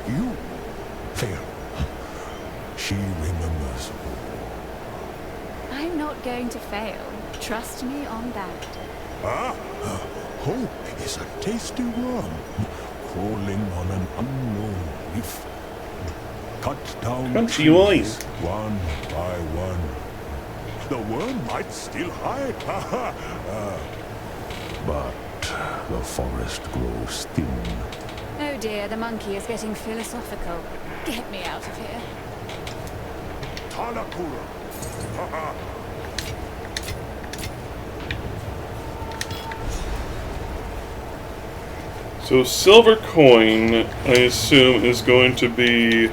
You fail. She remembers. I'm not going to fail. Trust me on that. Hope is a tasty worm, crawling on an unknown leaf. Cut down trees, one by one. The worm might still hide, but the forest grows thin. Oh dear, the monkey is getting philosophical. Get me out of here. Tanakura! So silver coin, I assume, is going to be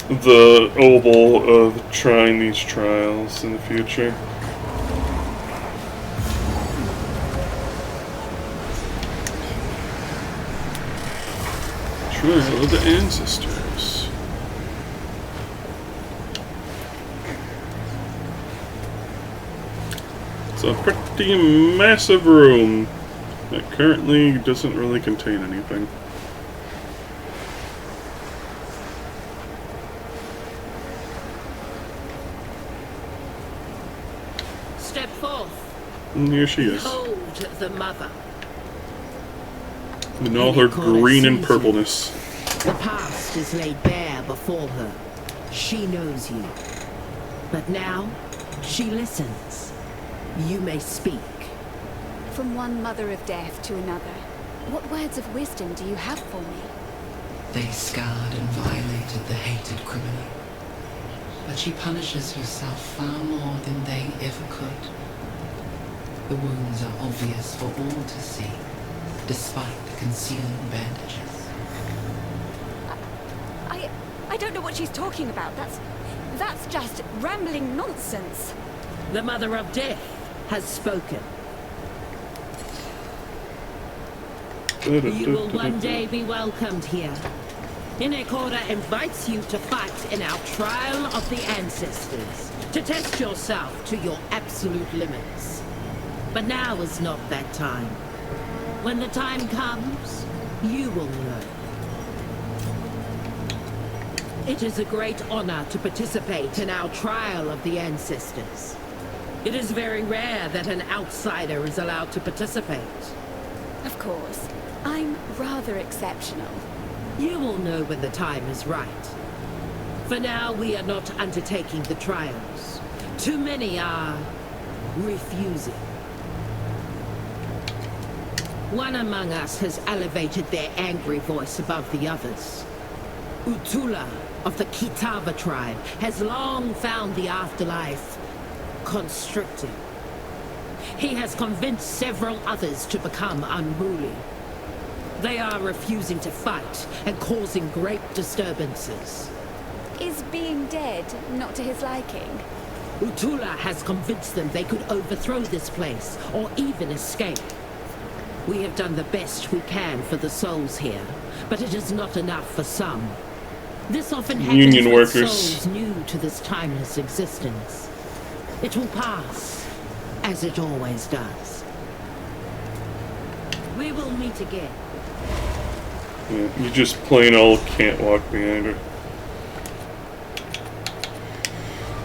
the obol of trying these trials in the future. Trial of the Ancestors. It's a pretty massive room that currently doesn't really contain anything. Step forth. And here she is. Behold the mother. In all her green and purpleness. The past is laid bare before her. She knows you. But now, she listens. You may speak. From one mother of death to another, what words of wisdom do you have for me? They scarred and violated the hated criminal. But she punishes herself far more than they ever could. The wounds are obvious for all to see. despite the concealing bandages. I don't know what she's talking about. That's just rambling nonsense. The Mother of Death has spoken. You will one day be welcomed here. Hinekora invites you to fight in our trial of the ancestors, to test yourself to your absolute limits. But now is not that time. When the time comes, you will know. It is a great honor to participate in our trial of the ancestors. It is very rare that an outsider is allowed to participate. Of course. I'm rather exceptional. You will know when the time is right. For now, we are not undertaking the trials. Too many are refusing. One among us has elevated their angry voice above the others. Utula of the Kitava tribe has long found the afterlife constricting. He has convinced several others to become unruly. They are refusing to fight and causing great disturbances. Is being dead not to his liking? Utula has convinced them they could overthrow this place or even escape. We have done the best we can for the souls here, but it is not enough for some. This often happens Union with workers. souls new to this timeless existence. It will pass, as it always does. We will meet again. Yeah, you just plain old can't walk behind her.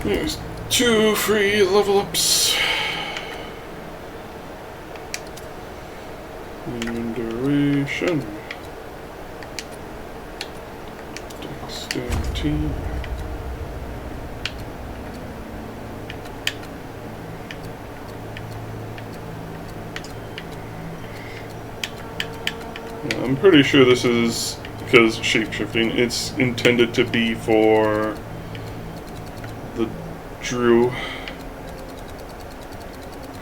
There's 2 free level ups. And duration. Dexterity. I'm pretty sure this is, because shapeshifting, it's intended to be for the Drew.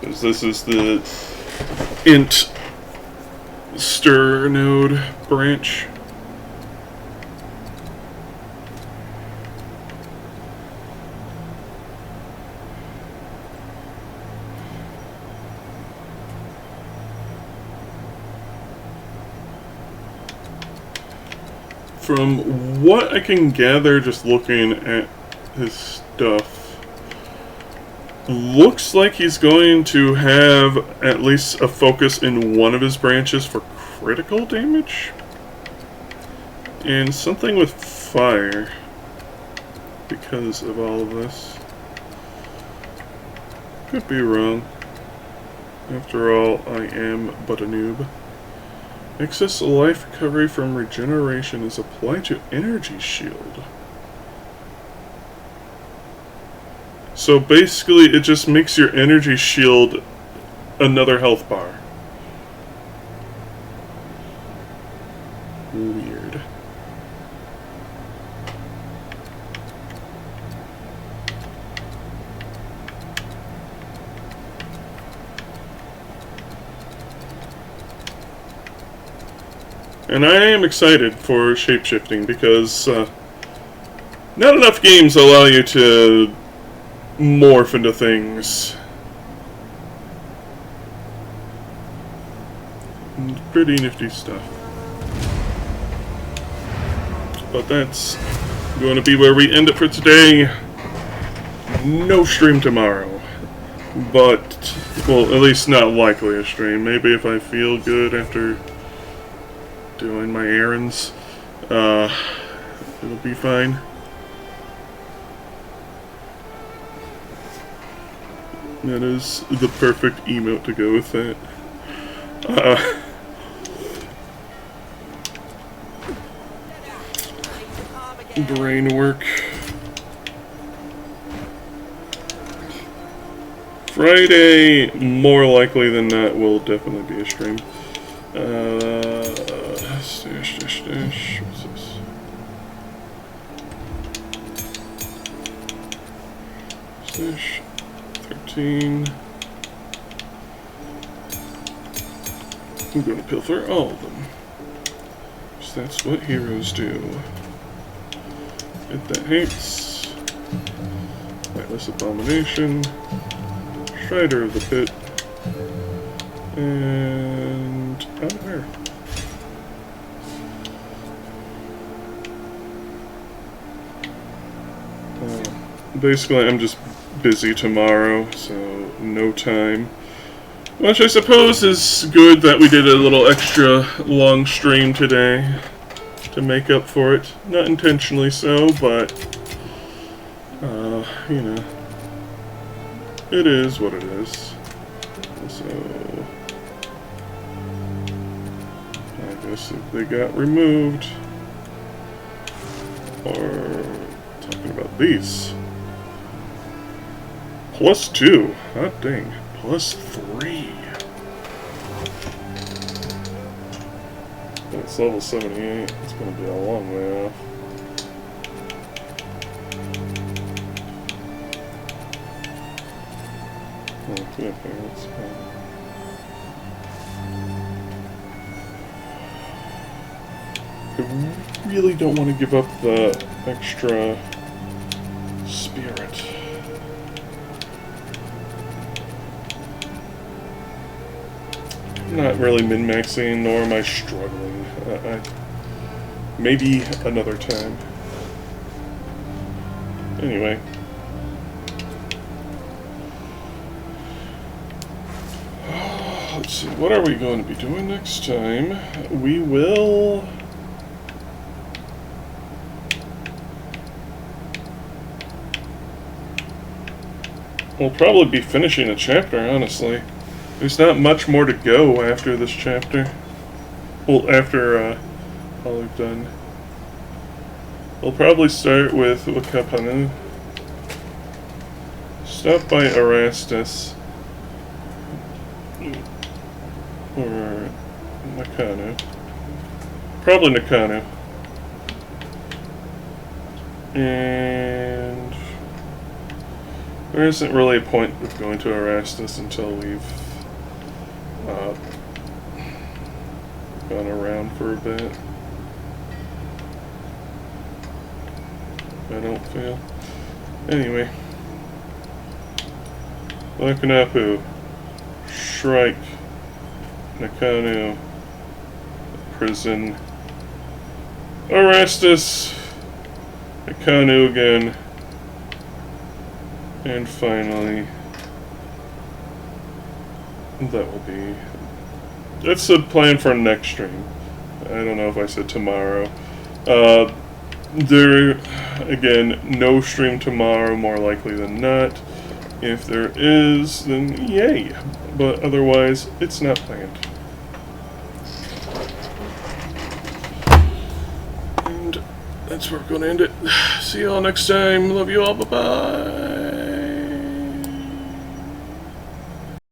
Because this is the int stir node branch. From what I can gather just looking at his stuff, looks like he's going to have at least a focus in one of his branches for critical damage. And something with fire because of all of this. Could be wrong. After all, I am but a noob. Excess life recovery from regeneration is applied to energy shield. So basically it just makes your energy shield another health bar. Weird. And I am excited for shapeshifting because not enough games allow you to morph into things. Pretty nifty stuff. But that's going to be where we end it for today. No stream tomorrow. But, well, at least not likely a stream. Maybe if I feel good after doing my errands, it'll be fine. That is the perfect emote to go with that. Brain work. Friday, more likely than not, will definitely be a stream. What's this? Stash 13. I'm going to pilfer all of them. So that's what heroes do. Get that hates. Lightless Abomination. Strider of the Pit. And Unaware. Basically, I'm just busy tomorrow, so no time. Which I suppose is good that we did a little extra long stream today to make up for it. Not intentionally so, but, you know, it is what it is. So, I guess if they got removed, or talking about these. +2. Hot dang. +3. It's level 78. It's going to be a long way off. Oh, good. That's fine. I really don't want to give up the extra spirit. I'm not really min-maxing, nor am I struggling. Maybe another time. Anyway. Let's see, what are we going to be doing next time? We will... We'll probably be finishing a chapter, honestly. There's not much more to go after this chapter. Well, after all we've done. We'll probably start with Wakapanu. Stop by Erastus. Or Nakano. Probably Nakano. And there isn't really a point of going to Erastus until we've gone around for a bit. I don't feel. Anyway. Lakanapu. Shrike. Nakano. Prison. Erastus. Nakano again. And finally, that will be... That's the plan for next stream. I don't know if I said tomorrow. There, again, no stream tomorrow, more likely than not. If there is, then yay. But otherwise, it's not planned. And that's where we're going to end it. See you all next time. Love you all. Bye-bye.